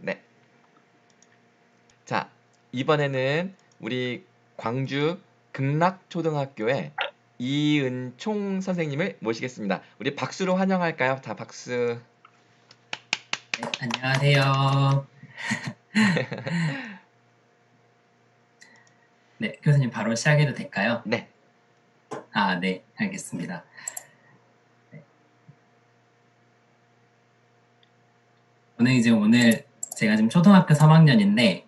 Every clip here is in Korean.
네. 자, 이번에는 우리 광주 극락초등학교의 이은총 선생님을 모시겠습니다. 우리 박수로 환영할까요? 다 박수. 네, 안녕하세요. 네, 교수님 바로 시작해도 될까요? 네. 네, 알겠습니다. 네. 오늘 제가 지금 초등학교 3학년인데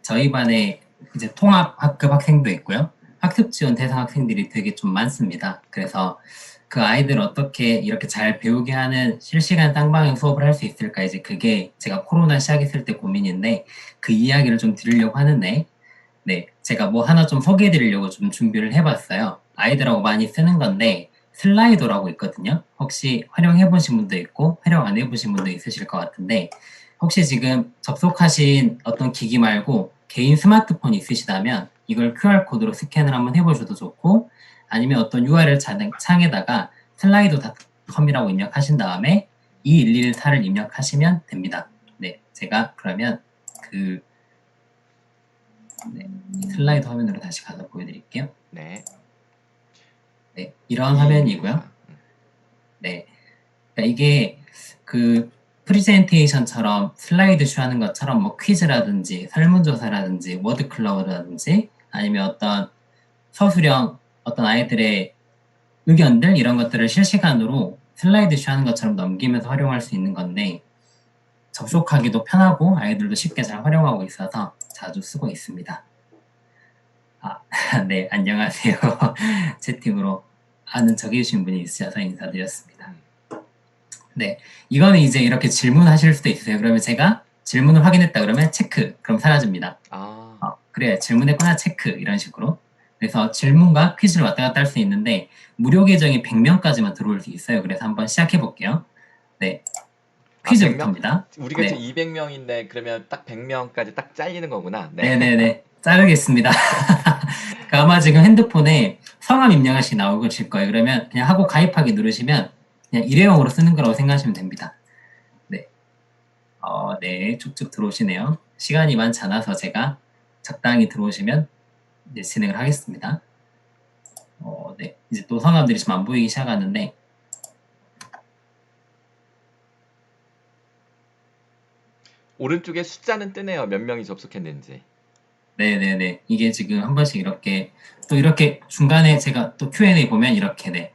저희 반에 이제 통합학급 학생도 있고요. 학습 지원 대상 학생들이 되게 좀 많습니다. 그래서 그 아이들 어떻게 이렇게 잘 배우게 하는 실시간 쌍방향 수업을 할 수 있을까, 이제 그게 제가 코로나 시작했을 때 고민인데 그 이야기를 좀 드리려고 하는데, 네, 제가 뭐 하나 좀 소개해 드리려고 좀 준비를 해봤어요. 아이들하고 많이 쓰는 건데 슬라이도라고 있거든요. 혹시 활용해 보신 분도 있고 활용 안 해보신 분도 있으실 것 같은데, 혹시 지금 접속하신 어떤 기기 말고 개인 스마트폰 있으시다면 이걸 QR코드로 스캔을 한번 해보셔도 좋고, 아니면 어떤 URL 창에다가 슬라이도닷컴이라고 입력하신 다음에 2114를 입력하시면 됩니다. 네, 제가 그러면 이 슬라이드 화면으로 다시 가서 보여드릴게요. 네. 네, 이런 화면이고요. 네, 그러니까 이게 그 프리젠테이션처럼 슬라이드 쇼하는 것처럼 뭐 퀴즈라든지 설문조사라든지 워드클라우드라든지 아니면 어떤 서술형 어떤 아이들의 의견들, 이런 것들을 실시간으로 슬라이드 쇼하는 것처럼 넘기면서 활용할 수 있는 건데, 접속하기도 편하고 아이들도 쉽게 잘 활용하고 있어서 자주 쓰고 있습니다. 네, 안녕하세요. 채팅으로 아는 척 해주신 분이 있으셔서 인사드렸습니다. 네, 이거는 이제 이렇게 질문하실 수도 있어요. 그러면 제가 질문을 확인했다 그러면 체크, 그럼 사라집니다. 그래, 질문했구나, 체크, 이런 식으로. 그래서 질문과 퀴즈를 왔다 갔다 할 수 있는데 무료 계정이 100명까지만 들어올 수 있어요. 그래서 한번 시작해 볼게요. 네, 퀴즈부터입니다. 우리가 지금 200명인데 그러면 딱 100명까지 딱 잘리는 거구나. 네. 네네네, 자르겠습니다. 아마 지금 핸드폰에 성함 입력하시 나오실 거예요. 그러면 그냥 하고 가입하기 누르시면 그냥 일회용으로 쓰는 거라고 생각하시면 됩니다. 네, 네, 쭉쭉 들어오시네요. 시간이 많지 않아서 제가 적당히 들어오시면 이제 진행을 하겠습니다. 네, 이제 또 성함들이 좀 안 보이기 시작하는데, 오른쪽에 숫자는 뜨네요. 몇 명이 접속했는지. 네네네, 이게 지금 한 번씩 이렇게 또 이렇게 중간에 제가 또 Q&A 보면 이렇게 네,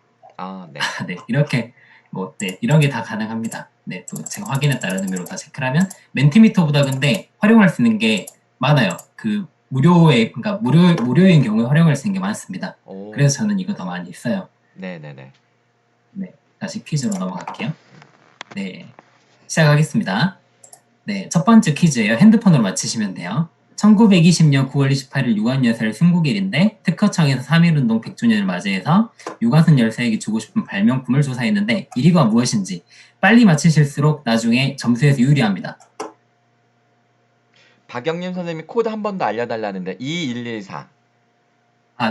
네. 네, 이렇게 뭐 네, 이런 게 다 가능합니다. 네, 또 제가 확인했다는 의미로 다 체크를 하면 멘티미터보다 근데 활용할 수 있는 게 많아요. 그 그러니까 무료인 경우에 활용할 수 있는 게 많습니다. 그래서 저는 이거 더 많이 써요. 네네네. 네, 다시 퀴즈로 넘어갈게요. 네, 시작하겠습니다. 네, 첫 번째 퀴즈예요. 핸드폰으로 맞히시면 돼요. 1920년 9월 28일 유관여사의 순국일인데 특허청에서 3.1운동 100주년을 맞이해서 유관순 열사에게 주고 싶은 발명품을 조사했는데 1위가 무엇인지 빨리 맞히실수록 나중에 점수에서 유리합니다. 박영림 선생님이 코드 한 번 더 알려달라는데 2114.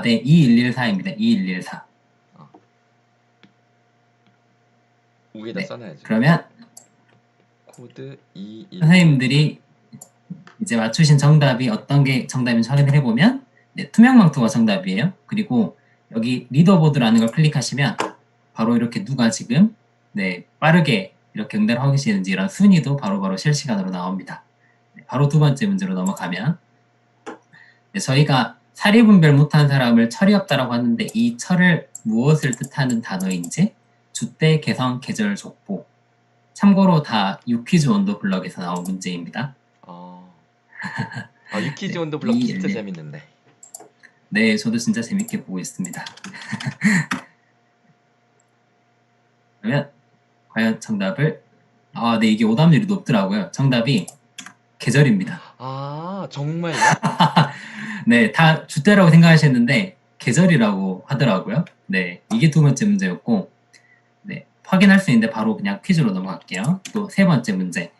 네, 2114입니다. 2114. 위에다 써놔야지. 그러면 코드 2114. 선생님들이 이제 맞추신 정답이 어떤 게 정답인지 확인을 해보면 투명망토가 정답이에요. 그리고 여기 리더보드라는 걸 클릭하시면 바로 이렇게 누가 지금 빠르게 이렇게 응답을 하고 계시는지 이런 순위도 바로바로 실시간으로 나옵니다. 바로 두 번째 문제로 넘어가면, 저희가 사리 분별 못한 사람을 철이 없다라고 하는데 이 철을 무엇을 뜻하는 단어인지 주때, 개성, 계절, 족보. 참고로 다 유퀴즈 원도 블럭에서 나온 문제입니다. 유퀴즈 원도 블럭 진짜 재밌는데. 네, 저도 진짜 재밌게 보고 있습니다. 그러면 과연 정답을, 네, 이게 오답률이 높더라고요. 정답이 계절입니다. 정말요? 네, 다 주때라고 생각하셨는데 계절이라고 하더라고요. 네, 이게 두 번째 문제였고, 네, 확인할 수 있는데 바로 그냥 퀴즈로 넘어갈게요. 또 세 번째 문제.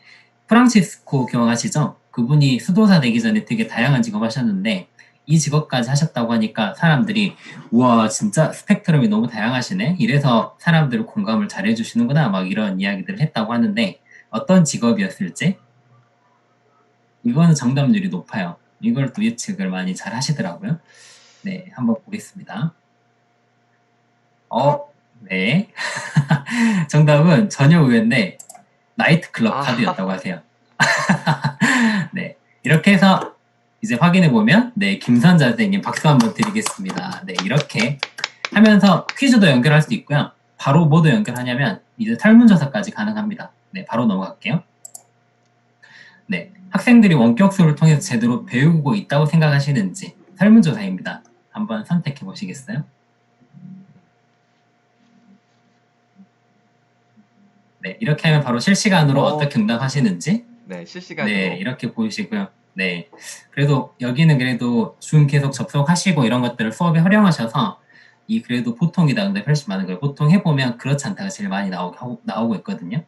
프란치스코 기억하시죠? 그분이 수도사 되기 전에 되게 다양한 직업 하셨는데 이 직업까지 하셨다고 하니까 사람들이 우와, 진짜 스펙트럼이 너무 다양하시네, 이래서 사람들을 공감을 잘 해주시는구나, 막 이런 이야기들을 했다고 하는데 어떤 직업이었을지 이거는 정답률이 높아요. 이걸 또 예측을 많이 잘 하시더라고요. 네, 한번 보겠습니다. 네. 정답은 전혀 의외인데 나이트클럽 아, 카드였다고 하세요. 네, 이렇게 해서 이제 확인해 보면 네, 김선자 선생님 박수 한번 드리겠습니다. 네, 이렇게 하면서 퀴즈도 연결할 수 있고요. 바로 뭐도 연결하냐면 이제 설문조사까지 가능합니다. 네, 바로 넘어갈게요. 네, 학생들이 원격 수업을 통해서 제대로 배우고 있다고 생각하시는지 설문조사입니다. 한번 선택해 보시겠어요? 네, 이렇게 하면 바로 실시간으로 어떻게 응답하시는지 네, 실시간으로. 네, 이렇게 보이시고요. 네, 그래도 여기는 그래도 줌 계속 접속하시고 이런 것들을 수업에 활용하셔서 이 그래도 보통이다 응답이 훨씬 많은 거예요. 보통 해보면 그렇지 않다가 제일 많이 나오고 있거든요.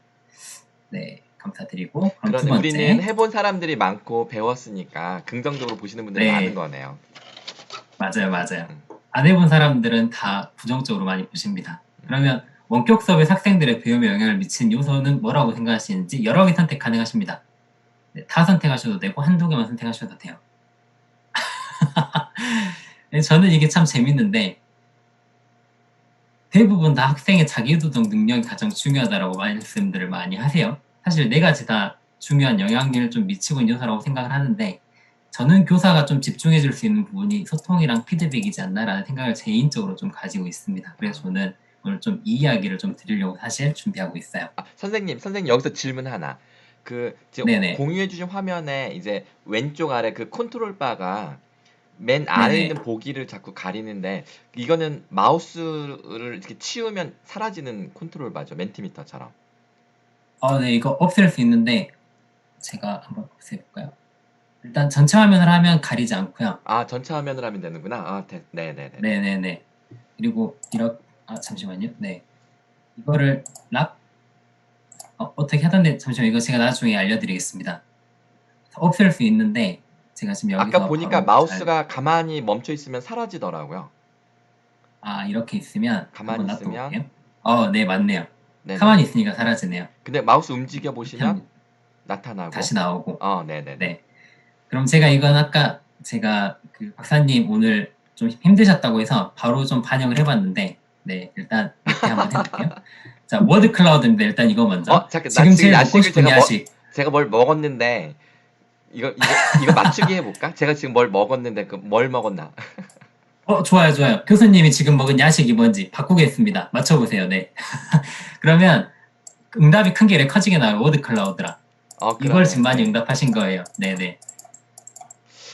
네, 감사드리고 그럼 두 그러네. 번째. 우리는 해본 사람들이 많고 배웠으니까 긍정적으로 보시는 분들이 네. 많은 거네요. 맞아요. 안 해본 사람들은 다 부정적으로 많이 보십니다. 그러면 원격 수업에 학생들의 배움에 영향을 미친 요소는 뭐라고 생각하시는지 여러 개 선택 가능하십니다. 네, 다 선택하셔도 되고 한두 개만 선택하셔도 돼요. 네, 저는 이게 참 재밌는데 대부분 다 학생의 자기도덕 능력이 가장 중요하다고 말씀들을 많이 하세요. 사실 네 가지 다 중요한 영향력을 좀 미치고 있는 요소라고 생각을 하는데 저는 교사가 좀 집중해 줄 수 있는 부분이 소통이랑 피드백이지 않나라는 생각을 개인적으로 좀 가지고 있습니다. 그래서 저는 오늘 좀 이 이야기를 좀 드리려고 사실 준비하고 있어요. 선생님 여기서 질문 하나. 지금 네네. 공유해 주신 화면에 이제 왼쪽 아래 그 컨트롤 바가 맨 아래에 네네. 있는 보기를 자꾸 가리는데 이거는 마우스를 이렇게 치우면 사라지는 컨트롤 바죠. 멘티미터처럼. 네, 이거 없앨 수 있는데 제가 한번 없애볼까요? 일단 전체 화면을 하면 가리지 않고요. 아, 전체 화면을 하면 되는구나. 아, 네네네. 네네네. 그리고 잠시만요. 네. 이거를 어떻게 하던데 잠시만 이거 제가 나중에 알려드리겠습니다. 없앨 수 있는데 제가 지금 여기서 아까 보니까 바로 마우스가 가만히 멈춰 있으면 사라지더라고요. 이렇게 있으면 가만히 한번 있으면 놔둬볼게요. 네, 맞네요. 네네. 가만히 있으니까 사라지네요. 근데 마우스 움직여 이렇게 보시면 하면 나타나고 다시 나오고. 네네네. 네. 그럼 제가 이건 아까 제가 그 박사님 오늘 좀 힘드셨다고 해서 바로 좀 반영을 해봤는데 네, 일단 이렇게 한번 해볼게요. 자, 워드 클라우드인데 일단 이거 먼저. 잠깐, 지금 제일 먹고 싶은 야식. 제가 뭘 먹었는데 이거 맞추기 해볼까? 제가 지금 뭘 먹었는데 뭘 먹었나? 좋아요. 교수님이 지금 먹은 야식이 뭔지 바꾸겠습니다. 맞춰보세요. 네. 그러면 응답이 큰 게 커지게 나와요. 워드 클라우드라. 이걸 지금 많이 응답하신 거예요. 네네.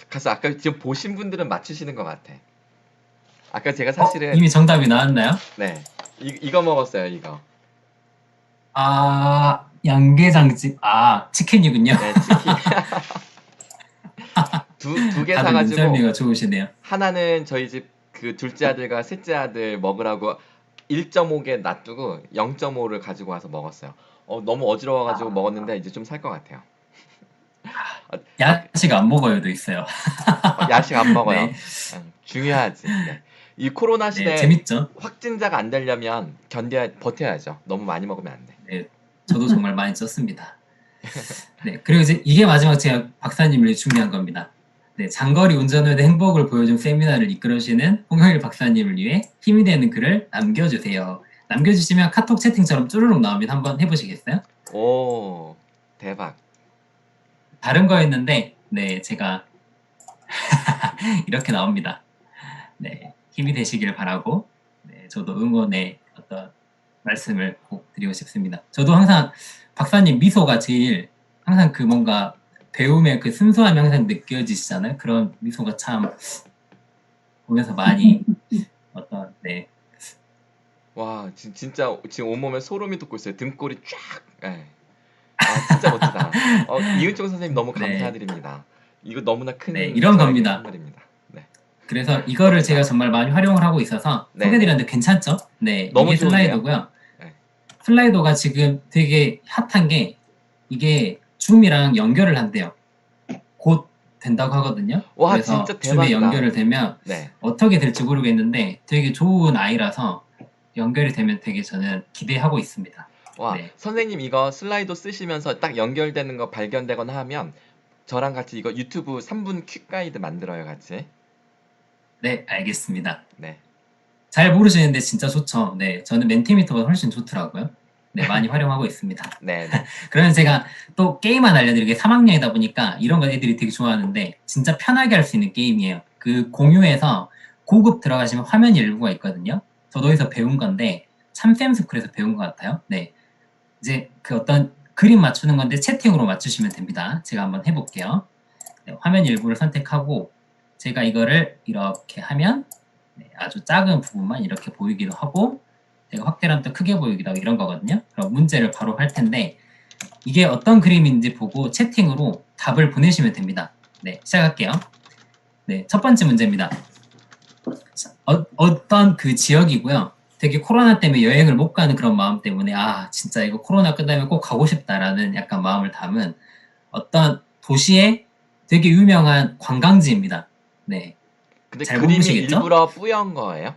그래서 아까 지금 보신 분들은 맞추시는 것 같아. 아까 제가 사실은 이미 정답이 나왔나요? 네. 이거 먹었어요. 이거. 양계장집. 치킨이군요. 네, 치킨. 두 개 다들 사가지고 눈썰미가 좋으시네요. 하나는 저희 집 그 둘째 아들과 셋째 아들 먹으라고 1.5개 놔두고 0.5를 가지고 와서 먹었어요. 너무 어지러워가지고 먹었는데 이제 좀 살 것 같아요. 야식 안 먹어요도 있어요. 야식 안 먹어요. 네. 중요하지. 네. 이 코로나 시대에 재밌죠? 확진자가 안 되려면 버텨야죠. 너무 많이 먹으면 안 돼. 네, 저도 정말 많이 쪘습니다. 네, 그리고 이제 이게 마지막 제가 박사님을 준비한 겁니다. 네, 장거리 운전 후에 행복을 보여준 세미나를 이끌으시는 홍영일 박사님을 위해 힘이 되는 글을 남겨주세요. 남겨주시면 카톡 채팅처럼 쭈루룩 나오면 한번 해보시겠어요? 오, 대박. 다른 거였는데, 네, 제가 이렇게 나옵니다. 네, 힘이 되시길 바라고, 네, 저도 응원의 어떤 말씀을 꼭 드리고 싶습니다. 저도 항상 박사님 미소가 제일 항상 그 뭔가 배움의 그 순수함이 항상 느껴지시잖아요. 그런 미소가 참 보면서 많이 네. 와, 진짜 지금 온몸에 소름이 돋고 있어요. 등골이 쫙. 네. 진짜 멋지다. 이은총 선생님 너무 감사드립니다. 이거 너무나 큰 이런 겁니다. 선물입니다. 네. 그래서 이거를 제가 정말 많이 활용을 하고 있어서 소개드렸는데 괜찮죠? 네, 너무 이게 슬라이도고요. 네. 슬라이도가 지금 되게 핫한 게 이게 줌이랑 연결을 한대요. 곧 된다고 하거든요. 와, 그래서 진짜 대박이다. 줌에 연결을 되면 네. 어떻게 될지 모르겠는데 되게 좋은 아이라서 연결이 되면 되게 저는 기대하고 있습니다. 와, 선생님 이거 슬라이도 쓰시면서 딱 연결되는 거 발견되거나 하면 저랑 같이 이거 유튜브 3분 퀵 가이드 만들어요, 같이. 네, 알겠습니다. 네. 잘 모르시는데 진짜 좋죠. 네, 저는 멘티미터가 훨씬 좋더라고요. 네, 많이 활용하고 있습니다. 네네. 그러면 제가 또 게임 하나 알려드리게 3학년이다 보니까 이런 거 애들이 되게 좋아하는데 진짜 편하게 할 수 있는 게임이에요. 그 공유해서 고급 들어가시면 화면 일부가 있거든요. 저도 어디서 배운 건데 참샘스쿨에서 배운 것 같아요. 네, 이제 그 어떤 그림 맞추는 건데 채팅으로 맞추시면 됩니다. 제가 한번 해볼게요. 네, 화면 일부를 선택하고 제가 이거를 이렇게 하면 네, 아주 작은 부분만 이렇게 보이기도 하고 제가 확대를 하면 또 크게 보이기도 하고 이런 거거든요. 그럼 문제를 바로 할 텐데 이게 어떤 그림인지 보고 채팅으로 답을 보내시면 됩니다. 네, 시작할게요. 네, 첫 번째 문제입니다. 어떤 그 지역이고요. 되게 코로나 때문에 여행을 못 가는 그런 마음 때문에 아 진짜 이거 코로나 끝나면 꼭 가고 싶다라는 약간 마음을 담은 어떤 도시의 되게 유명한 관광지입니다. 네, 근데 잘 그림이 모르시겠죠? 일부러 뿌연 거예요?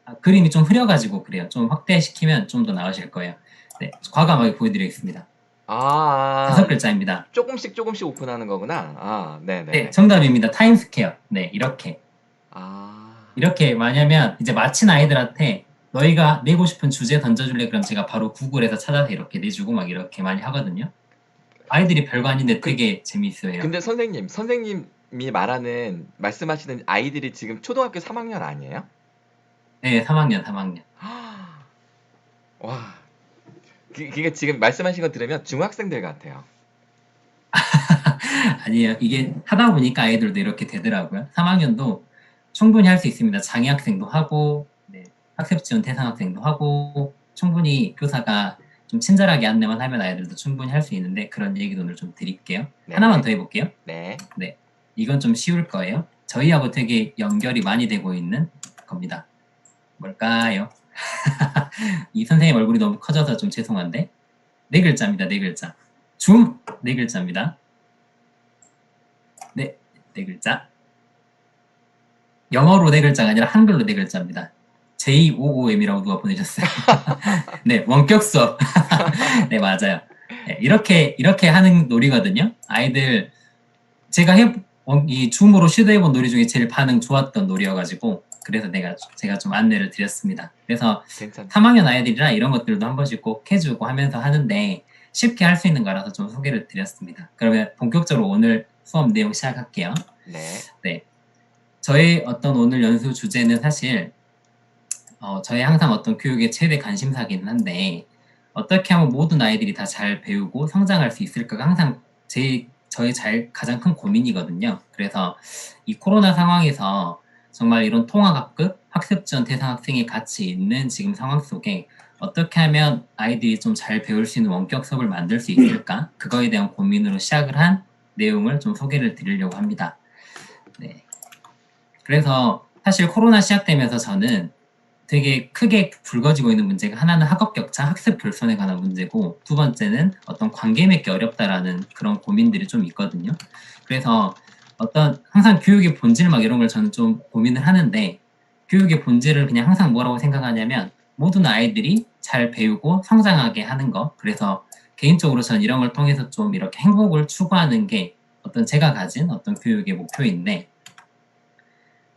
아, 그림이 좀 흐려가지고 그래요. 좀 확대시키면 좀 더 나으실 거예요. 네, 과감하게 보여드리겠습니다. 아, 5글자입니다. 조금씩 조금씩 오픈하는 거구나. 아, 네, 네네네. 정답입니다. 타임스퀘어. 네, 이렇게. 아, 이렇게 만약면 이제 마친 아이들한테 너희가 내고 싶은 주제 던져줄래? 그럼 제가 바로 구글에서 찾아서 이렇게 내주고 막 이렇게 많이 하거든요. 아이들이 별거 아닌데 근, 되게 재미있어요. 근데 선생님이 말씀하시는 아이들이 지금 초등학교 3학년 아니에요? 네, 3학년, 3학년. 와, 그게 지금 말씀하신 거 들으면 중학생들 같아요. 아니에요. 이게 하다 보니까 아이들도 이렇게 되더라고요. 3학년도 충분히 할 수 있습니다. 장애학생도 하고, 네, 학습 지원 대상 학생도 하고, 충분히 교사가 좀 친절하게 안내만 하면 아이들도 충분히 할 수 있는데 그런 얘기도 오늘 좀 드릴게요. 하나만 네네. 더 해볼게요. 네. 네, 이건 좀 쉬울 거예요. 저희하고 되게 연결이 많이 되고 있는 겁니다. 뭘까요? 이 선생님 얼굴이 너무 커져서 좀 죄송한데 네 글자입니다. 네 글자. 줌 네 글자입니다. 네, 네 글자. 영어로 네 글자가 아니라 한글로 네 글자입니다. JOOM이라고 누가 보내셨어요. 네, 원격 수업. 네, 맞아요. 네, 이렇게 하는 놀이거든요. 아이들, 제가 이 줌으로 시도해본 놀이 중에 제일 반응 좋았던 놀이여가지고, 그래서 제가 좀 안내를 드렸습니다. 그래서 괜찮다. 3학년 아이들이라 이런 것들도 한 번씩 꼭 해주고 하면서 하는데, 쉽게 할 수 있는 거라서 좀 소개를 드렸습니다. 그러면 본격적으로 오늘 수업 내용 시작할게요. 네. 네. 저희 어떤 오늘 연수 주제는 사실 저희 항상 어떤 교육의 최대 관심사기는 한데 어떻게 하면 모든 아이들이 다 잘 배우고 성장할 수 있을까가 항상 저희 가장 큰 고민이거든요. 그래서 이 코로나 상황에서 정말 이런 통합학급 학습 지원 대상 학생이 같이 있는 지금 상황 속에 어떻게 하면 아이들이 좀 잘 배울 수 있는 원격 수업을 만들 수 있을까? 그거에 대한 고민으로 시작을 한 내용을 좀 소개를 드리려고 합니다. 네. 그래서 사실 코로나 시작되면서 저는 되게 크게 불거지고 있는 문제가 하나는 학업 격차, 학습 결손에 관한 문제고 두 번째는 어떤 관계 맺기 어렵다라는 그런 고민들이 좀 있거든요. 그래서 어떤 항상 교육의 본질 막 이런 걸 저는 좀 고민을 하는데 교육의 본질을 그냥 항상 뭐라고 생각하냐면 모든 아이들이 잘 배우고 성장하게 하는 거. 그래서 개인적으로 저는 이런 걸 통해서 좀 이렇게 행복을 추구하는 게 어떤 제가 가진 어떤 교육의 목표인데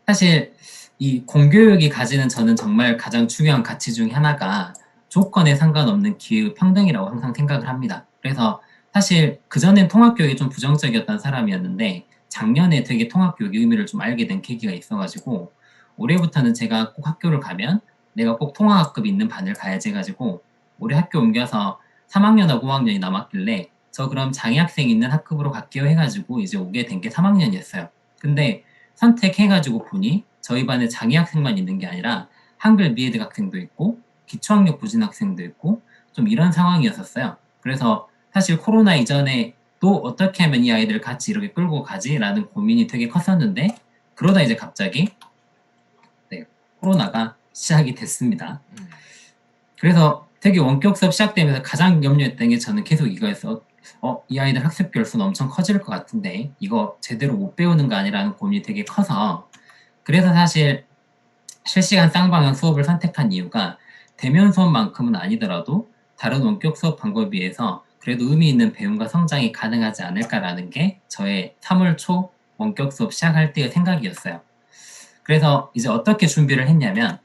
사실 이 공교육이 가지는 저는 정말 가장 중요한 가치 중에 하나가 조건에 상관없는 기회 평등이라고 항상 생각을 합니다. 그래서 사실 그전엔 통합교육이 좀 부정적이었던 사람이었는데 작년에 되게 통합교육의 의미를 좀 알게 된 계기가 있어가지고 올해부터는 제가 꼭 학교를 가면 내가 꼭 통합학급 있는 반을 가야지 해가지고 올해 학교 옮겨서 3학년하고 5학년이 남았길래 저 그럼 장애학생 있는 학급으로 갈게요 해가지고 이제 오게 된 게 3학년이었어요. 근데 선택해가지고 보니 저희 반에 장애 학생만 있는 게 아니라 한글 미해득 학생도 있고 기초학력 부진 학생도 있고 좀 이런 상황이었었어요. 그래서 사실 코로나 이전에 또 어떻게 하면 이 아이들을 같이 이렇게 끌고 가지라는 고민이 되게 컸었는데 그러다 이제 갑자기 네, 코로나가 시작이 됐습니다. 그래서 되게 원격 수업 시작되면서 가장 염려했던 게 저는 계속 이거였어. 이 아이들 학습 결손 엄청 커질 것 같은데 이거 제대로 못 배우는 거 아니라는 고민이 되게 커서 그래서 사실 실시간 쌍방향 수업을 선택한 이유가 대면 수업만큼은 아니더라도 다른 원격 수업 방법에 비해서 그래도 의미 있는 배움과 성장이 가능하지 않을까라는 게 저의 3월 초 원격 수업 시작할 때의 생각이었어요. 그래서 이제 어떻게 준비를 했냐면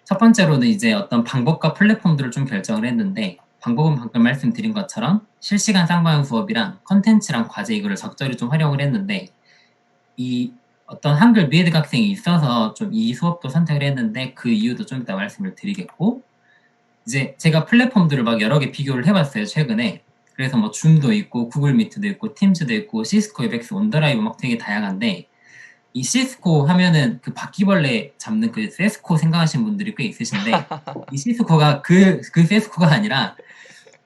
첫 번째로는 이제 어떤 방법과 플랫폼들을 좀 결정을 했는데 방법은 방금 말씀드린 것처럼 실시간 쌍방향 수업이랑 컨텐츠랑 과제 이거를 적절히 좀 활용을 했는데 이 어떤 한글 미해득 학생이 있어서 좀 이 수업도 선택을 했는데 그 이유도 좀 이따 말씀을 드리겠고 이제 제가 플랫폼들을 막 여러 개 비교를 해봤어요 최근에. 그래서 뭐 줌도 있고 구글 미트도 있고 팀즈도 있고 시스코 웨백스 온더라이브 막 되게 다양한데 이 시스코 하면은 그 바퀴벌레 잡는 그 세스코 생각하시는 분들이 꽤 있으신데 이 시스코가 그 세스코가 아니라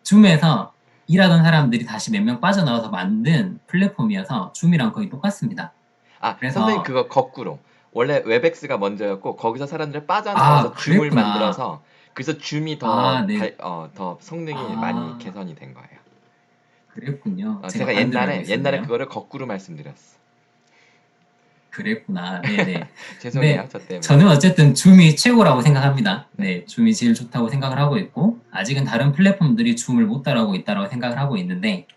줌에서 일하던 사람들이 다시 몇 명 빠져나와서 만든 플랫폼이어서 줌이랑 거의 똑같습니다. 아, 선생님 그래서 그거 거꾸로. 원래 웹엑스가 먼저였고 거기서 사람들이 빠져나와서 줌을 그랬구나. 만들어서 그래서 줌이 네. 더 성능이 많이 아, 개선이 된 거예요. 그랬군요. 제가 제가 반대로 알고 옛날에 있었네요. 그거를 거꾸로 말씀드렸어. 그랬구나. 네네. 죄송해요, 근데 저 때문에. 저는 어쨌든 줌이 최고라고 생각합니다. 네. 네, 줌이 제일 좋다고 생각을 하고 있고, 아직은 다른 플랫폼들이 줌을 못 따라오고 있다고 생각을 하고 있는데,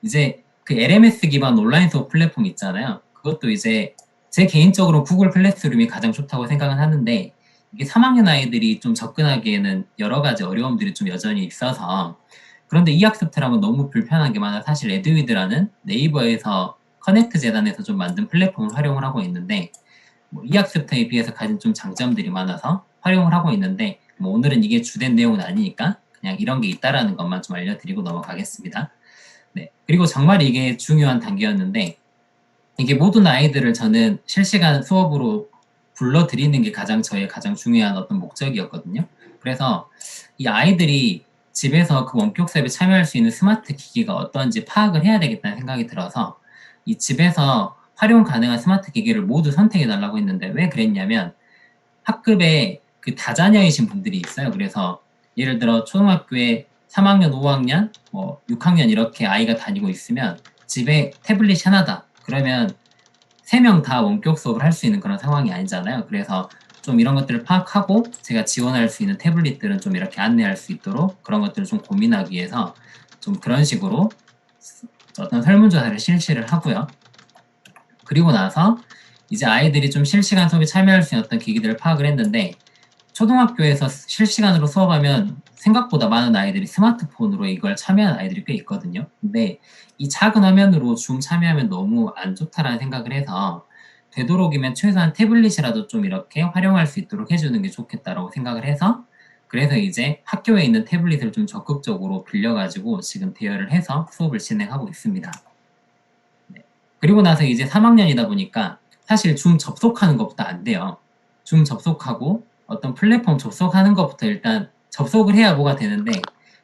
이제 그 LMS 기반 온라인 수업 플랫폼 있잖아요. 그것도 이제 제 개인적으로 구글 클래스룸이 가장 좋다고 생각은 하는데, 이게 3학년 아이들이 좀 접근하기에는 여러 가지 어려움들이 좀 여전히 있어서, 그런데 이 학습터라면 너무 불편한 게 많아 사실 에듀위드라는 네이버에서 커넥트 재단에서 좀 만든 플랫폼을 활용을 하고 있는데 뭐 이 학습터에 비해서 가진 좀 장점들이 많아서 활용을 하고 있는데 뭐 오늘은 이게 주된 내용은 아니니까 그냥 이런 게 있다라는 것만 좀 알려드리고 넘어가겠습니다. 네. 그리고 정말 이게 중요한 단계였는데 이게 모든 아이들을 저는 실시간 수업으로 불러들이는 게 저의 가장 중요한 어떤 목적이었거든요. 그래서 이 아이들이 집에서 그 원격 수업에 참여할 수 있는 스마트 기기가 어떤지 파악을 해야 되겠다는 생각이 들어서 이 집에서 활용 가능한 스마트 기기를 모두 선택해 달라고 했는데 왜 그랬냐면 학급에 그 다자녀이신 분들이 있어요. 그래서 예를 들어 초등학교에 3학년, 5학년, 뭐 6학년 이렇게 아이가 다니고 있으면 집에 태블릿이 하나다. 그러면 3명 다 원격 수업을 할 수 있는 그런 상황이 아니잖아요. 그래서 좀 이런 것들을 파악하고 제가 지원할 수 있는 태블릿들은 좀 이렇게 안내할 수 있도록 그런 것들을 좀 고민하기 위해서 좀 그런 식으로 어떤 설문조사를 실시를 하고요. 그리고 나서 이제 아이들이 좀 실시간 수업에 참여할 수 있는 어떤 기기들을 파악을 했는데 초등학교에서 실시간으로 수업하면 생각보다 많은 아이들이 스마트폰으로 이걸 참여하는 아이들이 꽤 있거든요. 근데 이 작은 화면으로 줌 참여하면 너무 안 좋다라는 생각을 해서 되도록이면 최소한 태블릿이라도 좀 이렇게 활용할 수 있도록 해주는 게 좋겠다라고 생각을 해서 그래서 이제 학교에 있는 태블릿을 좀 적극적으로 빌려가지고 지금 대여를 해서 수업을 진행하고 있습니다. 네. 그리고 나서 이제 3학년이다 보니까 사실 줌 접속하는 것부터 안 돼요. 줌 접속하고 어떤 플랫폼 접속하는 것부터 일단 접속을 해야 뭐가 되는데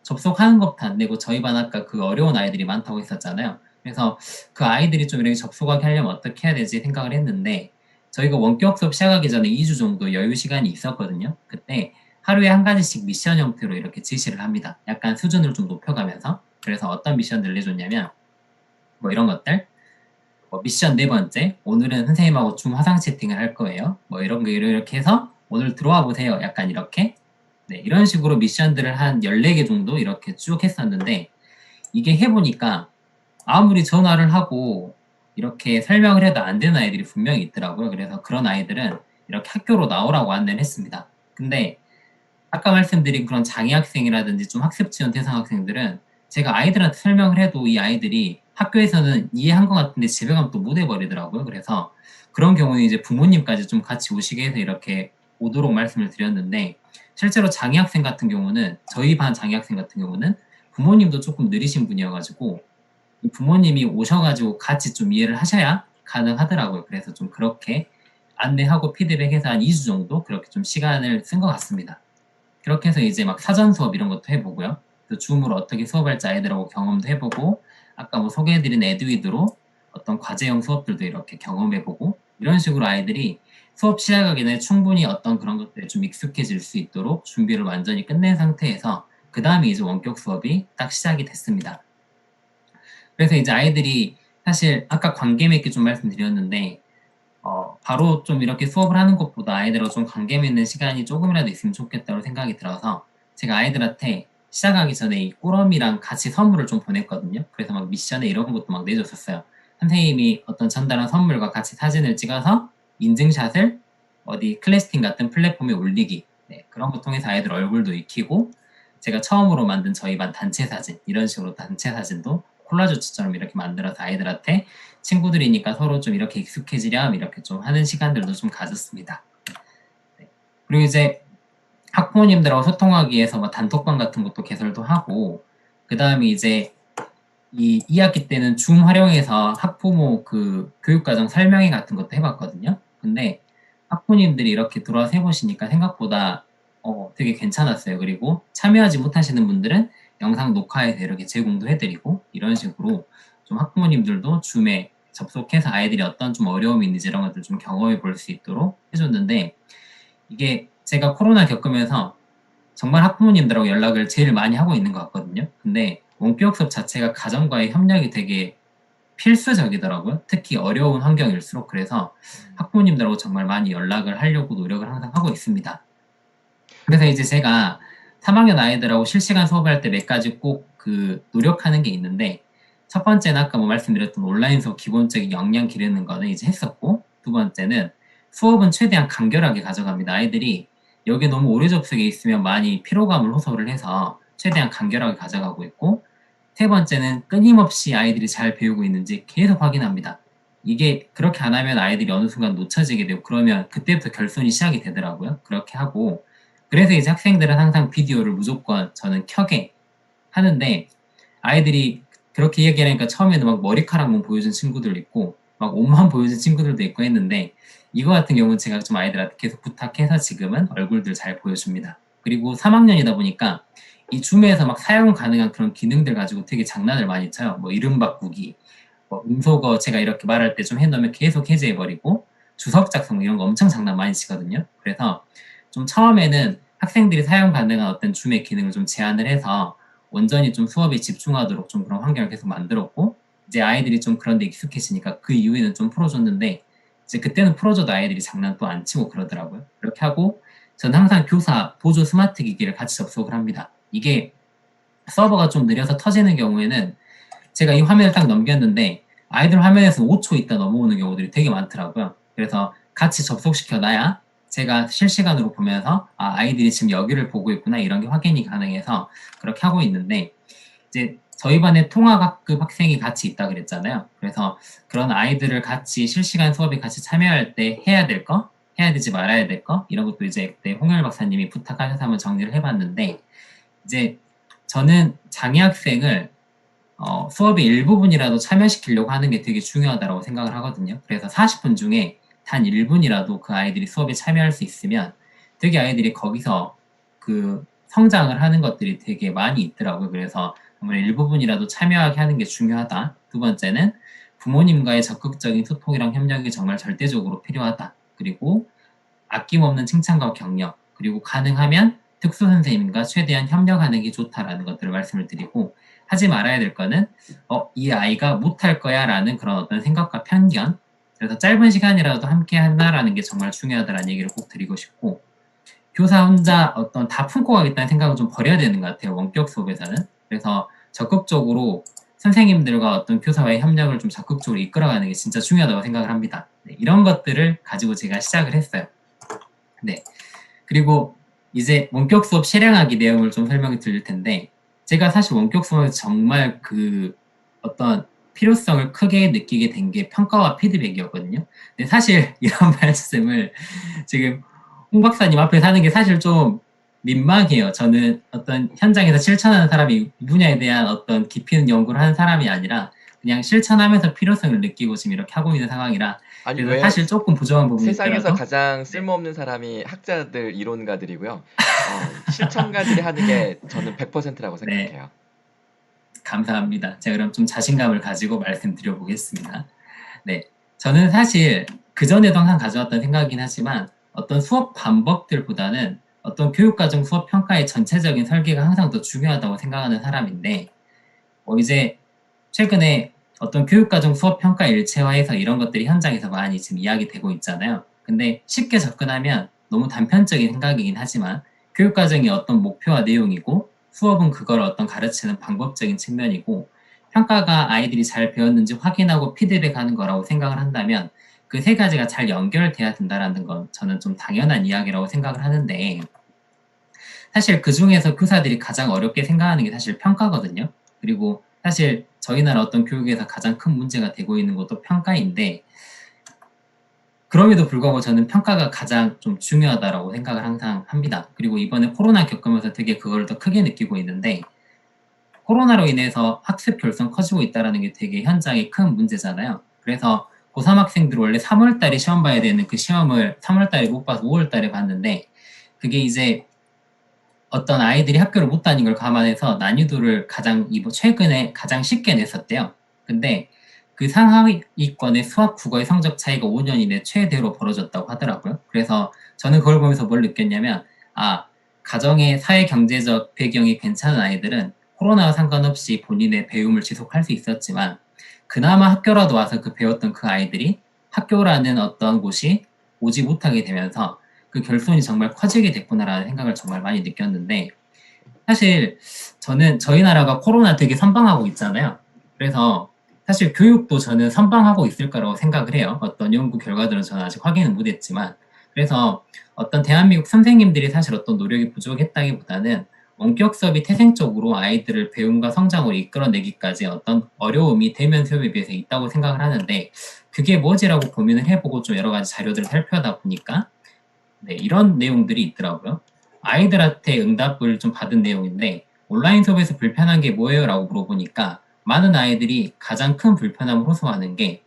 접속하는 것부터 안 되고 저희 반 아까 그 어려운 아이들이 많다고 했었잖아요. 그래서 그 아이들이 좀 이렇게 접속하게 하려면 어떻게 해야 되지 생각을 했는데 저희가 원격 수업 시작하기 전에 2주 정도 여유 시간이 있었거든요. 그때 하루에 한 가지씩 미션 형태로 이렇게 지시를 합니다. 약간 수준을 좀 높여가면서. 그래서 어떤 미션들을 내줬냐면 뭐 이런 것들 뭐 미션 네 번째, 오늘은 선생님하고 줌 화상 채팅을 할 거예요. 뭐 이런 거 이렇게 해서 오늘 들어와 보세요. 약간 이렇게. 네, 이런 식으로 미션들을 한 14개 정도 이렇게 쭉 했었는데 이게 해보니까 아무리 전화를 하고 이렇게 설명을 해도 안 되는 아이들이 분명히 있더라고요. 그래서 그런 아이들은 이렇게 학교로 나오라고 안내를 했습니다. 근데 아까 말씀드린 그런 장애 학생이라든지 좀 학습 지원 대상 학생들은 제가 아이들한테 설명을 해도 이 아이들이 학교에서는 이해한 것 같은데 집에 가면 또 못 해버리더라고요. 그래서 그런 경우는 이제 부모님까지 좀 같이 오시게 해서 이렇게 오도록 말씀을 드렸는데 실제로 장애 학생 같은 경우는 저희 반 장애 학생 같은 경우는 부모님도 조금 느리신 분이어가지고 이 부모님이 오셔가지고 같이 좀 이해를 하셔야 가능하더라고요. 그래서 좀 그렇게 안내하고 피드백해서 한 2주 정도 그렇게 좀 시간을 쓴 것 같습니다. 그렇게 해서 이제 막 사전 수업 이런 것도 해보고요. 또 줌으로 어떻게 수업할지 아이들하고 경험도 해보고 아까 뭐 소개해드린 에듀위드로 어떤 과제형 수업들도 이렇게 경험해보고 이런 식으로 아이들이 수업 시작하기 전에 충분히 어떤 그런 것들에 좀 익숙해질 수 있도록 준비를 완전히 끝낸 상태에서 그 다음에 이제 원격 수업이 딱 시작이 됐습니다. 그래서 이제 아이들이 사실 아까 관계 맺기 좀 말씀드렸는데 바로 좀 이렇게 수업을 하는 것보다 아이들하고 좀 관계 맺는 시간이 조금이라도 있으면 좋겠다고 생각이 들어서 제가 아이들한테 시작하기 전에 이 꾸러미랑 같이 선물을 좀 보냈거든요. 그래서 막 미션에 이런 것도 막 내줬었어요. 선생님이 어떤 전달한 선물과 같이 사진을 찍어서 인증샷을 어디 클래스팀 같은 플랫폼에 올리기. 네, 그런 거 통해서 아이들 얼굴도 익히고 제가 처음으로 만든 저희 반 단체 사진 이런 식으로 단체 사진도 콜라주처럼 이렇게 만들어서 아이들한테 친구들이니까 서로 좀 이렇게 익숙해지렴 이렇게 좀 하는 시간들도 좀 가졌습니다. 네. 그리고 이제 학부모님들하고 소통하기 위해서 뭐 단톡방 같은 것도 개설도 하고 그 다음에 이제 이 2학기 때는 줌 활용해서 학부모 그 교육과정 설명회 같은 것도 해봤거든요. 근데 학부모님들이 이렇게 들어와서 해보시니까 생각보다 되게 괜찮았어요. 그리고 참여하지 못하시는 분들은 영상 녹화해서 이렇게 제공도 해드리고 이런 식으로 좀 학부모님들도 줌에 접속해서 아이들이 어떤 좀 어려움이 있는지 이런 것들 좀 경험해 볼 수 있도록 해줬는데 이게 제가 코로나 겪으면서 정말 학부모님들하고 연락을 제일 많이 하고 있는 것 같거든요. 근데 원격 수업 자체가 가정과의 협력이 되게 필수적이더라고요. 특히 어려운 환경일수록. 그래서 학부모님들하고 정말 많이 연락을 하려고 노력을 항상 하고 있습니다. 그래서 이제 제가 3학년 아이들하고 실시간 수업할 때 몇 가지 꼭 그 노력하는 게 있는데 첫 번째는 아까 뭐 말씀드렸던 온라인 수업 기본적인 역량 기르는 거는 이제 했었고 두 번째는 수업은 최대한 간결하게 가져갑니다. 아이들이 여기에 너무 오래 접속해 있으면 많이 피로감을 호소를 해서 최대한 간결하게 가져가고 있고 세 번째는 끊임없이 아이들이 잘 배우고 있는지 계속 확인합니다. 이게 그렇게 안 하면 아이들이 어느 순간 놓쳐지게 되고 그러면 그때부터 결손이 시작이 되더라고요. 그렇게 하고 그래서 이제 학생들은 항상 비디오를 무조건 저는 켜게 하는데 아이들이 그렇게 얘기하니까 처음에는 막 머리카락만 보여준 친구들 있고 막 옷만 보여준 친구들도 있고 했는데 이거 같은 경우는 제가 좀 아이들한테 계속 부탁해서 지금은 얼굴들 잘 보여줍니다. 그리고 3학년이다 보니까 이 줌에서 막 사용 가능한 그런 기능들 가지고 되게 장난을 많이 쳐요. 뭐 이름 바꾸기, 뭐 음소거 제가 이렇게 말할 때 좀 해놓으면 계속 해제해버리고 주석 작성 이런 거 엄청 장난 많이 치거든요. 그래서 좀 처음에는 학생들이 사용 가능한 어떤 줌의 기능을 좀 제한을 해서 온전히 좀 수업에 집중하도록 좀 그런 환경을 계속 만들었고 이제 아이들이 좀 그런 데 익숙해지니까 그 이후에는 좀 풀어줬는데 이제 그때는 풀어줘도 아이들이 장난 또 안 치고 그러더라고요. 그렇게 하고 저는 항상 교사 보조 스마트 기기를 같이 접속을 합니다. 이게 서버가 좀 느려서 터지는 경우에는 제가 이 화면을 딱 넘겼는데 아이들 화면에서 5초 있다 넘어오는 경우들이 되게 많더라고요. 그래서 같이 접속시켜놔야 제가 실시간으로 보면서 아이들이 지금 여기를 보고 있구나 이런 게 확인이 가능해서 그렇게 하고 있는데 이제 저희 반에 통합학급 학생이 같이 있다 그랬잖아요. 그래서 그런 아이들을 같이 실시간 수업에 같이 참여할 때 해야 될 거, 해야 되지 말아야 될 거 이런 것도 이제 그때 홍열 박사님이 부탁하셔서 한번 정리를 해봤는데 이제 저는 장애 학생을 수업의 일부분이라도 참여시키려고 하는 게 되게 중요하다고 생각을 하거든요. 그래서 40분 중에 단 1분이라도 그 아이들이 수업에 참여할 수 있으면 되게 아이들이 거기서 그 성장을 하는 것들이 되게 많이 있더라고요. 그래서 정말 일부분이라도 참여하게 하는 게 중요하다. 두 번째는 부모님과의 적극적인 소통이랑 협력이 정말 절대적으로 필요하다. 그리고 아낌없는 칭찬과 격려, 그리고 가능하면 특수 선생님과 최대한 협력하는 게 좋다라는 것들을 말씀을 드리고 하지 말아야 될 거는 이 아이가 못할 거야 라는 그런 어떤 생각과 편견 그래서 짧은 시간이라도 함께 한다라는 게 정말 중요하다라는 얘기를 꼭 드리고 싶고 교사 혼자 어떤 다 품고 가겠다는 생각을 좀 버려야 되는 것 같아요. 원격 수업에서는. 그래서 적극적으로 선생님들과 어떤 교사와의 협력을 좀 적극적으로 이끌어가는 게 진짜 중요하다고 생각을 합니다. 네, 이런 것들을 가지고 제가 시작을 했어요. 네. 그리고 이제 원격 수업 실행하기 내용을 좀 설명을 드릴 텐데 제가 사실 원격 수업에서 정말 그 어떤 필요성을 크게 느끼게 된 게 평가와 피드백이었거든요. 근데 사실 이런 말씀을 지금 홍 박사님 앞에서 하는 게 사실 좀 민망해요. 저는 어떤 현장에서 실천하는 사람이 이 분야에 대한 어떤 깊이 있는 연구를 하는 사람이 아니라 그냥 실천하면서 필요성을 느끼고 지금 이렇게 하고 있는 상황이라 아니 그래서 왜 사실 조금 부족한 부분이 세상에서 있더라도 가장 쓸모없는 사람이 학자들, 이론가들이고요. 실천가들이 하는 게 저는 100%라고 네, 생각해요. 감사합니다. 제가 그럼 좀 자신감을 가지고 말씀드려 보겠습니다. 네, 저는 사실 그전에도 항상 가져왔던 생각이긴 하지만 어떤 수업 방법들보다는 어떤 교육과정 수업 평가의 전체적인 설계가 항상 더 중요하다고 생각하는 사람인데 이제 최근에 어떤 교육과정 수업 평가 일체화해서 이런 것들이 현장에서 많이 지금 이야기되고 있잖아요. 근데 쉽게 접근하면 너무 단편적인 생각이긴 하지만 교육과정이 어떤 목표와 내용이고 수업은 그걸 어떤 가르치는 방법적인 측면이고 평가가 아이들이 잘 배웠는지 확인하고 피드백하는 거라고 생각을 한다면 그 세 가지가 잘 연결돼야 된다라는 건 저는 좀 당연한 이야기라고 생각을 하는데 사실 그 중에서 교사들이 가장 어렵게 생각하는 게 사실 평가거든요. 그리고 사실 저희 나라 어떤 교육에서 가장 큰 문제가 되고 있는 것도 평가인데 그럼에도 불구하고 저는 평가가 가장 좀 중요하다라고 생각을 항상 합니다. 그리고 이번에 코로나 겪으면서 되게 그걸 더 크게 느끼고 있는데 코로나로 인해서 학습 결손 커지고 있다는 게 되게 현장의 큰 문제잖아요. 그래서 고3 학생들 원래 3월 달에 시험 봐야 되는 그 시험을 3월 달에 못 봐서 5월 달에 봤는데 그게 이제 어떤 아이들이 학교를 못 다닌 걸 감안해서 난이도를 최근에 가장 쉽게 냈었대요. 근데 그 상하위권의 수학 국어의 성적 차이가 5년 이내 최대로 벌어졌다고 하더라고요. 그래서 저는 그걸 보면서 뭘 느꼈냐면 가정의 사회 경제적 배경이 괜찮은 아이들은 코로나와 상관없이 본인의 배움을 지속할 수 있었지만 그나마 학교라도 와서 배웠던 그 아이들이 학교라는 어떤 곳이 오지 못하게 되면서 그 결손이 정말 커지게 됐구나라는 생각을 정말 많이 느꼈는데 사실 저는 저희 나라가 코로나 되게 선방하고 있잖아요. 그래서 사실 교육도 저는 선방하고 있을 거라고 생각을 해요. 어떤 연구 결과들은 저는 아직 확인은 못했지만 그래서 어떤 대한민국 선생님들이 사실 어떤 노력이 부족했다기보다는 원격 수업이 태생적으로 아이들을 배움과 성장으로 이끌어내기까지 어떤 어려움이 대면 수업에 비해서 있다고 생각을 하는데 그게 뭐지라고 고민을 해보고 좀 여러 가지 자료들을 살펴다 보니까 네, 이런 내용들이 있더라고요. 아이들한테 응답을 좀 받은 내용인데 온라인 수업에서 불편한 게 뭐예요? 라고 물어보니까 많은 아이들이 가장 큰 불편함을 호소하는 게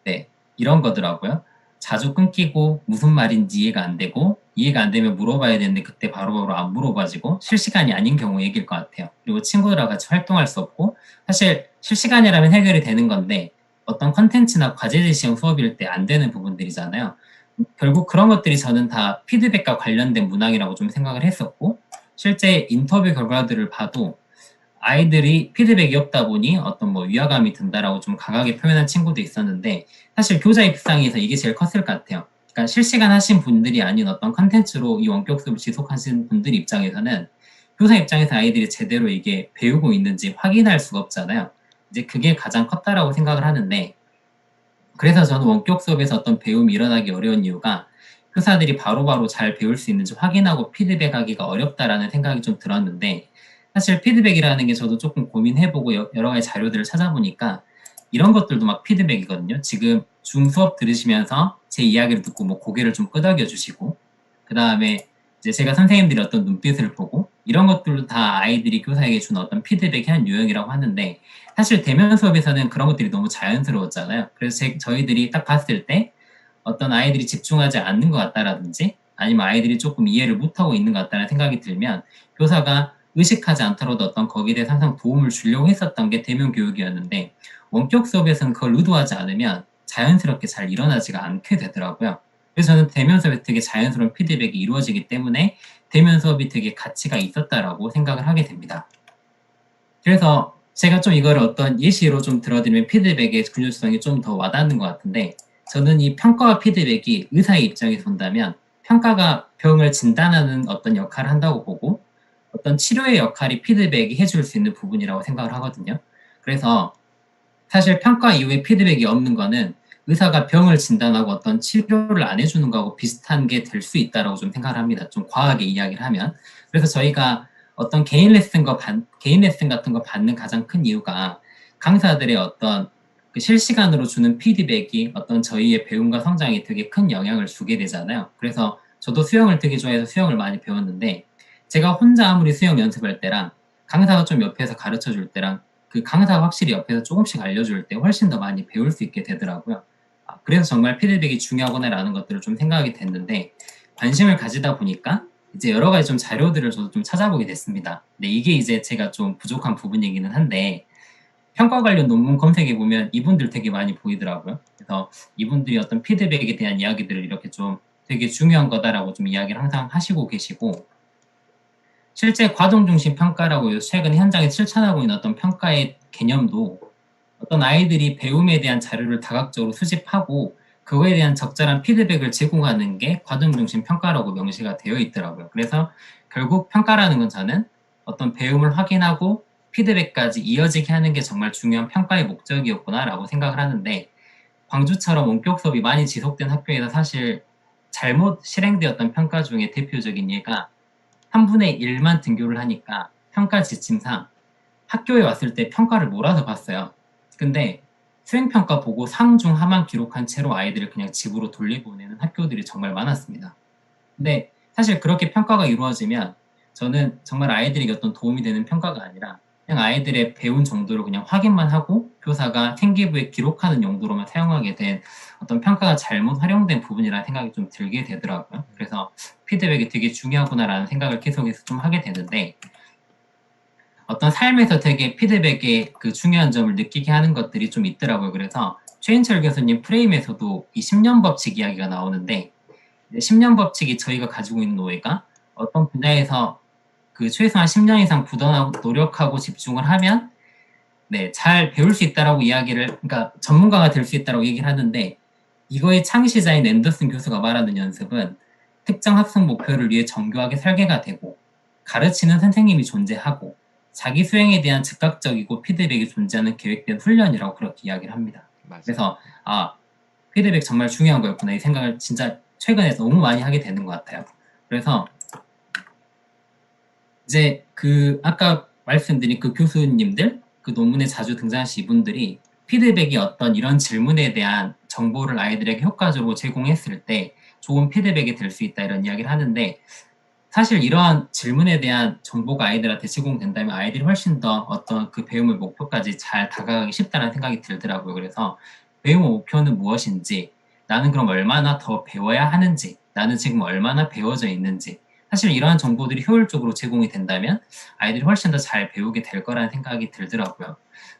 네, 이런 거더라고요. 자주 끊기고 무슨 말인지 이해가 안 되고 이해가 안 되면 물어봐야 되는데 그때 바로바로 안 물어봐지고 실시간이 아닌 경우 얘기일 것 같아요. 그리고 친구들하고 같이 활동할 수 없고 사실 실시간이라면 해결이 되는 건데 어떤 컨텐츠나 과제제 시험 수업일 때 안 되는 부분들이잖아요. 결국 그런 것들이 저는 다 피드백과 관련된 문항이라고 좀 생각을 했었고 실제 인터뷰 결과들을 봐도 아이들이 피드백이 없다 보니 어떤 위화감이 든다라고 좀 강하게 표현한 친구도 있었는데 사실 교자 입장에서 이게 제일 컸을 것 같아요. 그러니까 실시간 하신 분들이 아닌 어떤 컨텐츠로 이 원격 수업을 지속하신 분들 입장에서는 교사 입장에서 아이들이 제대로 이게 배우고 있는지 확인할 수가 없잖아요. 이제 그게 가장 컸다라고 생각을 하는데 그래서 저는 원격 수업에서 어떤 배움이 일어나기 어려운 이유가 교사들이 바로바로 잘 배울 수 있는지 확인하고 피드백하기가 어렵다라는 생각이 좀 들었는데 사실 피드백이라는 게 저도 조금 고민해보고 여러 가지 자료들을 찾아보니까 이런 것들도 막 피드백이거든요. 지금 줌 수업 들으시면서 제 이야기를 듣고 고개를 좀 끄덕여 주시고 그 다음에 이제 제가 선생님들이 어떤 눈빛을 보고 이런 것들도 다 아이들이 교사에게 준 어떤 피드백의 한 유형이라고 하는데 사실 대면 수업에서는 그런 것들이 너무 자연스러웠잖아요. 그래서 저희들이 딱 봤을 때 어떤 아이들이 집중하지 않는 것 같다라든지 아니면 아이들이 조금 이해를 못하고 있는 것 같다는 생각이 들면 교사가 의식하지 않더라도 어떤 거기에 대해서 항상 도움을 주려고 했었던 게 대면 교육이었는데 원격 수업에서는 그걸 의도하지 않으면 자연스럽게 잘 일어나지가 않게 되더라고요. 그래서 저는 대면 수업에 되게 자연스러운 피드백이 이루어지기 때문에 대면 수업이 되게 가치가 있었다라고 생각을 하게 됩니다. 그래서 제가 좀 이걸 어떤 예시로 좀 들어드리면 피드백의 균일성이 좀 더 와닿는 것 같은데 저는 이 평가와 피드백이 의사의 입장에서 본다면 평가가 병을 진단하는 어떤 역할을 한다고 보고 어떤 치료의 역할이 피드백이 해줄 수 있는 부분이라고 생각을 하거든요. 그래서 사실 평가 이후에 피드백이 없는 거는 의사가 병을 진단하고 어떤 치료를 안 해주는 거하고 비슷한 게 될 수 있다고 좀 생각을 합니다. 좀 과하게 이야기를 하면. 그래서 저희가 어떤 개인 레슨 같은 거 받는 가장 큰 이유가 강사들의 어떤 그 실시간으로 주는 피드백이 어떤 저희의 배움과 성장에 되게 큰 영향을 주게 되잖아요. 그래서 저도 수영을 되게 좋아해서 수영을 많이 배웠는데 제가 혼자 아무리 수영 연습할 때랑 강사가 좀 옆에서 가르쳐 줄 때랑 그 강사가 확실히 옆에서 조금씩 알려줄 때 훨씬 더 많이 배울 수 있게 되더라고요. 그래서 정말 피드백이 중요하구나라는 것들을 좀 생각이 됐는데 관심을 가지다 보니까 이제 여러 가지 좀 자료들을 저도 좀 찾아보게 됐습니다. 근데 이게 이제 제가 좀 부족한 부분이기는 한데 평가 관련 논문 검색해 보면 이분들 되게 많이 보이더라고요. 그래서 이분들이 어떤 피드백에 대한 이야기들을 이렇게 좀 되게 중요한 거다라고 좀 이야기를 항상 하시고 계시고 실제 과정 중심 평가라고 최근 현장에 실천하고 있는 어떤 평가의 개념도 어떤 아이들이 배움에 대한 자료를 다각적으로 수집하고 그거에 대한 적절한 피드백을 제공하는 게 과정 중심 평가라고 명시가 되어 있더라고요. 그래서 결국 평가라는 건 저는 어떤 배움을 확인하고 피드백까지 이어지게 하는 게 정말 중요한 평가의 목적이었구나라고 생각을 하는데 광주처럼 원격 수업이 많이 지속된 학교에서 사실 잘못 실행되었던 평가 중에 대표적인 예가 3분의 1만 등교를 하니까 평가 지침상 학교에 왔을 때 평가를 몰아서 봤어요. 근데 수행평가 보고 상중 하만 기록한 채로 아이들을 그냥 집으로 돌려보내는 학교들이 정말 많았습니다. 근데 사실 그렇게 평가가 이루어지면 저는 정말 아이들에게 어떤 도움이 되는 평가가 아니라 그냥 아이들의 배운 정도를 그냥 확인만 하고 교사가 생기부에 기록하는 용도로만 사용하게 된 어떤 평가가 잘못 활용된 부분이라는 생각이 좀 들게 되더라고요. 그래서 피드백이 되게 중요하구나라는 생각을 계속해서 좀 하게 되는데 어떤 삶에서 되게 피드백의 그 중요한 점을 느끼게 하는 것들이 좀 있더라고요. 그래서 최인철 교수님 프레임에서도 이 10년 법칙 이야기가 나오는데 10년 법칙이 저희가 가지고 있는 노예가 어떤 분야에서 그 최소한 10년 이상 부단하고 노력하고 집중을 하면 네, 잘 배울 수 있다라고 이야기를 그러니까 전문가가 될 수 있다라고 얘기를 하는데 이거의 창시자인 앤더슨 교수가 말하는 연습은 특정 학습 목표를 위해 정교하게 설계가 되고 가르치는 선생님이 존재하고 자기 수행에 대한 즉각적이고 피드백이 존재하는 계획된 훈련이라고 그렇게 이야기를 합니다. 맞아요. 그래서 피드백 정말 중요한 거였구나 이 생각을 진짜 최근에 너무 많이 하게 되는 것 같아요. 그래서 이제 그 아까 말씀드린 그 교수님들 그 논문에 자주 등장하신 이분들이 피드백이 어떤 이런 질문에 대한 정보를 아이들에게 효과적으로 제공했을 때 좋은 피드백이 될 수 있다 이런 이야기를 하는데 사실 이러한 질문에 대한 정보가 아이들한테 제공된다면 아이들이 훨씬 더 어떤 그 배움의 목표까지 잘 다가가기 쉽다는 생각이 들더라고요. 그래서 배움의 목표는 무엇인지, 나는 그럼 얼마나 더 배워야 하는지, 나는 지금 얼마나 배워져 있는지, 사실 이러한 정보들이 효율적으로 제공이 된다면 아이들이 훨씬 더 잘 배우게 될 거라는 생각이 들더라고요.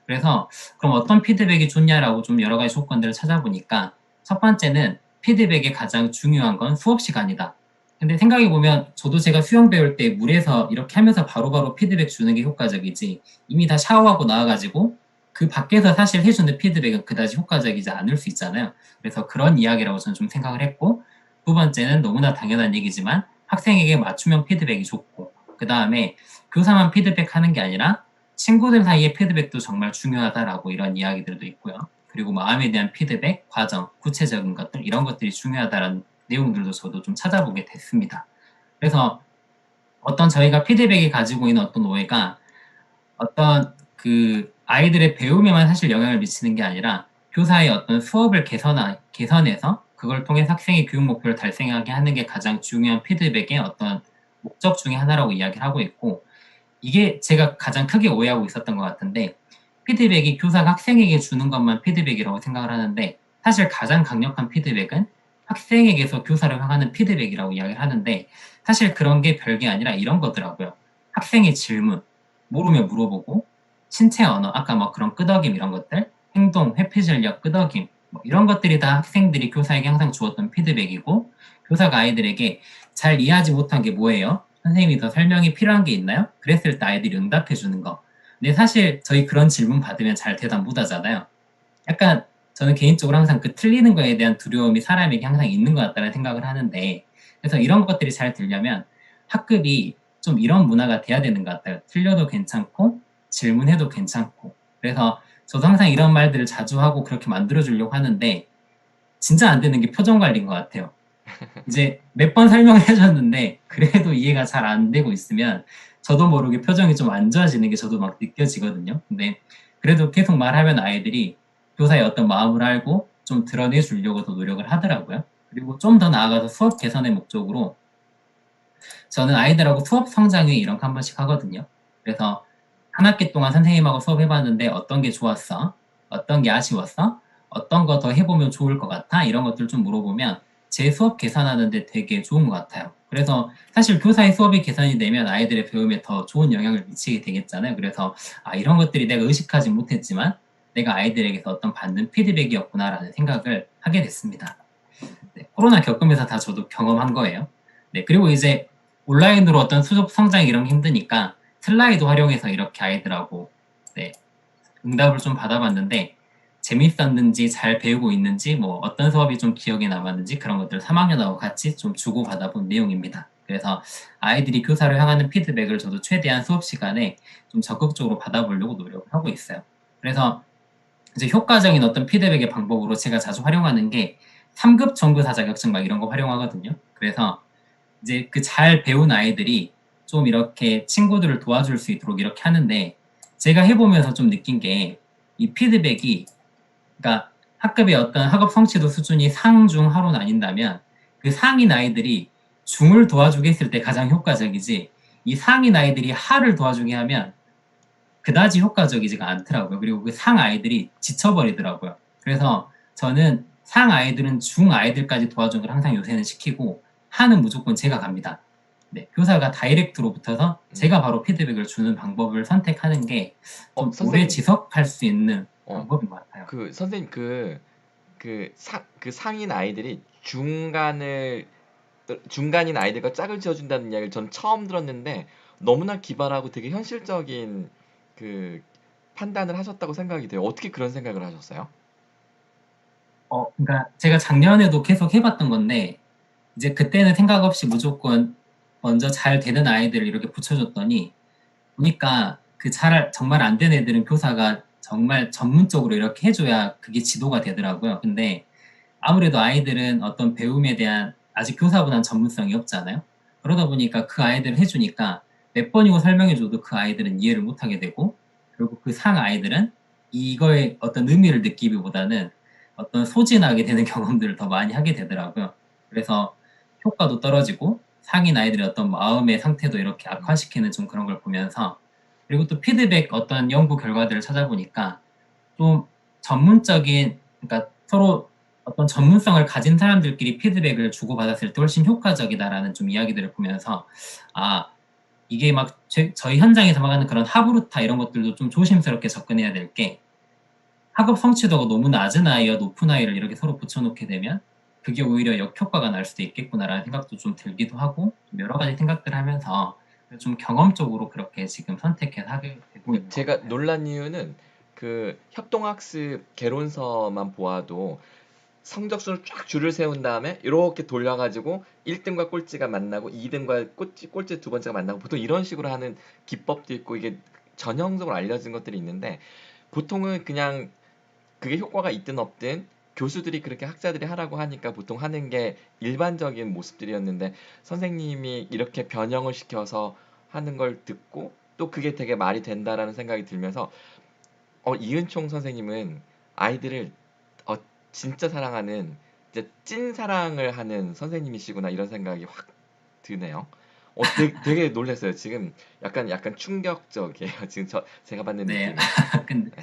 그래서 그럼 어떤 피드백이 좋냐라고 좀 여러 가지 조건들을 찾아보니까 첫 번째는 피드백의 가장 중요한 건 수업 시간이다. 근데 생각해보면 저도 제가 수영 배울 때 물에서 이렇게 하면서 바로바로 피드백 주는 게 효과적이지 이미 다 샤워하고 나와가지고 그 밖에서 사실 해주는 피드백은 그다지 효과적이지 않을 수 있잖아요. 그래서 그런 이야기라고 저는 좀 생각을 했고 두 번째는 너무나 당연한 얘기지만 학생에게 맞춤형 피드백이 좋고 그 다음에 교사만 피드백하는 게 아니라 친구들 사이의 피드백도 정말 중요하다라고 이런 이야기들도 있고요. 그리고 마음에 대한 피드백, 과정, 구체적인 것들 이런 것들이 중요하다라는 내용들도 저도 좀 찾아보게 됐습니다. 그래서 어떤 저희가 피드백이 가지고 있는 어떤 오해가 어떤 그 아이들의 배움에만 사실 영향을 미치는 게 아니라 교사의 어떤 수업을 개선해서 그걸 통해 학생의 교육 목표를 달성하게 하는 게 가장 중요한 피드백의 어떤 목적 중에 하나라고 이야기를 하고 있고 이게 제가 가장 크게 오해하고 있었던 것 같은데 피드백이 교사가 학생에게 주는 것만 피드백이라고 생각을 하는데 사실 가장 강력한 피드백은 학생에게서 교사를 향하는 피드백이라고 이야기를 하는데 사실 그런 게 별게 아니라 이런 거더라고요. 학생의 질문, 모르면 물어보고 신체 언어, 아까 뭐 그런 끄덕임 이런 것들, 행동, 회피 전략, 끄덕임 뭐 이런 것들이 다 학생들이 교사에게 항상 주었던 피드백이고 교사가 아이들에게 잘 이해하지 못한 게 뭐예요? 선생님이 더 설명이 필요한 게 있나요? 그랬을 때 아이들이 응답해 주는 거. 근데 사실 저희 그런 질문 받으면 잘 대답 못 하잖아요. 약간 저는 개인적으로 항상 그 틀리는 거에 대한 두려움이 사람에게 항상 있는 것 같다는 생각을 하는데 그래서 이런 것들이 잘 되려면 학급이 좀 이런 문화가 돼야 되는 것 같아요. 틀려도 괜찮고 질문해도 괜찮고 그래서 저도 항상 이런 말들을 자주 하고 그렇게 만들어주려고 하는데 진짜 안 되는 게 표정 관리인 것 같아요. 이제 몇 번 설명을 해줬는데 그래도 이해가 잘 안 되고 있으면 저도 모르게 표정이 좀 안 좋아지는 게 저도 막 느껴지거든요. 근데 그래도 계속 말하면 아이들이 교사의 어떤 마음을 알고 좀 드러내 주려고 더 노력을 하더라고요. 그리고 좀 더 나아가서 수업 개선의 목적으로 저는 아이들하고 수업 성장회 이런 거 한 번씩 하거든요. 그래서 한 학기 동안 선생님하고 수업해봤는데 어떤 게 좋았어? 어떤 게 아쉬웠어? 어떤 거 더 해보면 좋을 것 같아? 이런 것들 좀 물어보면 제 수업 개선하는데 되게 좋은 것 같아요. 그래서 사실 교사의 수업이 개선이 되면 아이들의 배움에 더 좋은 영향을 미치게 되겠잖아요. 그래서 이런 것들이 내가 의식하지 못했지만 내가 아이들에게서 어떤 받는 피드백이었구나라는 생각을 하게 됐습니다. 네, 코로나 겪으면서 다 저도 경험한 거예요. 네, 그리고 이제 온라인으로 어떤 수업 성장 이런 게 힘드니까 슬라이드 활용해서 이렇게 아이들하고 네, 응답을 좀 받아봤는데 재밌었는지 잘 배우고 있는지 뭐 어떤 수업이 좀 기억에 남았는지 그런 것들 3학년하고 같이 좀 주고받아본 내용입니다. 그래서 아이들이 교사를 향하는 피드백을 저도 최대한 수업 시간에 좀 적극적으로 받아보려고 노력을 하고 있어요. 그래서 이제 효과적인 어떤 피드백의 방법으로 제가 자주 활용하는 게 3급 전교사 자격증 막 이런 거 활용하거든요. 그래서 이제 그 잘 배운 아이들이 좀 이렇게 친구들을 도와줄 수 있도록 이렇게 하는데 제가 해보면서 좀 느낀 게 이 피드백이 그러니까 학급의 어떤 학업 성취도 수준이 상, 중, 하로 나뉜다면 그 상인 아이들이 중을 도와주게 했을 때 가장 효과적이지 이 상인 아이들이 하를 도와주게 하면 그다지 효과적이지가 않더라고요. 그리고 그 상 아이들이 지쳐버리더라고요. 그래서 저는 상 아이들은 중 아이들까지 도와주는 걸 항상 요새는 시키고 하는 무조건 제가 갑니다. 네, 교사가 다이렉트로 붙어서 제가 바로 피드백을 주는 방법을 선택하는 게 좀 오래 선생님, 지속할 수 있는 어, 방법인 것 같아요. 선생님 그 상인 아이들이 중간인 아이들과 짝을 지어준다는 이야기를 전 처음 들었는데 너무나 기발하고 되게 현실적인 그 판단을 하셨다고 생각이 돼요. 어떻게 그런 생각을 하셨어요? 그러니까 제가 작년에도 계속 해봤던 건데 이제 그때는 생각 없이 무조건 먼저 잘 되는 아이들을 이렇게 붙여줬더니 보니까 그 정말 안 되는 애들은 교사가 정말 전문적으로 이렇게 해줘야 그게 지도가 되더라고요. 근데 아무래도 아이들은 어떤 배움에 대한 아직 교사보다는 전문성이 없잖아요. 그러다 보니까 그 아이들을 해주니까 몇 번이고 설명해줘도 그 아이들은 이해를 못하게 되고 그리고 그 상 아이들은 이거에 어떤 의미를 느끼기보다는 어떤 소진하게 되는 경험들을 더 많이 하게 되더라고요. 그래서 효과도 떨어지고 상인 아이들의 어떤 마음의 상태도 이렇게 악화시키는 좀 그런 걸 보면서 그리고 또 피드백 어떤 연구 결과들을 찾아보니까 좀 전문적인 그러니까 서로 어떤 전문성을 가진 사람들끼리 피드백을 주고받았을 때 훨씬 효과적이다라는 좀 이야기들을 보면서 아 이게 막 저희 현장에서 막 하는 그런 하브루타 이런 것들도 좀 조심스럽게 접근해야 될 게 학업 성취도가 너무 낮은 아이와 높은 아이를 이렇게 서로 붙여놓게 되면 그게 오히려 역효과가 날 수도 있겠구나라는 생각도 좀 들기도 하고 좀 여러 가지 생각들을 하면서 좀 경험적으로 그렇게 지금 선택해서 하게 되고 있는 것 제가 같아요. 놀란 이유는 그 협동학습 개론서만 보아도 성적순을 쫙 줄을 세운 다음에 이렇게 돌려가지고 1등과 꼴찌가 만나고 2등과 꼴찌 두 번째가 만나고 보통 이런 식으로 하는 기법도 있고 이게 전형적으로 알려진 것들이 있는데 보통은 그냥 그게 효과가 있든 없든 교수들이 그렇게 학자들이 하라고 하니까 보통 하는 게 일반적인 모습들이었는데 선생님이 이렇게 변형을 시켜서 하는 걸 듣고 또 그게 되게 말이 된다라는 생각이 들면서 이은총 선생님은 아이들을 어, 진짜 사랑하는 이제 찐 사랑을 하는 선생님이시구나 이런 생각이 확 드네요. 되게 놀랐어요. 지금 약간 충격적이에요. 지금 제가 받는 네, 느낌이. 근데 네.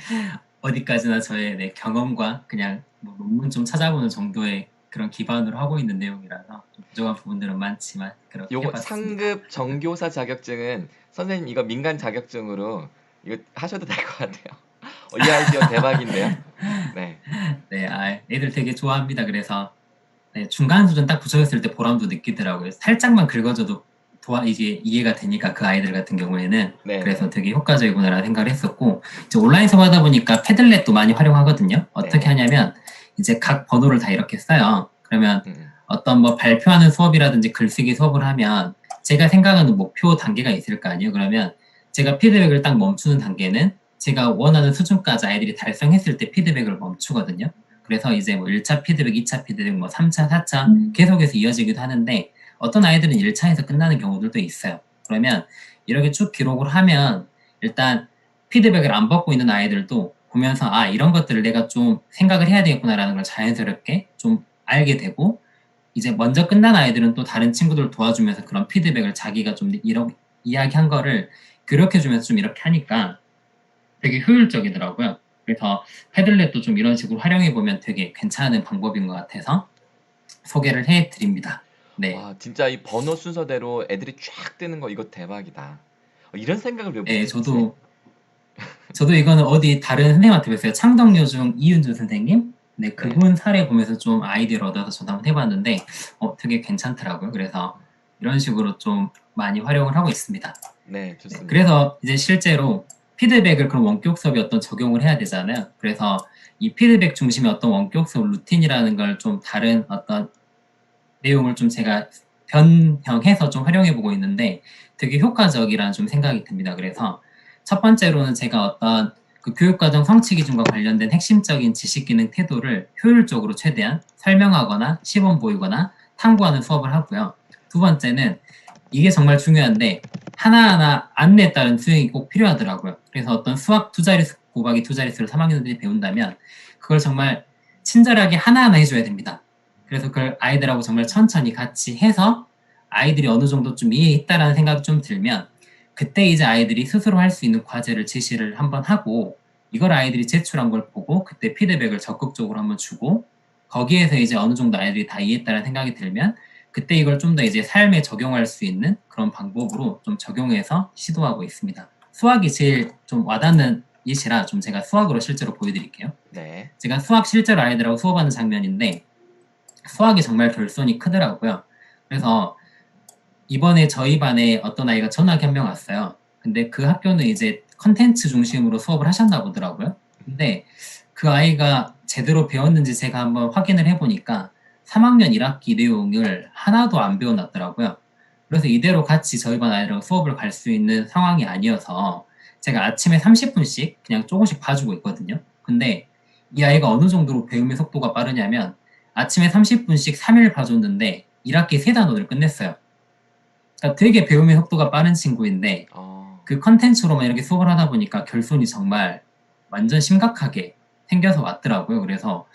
어디까지나 저의 네, 경험과 그냥 뭐 논문 좀 찾아보는 정도의 그런 기반으로 하고 있는 내용이라서 좀 부족한 부분들은 많지만 그렇게 요거 해봤습니다. 상급 정교사 자격증은 선생님 이거 민간 자격증으로 이거 하셔도 될 것 같아요. 이 아이디어 대박인데요. 네. 네, 애들 되게 좋아합니다. 그래서 네, 중간 수준 딱 붙여졌을 때 보람도 느끼더라고요. 살짝만 긁어줘도 이제 이해가 되니까 그 아이들 같은 경우에는 그래서 네네. 되게 효과적이구나라는 생각을 했었고 이제 온라인 수업하다 보니까 패들렛도 많이 활용하거든요. 어떻게 네네. 하냐면 이제 각 번호를 다 이렇게 써요. 그러면 음, 어떤 뭐 발표하는 수업이라든지 글쓰기 수업을 하면 제가 생각하는 목표 단계가 있을 거 아니에요. 그러면 제가 피드백을 딱 멈추는 단계는 제가 원하는 수준까지 아이들이 달성했을 때 피드백을 멈추거든요. 그래서 이제 뭐 1차 피드백, 2차 피드백, 뭐 3차, 4차 계속해서 이어지기도 하는데 어떤 아이들은 1차에서 끝나는 경우들도 있어요. 그러면 이렇게 쭉 기록을 하면 일단 피드백을 안 받고 있는 아이들도 보면서 아, 이런 것들을 내가 좀 생각을 해야 되겠구나라는 걸 자연스럽게 좀 알게 되고 이제 먼저 끝난 아이들은 또 다른 친구들 도와주면서 그런 피드백을 자기가 좀 이런 이야기한 거를 교력해주면서 좀 이렇게 하니까 되게 효율적이더라고요. 그래서 패들렛도 좀 이런 식으로 활용해 보면 되게 괜찮은 방법인 것 같아서 소개를 해 드립니다. 네. 와, 진짜 이 번호 순서대로 애들이 쫙 뜨는 거 이거 대박이다. 이런 생각을 왜 네, 못했지? 저도 이거는 어디 다른 선생님한테 뵀어요. 창덕여중 이윤주 선생님? 네, 네, 그분 사례 보면서 좀 아이디어를 얻어서 저도 한번 해봤는데, 되게 괜찮더라고요. 그래서 이런 식으로 좀 많이 활용을 하고 있습니다. 네, 네, 좋습니다. 그래서 이제 실제로 피드백을 그런 원격 수업에 어떤 적용을 해야 되잖아요. 그래서 이 피드백 중심의 어떤 원격 수업 루틴이라는 걸 좀 다른 어떤 내용을 좀 제가 변형해서 좀 활용해 보고 있는데 되게 효과적이라는 좀 생각이 듭니다. 그래서 첫 번째로는 제가 어떤 그 교육과정 성취 기준과 관련된 핵심적인 지식 기능 태도를 효율적으로 최대한 설명하거나 시범 보이거나 탐구하는 수업을 하고요. 두 번째는 이게 정말 중요한데 하나하나 안내에 따른 수행이 꼭 필요하더라고요. 그래서 어떤 수학 두 자릿수 곱하기 두 자릿수를 3학년들이 배운다면 그걸 정말 친절하게 하나하나 해줘야 됩니다. 그래서 그걸 아이들하고 정말 천천히 같이 해서 아이들이 어느 정도 좀 이해했다라는 생각이 좀 들면 그때 이제 아이들이 스스로 할 수 있는 과제를 제시를 한번 하고 이걸 아이들이 제출한 걸 보고 그때 피드백을 적극적으로 한번 주고 거기에서 이제 어느 정도 아이들이 다 이해했다는 생각이 들면 그때 이걸 좀 더 이제 삶에 적용할 수 있는 그런 방법으로 좀 적용해서 시도하고 있습니다. 수학이 제일 좀 와닿는 예시라 좀 제가 수학으로 실제로 보여드릴게요. 네. 제가 수학 실제로 아이들하고 수업하는 장면인데 수학이 정말 결손이 크더라고요. 그래서 이번에 저희 반에 어떤 아이가 전학이 한 명 왔어요. 근데 그 학교는 이제 컨텐츠 중심으로 수업을 하셨나 보더라고요. 근데 그 아이가 제대로 배웠는지 제가 한번 확인을 해보니까 3학년 1학기 내용을 하나도 안 배워놨더라고요. 그래서 이대로 같이 저희 반 아이들하고 수업을 갈 수 있는 상황이 아니어서 제가 아침에 30분씩 그냥 조금씩 봐주고 있거든요. 근데 이 아이가 어느 정도로 배움의 속도가 빠르냐면 아침에 30분씩 3일 봐줬는데 1학기 3단원을 끝냈어요. 그러니까 되게 배움의 속도가 빠른 친구인데 어, 그 컨텐츠로만 이렇게 수업을 하다 보니까 결손이 정말 완전 심각하게 생겨서 왔더라고요. 그래서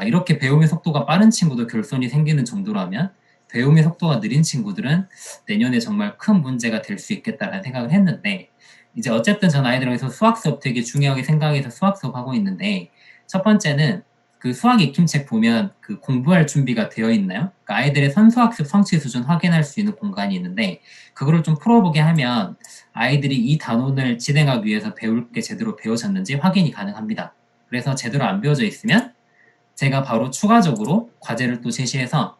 이렇게 배움의 속도가 빠른 친구도 결손이 생기는 정도라면 배움의 속도가 느린 친구들은 내년에 정말 큰 문제가 될 수 있겠다라는 생각을 했는데 이제 어쨌든 전 아이들에서 수학 수업 되게 중요하게 생각해서 수학 수업 하고 있는데 첫 번째는 그 수학 익힘책 보면 그 공부할 준비가 되어 있나요? 그러니까 아이들의 선수학습 성취 수준 확인할 수 있는 공간이 있는데 그거를 좀 풀어보게 하면 아이들이 이 단원을 진행하기 위해서 배울 게 제대로 배워졌는지 확인이 가능합니다. 그래서 제대로 안 배워져 있으면 제가 바로 추가적으로 과제를 또 제시해서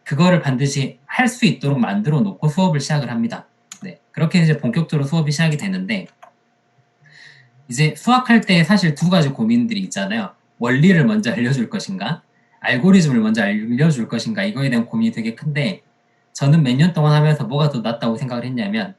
그거를 반드시 할 수 있도록 만들어 놓고 수업을 시작을 합니다. 네, 그렇게 이제 본격적으로 수업이 시작이 되는데 이제 수학할 때 사실 두 가지 고민들이 있잖아요. 원리를 먼저 알려줄 것인가, 알고리즘을 먼저 알려줄 것인가 이거에 대한 고민이 되게 큰데 저는 몇 년 동안 하면서 뭐가 더 낫다고 생각을 했냐면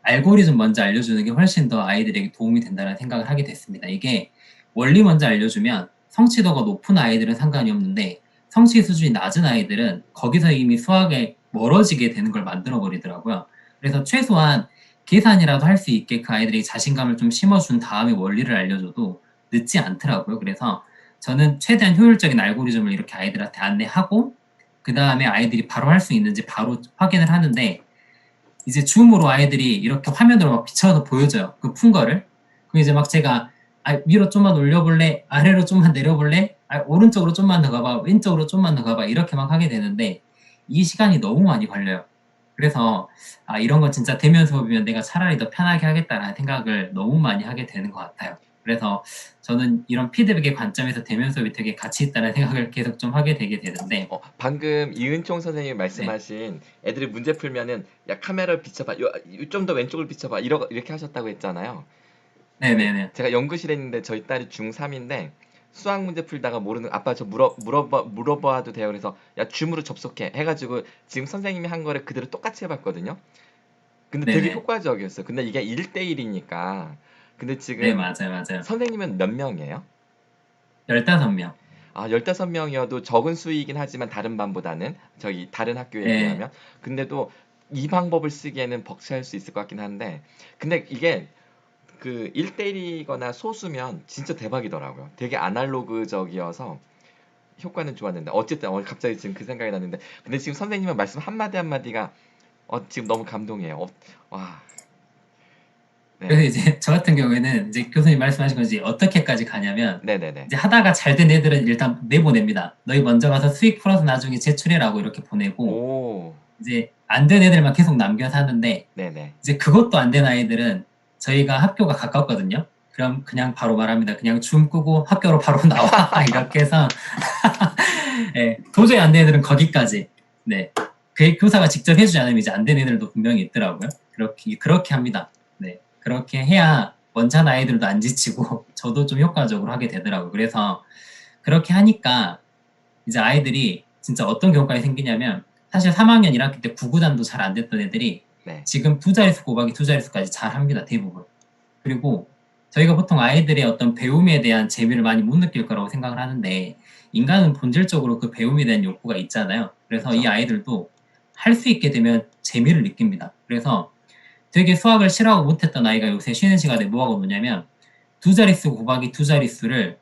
알고리즘 먼저 알려주는 게 훨씬 더 아이들에게 도움이 된다는 생각을 하게 됐습니다. 이게 원리 먼저 알려주면 성취도가 높은 아이들은 상관이 없는데 성취 수준이 낮은 아이들은 거기서 이미 수학에 멀어지게 되는 걸 만들어 버리더라고요. 그래서 최소한 계산이라도 할 수 있게 그 아이들에게 자신감을 좀 심어준 다음에 원리를 알려줘도 늦지 않더라고요. 그래서 저는 최대한 효율적인 알고리즘을 이렇게 아이들한테 안내하고 그 다음에 아이들이 바로 할 수 있는지 바로 확인을 하는데 이제 줌으로 아이들이 이렇게 화면으로 막 비춰서 보여줘요. 그 푼 거를. 그럼 이제 막 제가 위로 좀만 올려볼래? 아래로 좀만 내려볼래? 오른쪽으로 좀만 더 가봐. 왼쪽으로 좀만 더 가봐. 이렇게 막 하게 되는데 이 시간이 너무 많이 걸려요. 그래서 이런 건 진짜 대면 수업이면 내가 차라리 더 편하게 하겠다라는 생각을 너무 많이 하게 되는 것 같아요. 그래서 저는 이런 피드백의 관점에서 대면 수업이 되게 가치 있다는 생각을 계속 좀 하게 되게 되는데 방금 이은총 선생님이 네, 말씀하신 애들이 문제 풀면은 야 카메라를 비춰봐, 좀 더 왼쪽을 비춰봐 이렇게 하셨다고 했잖아요. 근데 네네네. 제가 연구실에 있는데 저희 딸이 중3인데 수학 문제 풀다가 모르는 아빠 저 물어봐도 돼요. 그래서 야 줌으로 접속해 해가지고 지금 선생님이 한 거를 그대로 똑같이 해봤거든요. 근데 되게 네네. 효과적이었어요. 근데 이게 1대1이니까. 근데 네, 지금 맞아요, 맞아요. 선생님은 몇 명이에요? 15명. 15명이어도 적은 수이긴 하지만 다른 반보다는 저희 다른 학교에 네. 비하면 근데도 이 방법을 쓰기에는 벅찰 수 있을 것 같긴 한데 근데 이게 그 1대1이거나 소수면 진짜 대박이더라고요. 되게 아날로그적이어서 효과는 좋았는데 어쨌든 갑자기 지금 그 생각이 났는데 근데 지금 선생님의 말씀 한마디 한마디가 지금 너무 감동이에요. 와, 그래서 네, 이제 저 같은 경우에는 이제 교수님 말씀하신 건지 어떻게까지 가냐면 네네네. 이제 하다가 잘 된 애들은 일단 내보냅니다. 너희 먼저 가서 수익 풀어서 나중에 제출해라고 이렇게 보내고 오, 이제 안 된 애들만 계속 남겨서 하는데 네네. 이제 그것도 안 된 아이들은 저희가 학교가 가깝거든요. 그럼 그냥 바로 말합니다. 그냥 줌 끄고 학교로 바로 나와. 이렇게 해서 네, 도저히 안 되는 애들은 거기까지. 네. 그 교사가 직접 해주지 않으면 이제 안 되는 애들도 분명히 있더라고요. 그렇게 합니다. 네. 그렇게 해야 원찬 아이들도 안 지치고 저도 좀 효과적으로 하게 되더라고요. 그래서 그렇게 하니까 이제 아이들이 진짜 어떤 경우까지 생기냐면 사실 3학년 1학기 때 구구단도 잘 안 됐던 애들이 네. 지금 두 자릿수 곱하기 두 자릿수까지 잘 합니다, 대부분. 그리고 저희가 보통 아이들의 어떤 배움에 대한 재미를 많이 못 느낄 거라고 생각을 하는데 인간은 본질적으로 그 배움에 대한 욕구가 있잖아요. 그래서 이 그쵸. 아이들도 할 수 있게 되면 재미를 느낍니다. 그래서 되게 수학을 싫어하고 못했던 아이가 요새 쉬는 시간에 뭐 하고 노냐면 두 자릿수 곱하기 두 자릿수를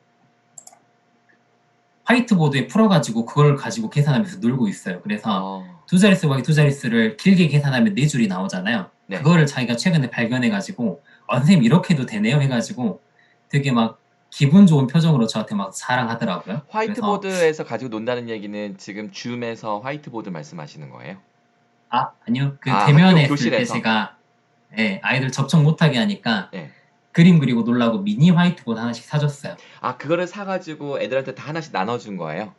화이트보드에 풀어가지고 그걸 가지고 계산하면서 놀고 있어요. 그래서 어, 두 자릿수 곱하기 두 자릿수를 길게 계산하면 네 줄이 나오잖아요. 네. 그거를 자기가 최근에 발견해가지고 선생님 이렇게 해도 되네요 해가지고 되게 막 기분 좋은 표정으로 저한테 막 자랑하더라고요. 그래서 화이트보드에서 가지고 논다는 얘기는 지금 줌에서 화이트보드 말씀하시는 거예요? 아니요. 그 아, 학교 대면에 있을 때 교실에서? 제가 아이들 접촉 못하게 하니까 네. 그림 그리고 놀라고 미니 화이트보드 하나씩 사줬어요. 아, 그거를 사가지고 애들한테 다 하나씩 나눠준 거예요?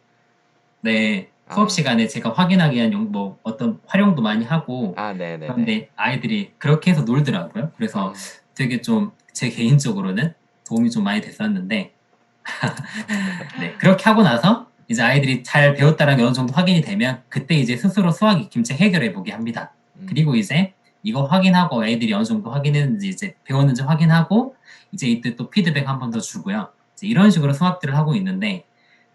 네, 수업 아, 시간에 제가 확인하기 위한 뭐 어떤 활용도 많이 하고 네네네. 그런데 아이들이 그렇게 해서 놀더라고요. 그래서 아, 되게 좀 제 개인적으로는 도움이 좀 많이 됐었는데 네, 그렇게 하고 나서 이제 아이들이 잘 배웠다라는 게 어느 정도 확인이 되면 그때 이제 스스로 수학 익힘책 해결해 보게 합니다. 음, 그리고 이제 이거 확인하고 애들이 어느 정도 확인했는지 이제 배웠는지 확인하고 이제 이때 또 피드백 한 번 더 주고요. 이제 이런 식으로 수학들을 하고 있는데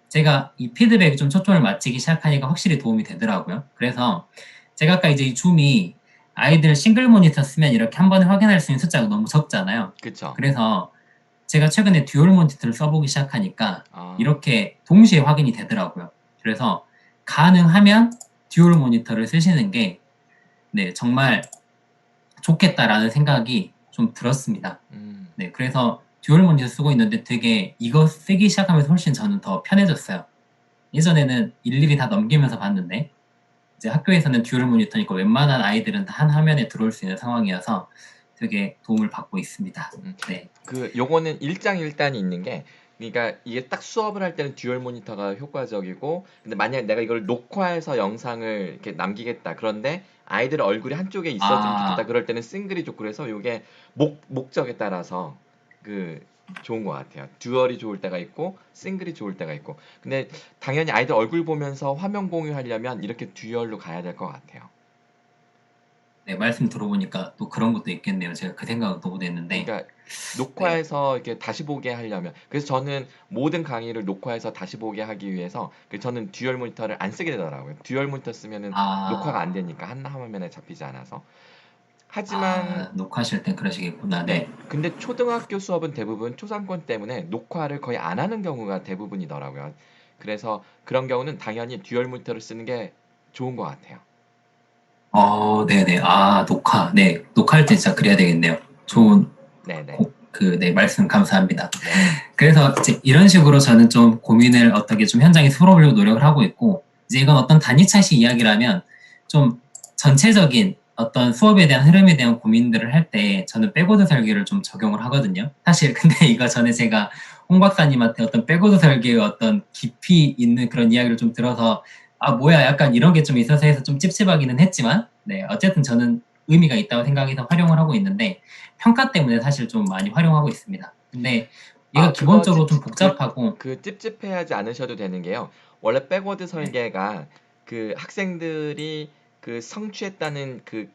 제가 이 피드백에 좀 초점을 맞추기 시작하니까 확실히 도움이 되더라고요. 그래서 제가 아까 이제 이 줌이 아이들 싱글 모니터 쓰면 이렇게 한 번에 확인할 수 있는 숫자가 너무 적잖아요. 그쵸. 그래서 제가 최근에 듀얼 모니터를 써보기 시작하니까 아, 이렇게 동시에 확인이 되더라고요. 그래서 가능하면 듀얼 모니터를 쓰시는 게 네, 정말 좋겠다라는 생각이 좀 들었습니다. 음, 네, 그래서 듀얼 모니터 쓰고 있는데 되게 이거 쓰기 시작하면서 훨씬 저는 더 편해졌어요. 예전에는 일일이 다 넘기면서 봤는데 이제 학교에서는 듀얼 모니터니까 웬만한 아이들은 다 한 화면에 들어올 수 있는 상황이어서 되게 도움을 받고 있습니다. 음. 네. 요거는 일장일단이 있는 게, 그러니까 이게 딱 수업을 할 때는 듀얼 모니터가 효과적이고, 근데 만약 내가 이걸 녹화해서 영상을 이렇게 남기겠다. 그런데 아이들 얼굴이 한쪽에 있었으면 좋겠다. 아, 그럴 때는 싱글이 좋고 그래서 요게 목적에 따라서 그 좋은 것 같아요. 듀얼이 좋을 때가 있고, 싱글이 좋을 때가 있고. 근데 당연히 아이들 얼굴 보면서 화면 공유하려면 이렇게 듀얼로 가야 될 것 같아요. 네, 말씀 들어보니까 또 그런 것도 있겠네요. 제가 그 생각도 못했는데, 그러니까 네. 녹화해서 이렇게 다시 보게 하려면, 그래서 저는 모든 강의를 녹화해서 다시 보게 하기 위해서 저는 듀얼 모니터를 안 쓰게 되더라고요. 듀얼 모니터 쓰면은 녹화가 안 아, 되니까 한 화면에 잡히지 않아서. 하지만 녹화하실 땐 그러시겠구나. 네. 네. 근데 초등학교 수업은 대부분 초상권 때문에 녹화를 거의 안 하는 경우가 대부분이더라고요. 그래서 그런 경우는 당연히 듀얼 모니터를 쓰는 게 좋은 것 같아요. 네네. 녹화. 네. 녹화할 때 진짜 그래야 되겠네요. 음, 좋은, 네네. 네, 말씀 감사합니다. 네. 그래서 이제 이런 식으로 저는 좀 고민을 어떻게 좀 현장에 풀어보려고 노력을 하고 있고, 이제 이건 어떤 단위차식 이야기라면 좀 전체적인 어떤 수업에 대한 흐름에 대한 고민들을 할 때 저는 백오드 설계를 좀 적용을 하거든요. 사실 근데 이거 전에 제가 홍 박사님한테 어떤 백오드 설계의 어떤 깊이 있는 그런 이야기를 좀 들어서 뭐야 약간 이런 게 좀 있어서 해서 좀 찝찝하기는 했지만 네, 어쨌든 저는 의미가 있다고 생각해서 활용을 하고 있는데 평가 때문에 사실 좀 많이 활용하고 있습니다. 근데 얘가 그거 기본적으로 좀 복잡하고 찝찝해하지 않으셔도 되는 게요. 원래 백워드 네. 설계가 그 학생들이 그 성취했다는 그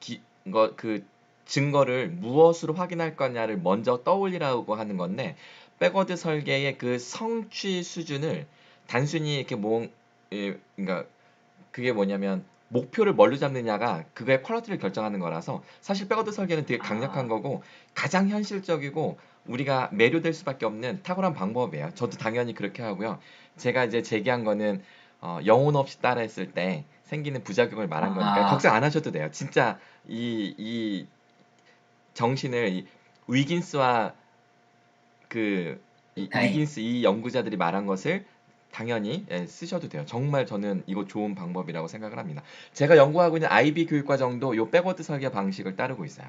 증거를 무엇으로 확인할 거냐를 먼저 떠올리라고 하는 건데, 백워드 설계의 그 성취 수준을 단순히 이렇게 그러니까 그게 뭐냐면 목표를 뭘로 잡느냐가 그거의 퀄리티를 결정하는 거라서, 사실 백워드 설계는 되게 강력한 아, 거고 가장 현실적이고 우리가 매료될 수밖에 없는 탁월한 방법이에요. 저도 당연히 그렇게 하고요. 제가 이제 제기한 거는 영혼 없이 따라했을 때 생기는 부작용을 말한 거니까 아, 걱정 안 하셔도 돼요. 진짜 이 정신을 위긴스와 다행. 위긴스 이 연구자들이 말한 것을 당연히 쓰셔도 돼요. 정말 저는 이거 좋은 방법이라고 생각을 합니다. 제가 연구하고 있는 IB 교육과정도 요 백워드 설계 방식을 따르고 있어요.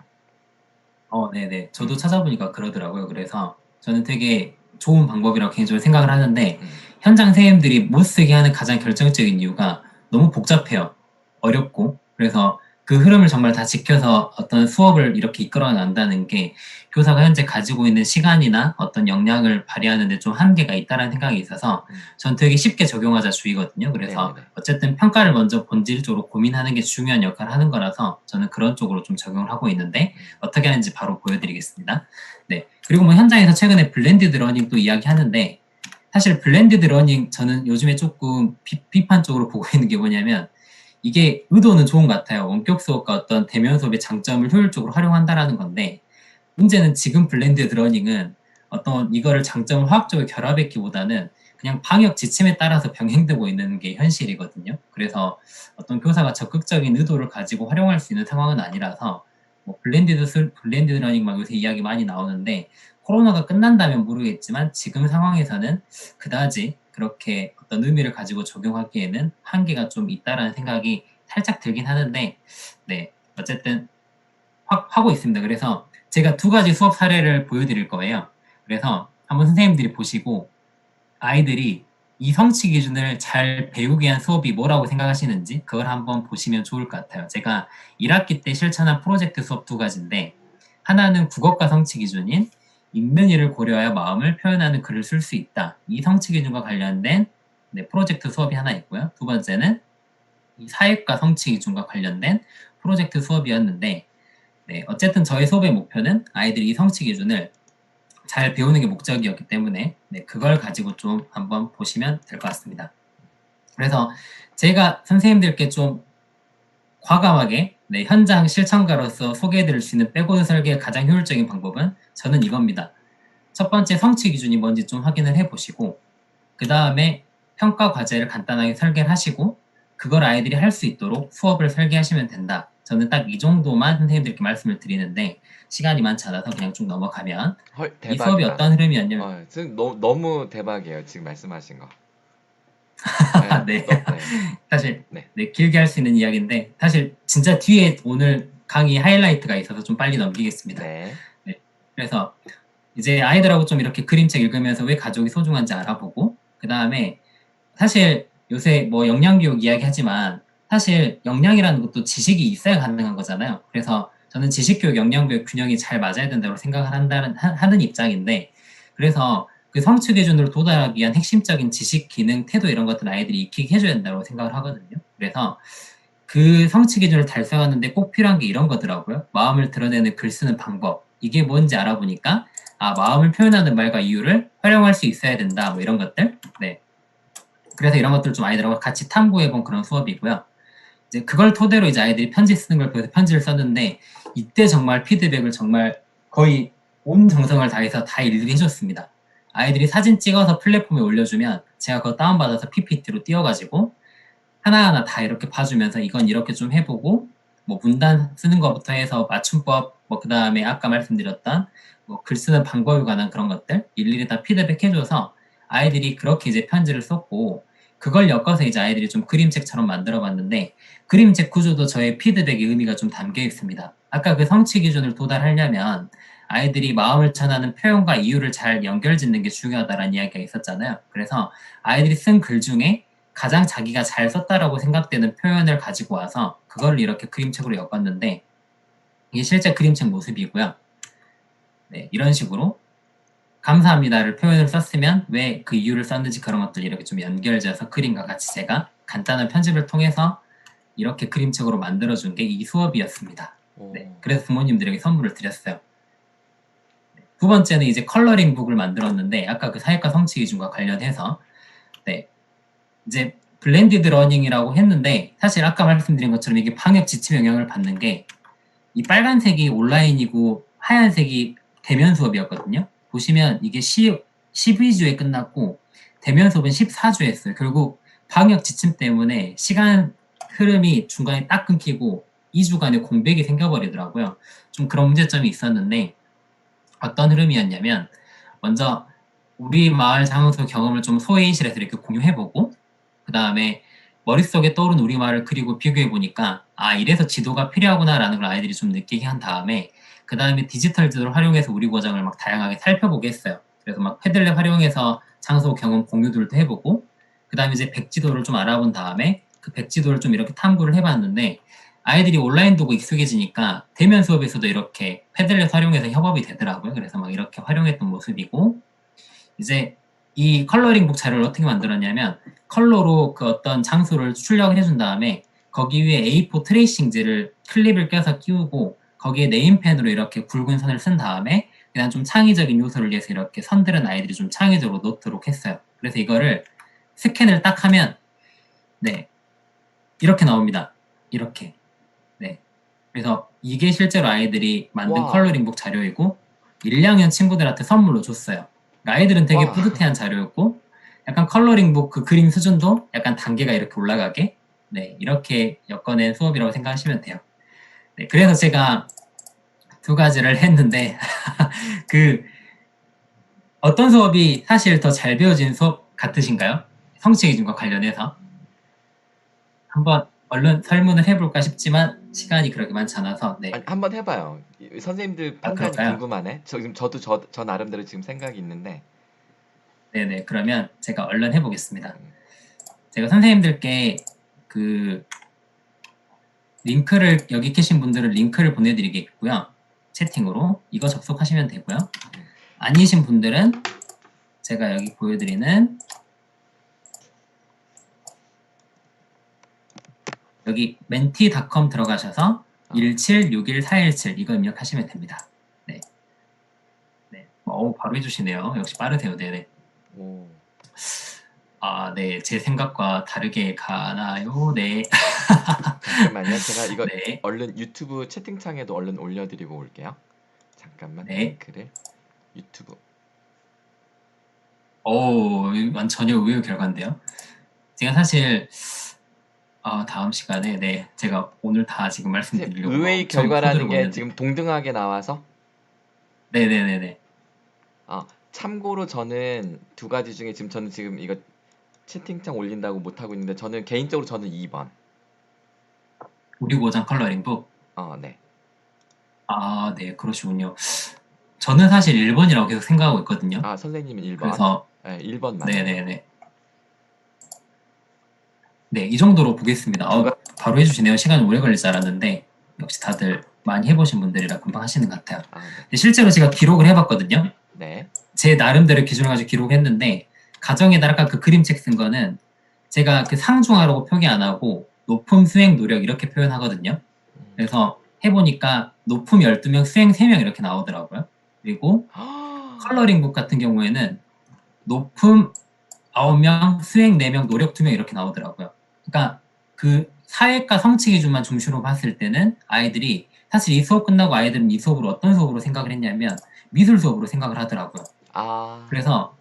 네네. 저도 음, 찾아보니까 그러더라고요. 그래서 저는 되게 좋은 방법이라고 개인적으로 생각을 하는데 음, 현장 선생님들이 못 쓰게 하는 가장 결정적인 이유가 너무 복잡해요. 어렵고. 그래서 그 흐름을 정말 다 지켜서 어떤 수업을 이렇게 이끌어 난다는 게 교사가 현재 가지고 있는 시간이나 어떤 역량을 발휘하는 데 좀 한계가 있다는 생각이 있어서 전 되게 쉽게 적용하자 주의거든요. 그래서 네네네. 어쨌든 평가를 먼저 본질적으로 고민하는 게 중요한 역할을 하는 거라서 저는 그런 쪽으로 좀 적용을 하고 있는데 어떻게 하는지 바로 보여드리겠습니다. 네. 그리고 뭐 현장에서 최근에 블렌디드 러닝도 이야기하는데 사실 블렌디드 러닝 저는 요즘에 조금 비판적으로 보고 있는 게 뭐냐면 이게 의도는 좋은 것 같아요. 원격 수업과 어떤 대면 수업의 장점을 효율적으로 활용한다라는 건데 문제는 지금 블렌디드 러닝은 어떤 이거를 장점을 화학적으로 결합했기보다는 그냥 방역 지침에 따라서 병행되고 있는 게 현실이거든요. 그래서 어떤 교사가 적극적인 의도를 가지고 활용할 수 있는 상황은 아니라서 뭐 블렌디드 러닝 막 요새 이야기 많이 나오는데 코로나가 끝난다면 모르겠지만 지금 상황에서는 그다지 그렇게 어떤 의미를 가지고 적용하기에는 한계가 좀 있다라는 생각이 살짝 들긴 하는데 네 어쨌든 하고 있습니다. 그래서 제가 두 가지 수업 사례를 보여드릴 거예요. 그래서 한번 선생님들이 보시고 아이들이 이 성취 기준을 잘 배우기 위한 수업이 뭐라고 생각하시는지 그걸 한번 보시면 좋을 것 같아요. 제가 1학기 때 실천한 프로젝트 수업 두 가지인데 하나는 국어과 성취 기준인 읽는 이를 고려하여 마음을 표현하는 글을 쓸 수 있다. 이 성취 기준과 관련된 네, 프로젝트 수업이 하나 있고요. 두 번째는 이 사회과 성취 기준과 관련된 프로젝트 수업이었는데 네, 어쨌든 저희 수업의 목표는 아이들이 이 성취 기준을 잘 배우는 게 목적이었기 때문에 네, 그걸 가지고 좀 한번 보시면 될 것 같습니다. 그래서 제가 선생님들께 좀 과감하게 네, 현장 실천가로서 소개해드릴 수 있는 백오드 설계의 가장 효율적인 방법은 저는 이겁니다. 첫 번째 성취 기준이 뭔지 좀 확인을 해보시고 그 다음에 평가 과제를 간단하게 설계를 하시고 그걸 아이들이 할 수 있도록 수업을 설계하시면 된다. 저는 딱 이 정도만 선생님들께 말씀을 드리는데 시간이 많지 않아서 그냥 쭉 넘어가면 헐, 이 수업이 대박이다. 어떤 흐름이었냐면 지금 너무 대박이에요. 지금 말씀하신 거. 네, 네. 네, 사실 네, 네, 길게 할 수 있는 이야기인데 사실 진짜 뒤에 오늘 강의 하이라이트가 있어서 좀 빨리 넘기겠습니다. 네. 네. 그래서 이제 아이들하고 좀 이렇게 그림책 읽으면서 왜 가족이 소중한지 알아보고 그 다음에 사실 요새 뭐 역량교육 이야기하지만 사실 역량이라는 것도 지식이 있어야 가능한 거잖아요. 그래서 저는 지식교육, 역량교육 균형이 잘 맞아야 된다고 생각을 하는 입장인데 그래서 그 성취 기준으로 도달하기 위한 핵심적인 지식, 기능, 태도 이런 것들 아이들이 익히게 해줘야 된다고 생각을 하거든요. 그래서 그 성취 기준을 달성하는데 꼭 필요한 게 이런 거더라고요. 마음을 드러내는 글 쓰는 방법. 이게 뭔지 알아보니까 아 마음을 표현하는 말과 이유를 활용할 수 있어야 된다. 뭐 이런 것들. 네. 그래서 이런 것들 좀 아이들하고 같이 탐구해본 그런 수업이고요. 이제 그걸 토대로 이제 아이들이 편지 쓰는 걸 배워서 편지를 썼는데 이때 정말 피드백을 정말 거의 온 정성을 다해서 다 일일이 해줬습니다. 아이들이 사진 찍어서 플랫폼에 올려주면 제가 그거 다운받아서 PPT로 띄워가지고 하나하나 다 이렇게 봐주면서 이건 이렇게 좀 해보고 뭐 문단 쓰는 것부터 해서 맞춤법 뭐 그 다음에 아까 말씀드렸던 뭐 글 쓰는 방법에 관한 그런 것들 일일이 다 피드백해줘서 아이들이 그렇게 이제 편지를 썼고 그걸 엮어서 이제 아이들이 좀 그림책처럼 만들어 봤는데 그림책 구조도 저의 피드백의 의미가 좀 담겨 있습니다. 아까 그 성취 기준을 도달하려면 아이들이 마음을 전하는 표현과 이유를 잘 연결 짓는 게 중요하다라는 이야기가 있었잖아요. 그래서 아이들이 쓴 글 중에 가장 자기가 잘 썼다라고 생각되는 표현을 가지고 와서 그걸 이렇게 그림책으로 엮었는데 이게 실제 그림책 모습이고요. 네, 이런 식으로 감사합니다를 표현을 썼으면 왜 그 이유를 썼는지 그런 것들 이렇게 좀 연결지어서 그림과 같이 제가 간단한 편집을 통해서 이렇게 그림책으로 만들어준 게 이 수업이었습니다. 네, 오, 그래서 부모님들에게 선물을 드렸어요. 두 번째는 이제 컬러링 북을 만들었는데 아까 그 사회과 성취 기준과 관련해서 네, 이제 블렌디드 러닝이라고 했는데 사실 아까 말씀드린 것처럼 이게 방역 지침 영향을 받는 게 이 빨간색이 온라인이고 하얀색이 대면 수업이었거든요. 보시면 이게 12주에 끝났고 대면 수업은 14주에 했어요. 결국 방역 지침 때문에 시간 흐름이 중간에 딱 끊기고 2주간의 공백이 생겨버리더라고요. 좀 그런 문제점이 있었는데 어떤 흐름이었냐면 먼저 우리 마을 장소 경험을 좀 소회의실에서 이렇게 공유해보고 그 다음에 머릿속에 떠오른 우리 마을을 그리고 비교해보니까 아 이래서 지도가 필요하구나라는 걸 아이들이 좀 느끼게 한 다음에 그 다음에 디지털 지도를 활용해서 우리 고장을 막 다양하게 살펴보게 했어요. 그래서 막 패들렛 활용해서 장소 경험 공유들도 해보고 그 다음에 이제 백지도를 좀 알아본 다음에 그 백지도를 좀 이렇게 탐구를 해봤는데 아이들이 온라인 도구 익숙해지니까 대면 수업에서도 이렇게 패들렛 활용해서 협업이 되더라고요. 그래서 막 이렇게 활용했던 모습이고 이제 이 컬러링북 자료를 어떻게 만들었냐면 컬러로 그 어떤 장소를 출력을 해준 다음에 거기 위에 A4 트레이싱지를 클립을 껴서 끼우고 거기에 네임펜으로 이렇게 굵은 선을 쓴 다음에 그냥 좀 창의적인 요소를 위해서 이렇게 선들은 아이들이 좀 창의적으로 놓도록 했어요. 그래서 이거를 스캔을 딱 하면 네 이렇게 나옵니다. 이렇게 네 그래서 이게 실제로 아이들이 만든 와, 컬러링북 자료이고 1, 2학년 친구들한테 선물로 줬어요. 그러니까 아이들은 되게 와, 뿌듯해한 자료였고 약간 컬러링북 그 그림 수준도 약간 단계가 이렇게 올라가게 네 이렇게 엮어낸 수업이라고 생각하시면 돼요. 네, 그래서 제가 두 가지를 했는데 그 어떤 수업이 사실 더 잘 배워진 수업 같으신가요? 성취 기준과 관련해서 한번 얼른 설문을 해볼까 싶지만 시간이 그렇게 많지 않아서 네. 아니, 한번 해봐요. 선생님들 아 평가는 그럴까요? 궁금하네. 지금 저도 저 나름대로 지금 생각이 있는데. 네네 그러면 제가 얼른 해보겠습니다. 음, 제가 선생님들께 그 링크를 여기 계신 분들은 링크를 보내드리겠고요. 채팅으로 이거 접속하시면 되고요. 음. 아니신 분들은 제가 여기 보여드리는 여기 menti.com 들어가셔서 아, 1761417 이거 입력하시면 됩니다. 네. 네. 바로 해주시네요. 역시 빠르세요. 네네. 오. 아, 네. 제 생각과 다르게 가나요? 네. 잠깐만요. 제가 이거 네. 얼른 유튜브 채팅창에도 얼른 올려드리고 올게요. 잠깐만 네. 링크를 유튜브. 이건 전혀 의외의 결과인데요. 제가 사실 다음 시간에 네. 제가 오늘 다 지금 선생님, 말씀드리려고 막 의외의 엄청 결과라는 서두르고 게 있는데 지금 동등하게 나와서 네네네네. 참고로 저는 두 가지 중에 지금 저는 지금 이거 채팅창 올린다고 못하고 있는데 저는 개인적으로 저는 2번. 우리 고장 컬러링북. 네. 아, 네. 그러시군요. 저는 사실 1번이라고 계속 생각하고 있거든요. 선생님은 1번. 그래서 네, 1번 맞네요. 네네네. 네, 이 정도로 보겠습니다. 두 가, 바로 해주시네요. 시간이 오래 걸릴 줄 알았는데 역시 다들 많이 해보신 분들이라 금방 하시는 것 같아요. 네. 근데 실제로 제가 기록을 해봤거든요. 네. 제 나름대로 기준을 가지고 기록했는데 가정에다 아까 그 그림책 쓴 거는 제가 그 상중하라고 표기 안 하고 높음, 수행, 노력 이렇게 표현하거든요. 음. 그래서 해보니까 높음 12명, 수행 3명 이렇게 나오더라고요. 그리고 컬러링북 같은 경우에는 높음 9명, 수행 4명, 노력 2명 이렇게 나오더라고요. 그러니까 그 사회과 성취 기준만 중심으로 봤을 때는 아이들이 사실 이 수업 끝나고 아이들은 이 수업을 어떤 수업으로 생각을 했냐면 미술 수업으로 생각을 하더라고요. 아, 그래서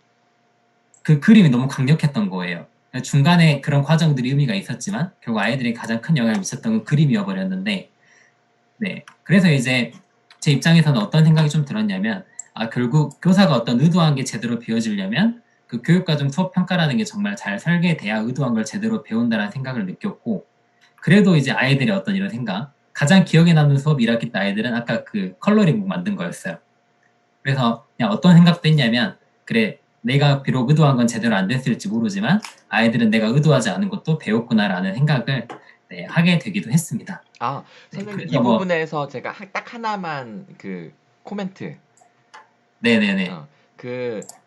그 그림이 너무 강력했던 거예요. 중간에 그런 과정들이 의미가 있었지만 결국 아이들이 가장 큰 영향을 미쳤던 건 그림이어 버렸는데 네. 그래서 이제 제 입장에서는 어떤 생각이 좀 들었냐면 결국 교사가 어떤 의도한 게 제대로 배워지려면 그 교육과정 수업 평가라는 게 정말 잘 설계돼야 의도한 걸 제대로 배운다는 생각을 느꼈고 그래도 이제 아이들의 어떤 이런 생각 가장 기억에 남는 수업 1학기 때 아이들은 아까 그 컬러링북 만든 거였어요. 그래서 그냥 어떤 생각도 했냐면 그래 내가 비록 의도한 건 제대로 안 됐을지 모르지만 아이들은 내가 의도하지 않은 것도 배웠구나라는 생각을 네, 하게 되기도 했습니다. 네, 선생님 이 그래서 뭐 부분에서 제가 딱 하나만 그 코멘트. 네네네.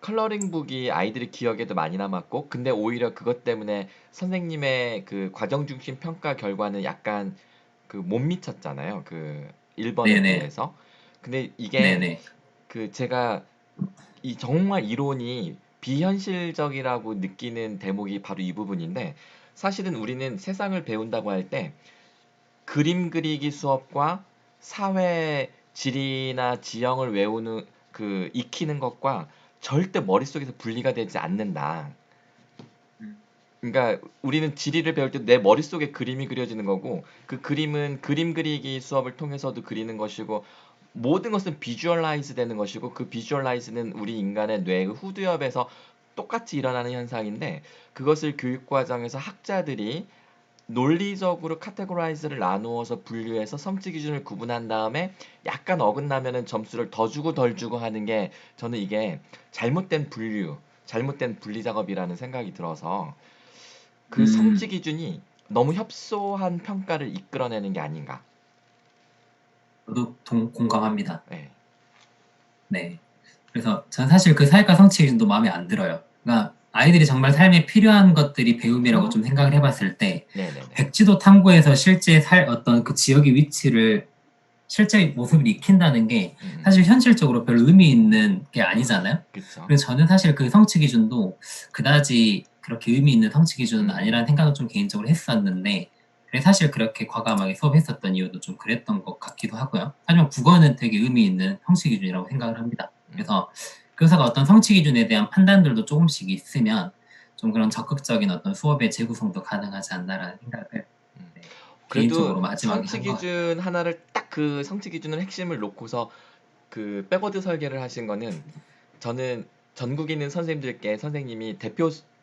컬러링북이 아이들의 기억에도 많이 남았고, 근데 오히려 그것 때문에 선생님의 그 과정 중심 평가 결과는 약간 그 못 미쳤잖아요. 그 1번에 네네. 비해서. 근데 이게 네네. 제가 이 정말 이론이 비현실적이라고 느끼는 대목이 바로 이 부분인데, 사실은 우리는 세상을 배운다고 할 때 그림 그리기 수업과 사회 지리나 지형을 외우는 익히는 것과 절대 머릿속에서 분리가 되지 않는다. 음. 그러니까 우리는 지리를 배울 때 내 머릿속에 그림이 그려지는 거고 그 그림은 그림 그리기 수업을 통해서도 그리는 것이고 모든 것은 비주얼라이즈 되는 것이고 그 비주얼라이즈는 우리 인간의 뇌의 후두엽에서 똑같이 일어나는 현상인데 그것을 교육 과정에서 학자들이 논리적으로 카테고라이즈를 나누어서 분류해서 성취 기준을 구분한 다음에 약간 어긋나면은 점수를 더 주고 덜 주고 하는 게 저는 이게 잘못된 분류, 잘못된 분리 작업이라는 생각이 들어서 그 성취 음. 기준이 너무 협소한 평가를 이끌어내는 게 아닌가. 저도 공감합니다. 네. 네. 그래서 전 사실 그 사회과 성취 기준도 마음에 안 들어요. 그러니까 아이들이 정말 삶에 필요한 것들이 배움이라고 좀 생각을 해봤을 때 네네네. 백지도 탐구에서 실제 어떤 그 지역의 위치를 실제 모습을 익힌다는 게 사실 현실적으로 별 의미 있는 게 아니잖아요. 그쵸. 그래서 저는 사실 그 성취 기준도 그다지 그렇게 의미 있는 성취 기준은 아니라는 생각을 좀 개인적으로 했었는데 그래서 사실 그렇게 과감하게 수업했었던 이유도 좀 그랬던 것 같기도 하고요. 하지만 국어는 되게 의미 있는 성취 기준이라고 생각을 합니다. 그래서 교사가 어떤 성취 기준에 대한 판단들도 조금씩 있으면 좀 그런 적극적인 어떤 수업의 재구성도 가능하지 않나라는 생각을 네, 그래도 개인적으로 마지막에 성취 한 것 같아요. 기준 하나를 딱 그 성취 기준을 핵심을 놓고서 그 백워드 설계를 하신 거는 저는 전국에 있는 선생님들께 선생님이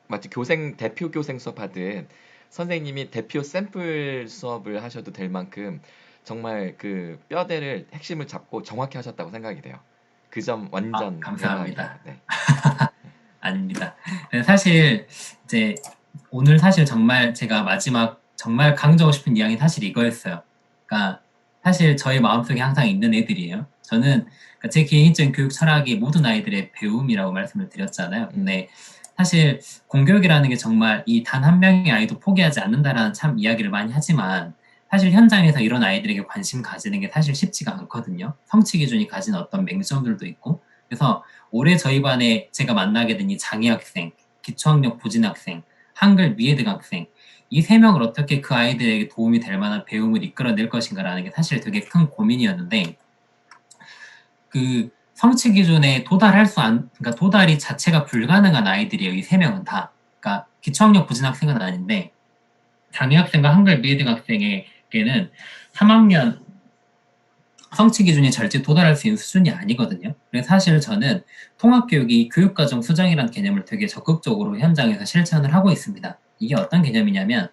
마치 대표 교생 수업하듯 선생님이 대표 샘플 수업을 하셔도 될 만큼 정말 그 뼈대를 핵심을 잡고 정확히 하셨다고 생각이 돼요. 그 점 아, 완전 공감할게요. 감사합니다. 네. 아닙니다. 사실 이제 오늘 사실 정말 제가 마지막 정말 강조하고 싶은 이야기는 사실 이거였어요. 그러니까 사실 저희 마음속에 항상 있는 애들이에요. 저는 그러니까 제 개인적인 교육 철학이 모든 아이들의 배움이라고 말씀을 드렸잖아요. 근데 사실 공교육이라는 게 정말 이 단 한 명의 아이도 포기하지 않는다라는 참 이야기를 많이 하지만 사실 현장에서 이런 아이들에게 관심 가지는 게 사실 쉽지가 않거든요. 성취 기준이 가진 어떤 맹점들도 있고. 그래서 올해 저희 반에 제가 만나게 된 이 장애 학생, 기초학력 부진 학생, 한글 미해등 학생 이 세 명을 어떻게 그 아이들에게 도움이 될 만한 배움을 이끌어낼 것인가라는 게 사실 되게 큰 고민이었는데 그 성취 기준에 그러니까 도달이 자체가 불가능한 아이들이에요. 이 세 명은 다. 그러니까 기초학력 부진 학생은 아닌데 장애 학생과 한글 미해등 학생에게는 3학년 성취 기준이 절대 도달할 수 있는 수준이 아니거든요. 그래서 사실 저는 통합교육이 교육과정 수정이라는 개념을 되게 적극적으로 현장에서 실천을 하고 있습니다. 이게 어떤 개념이냐면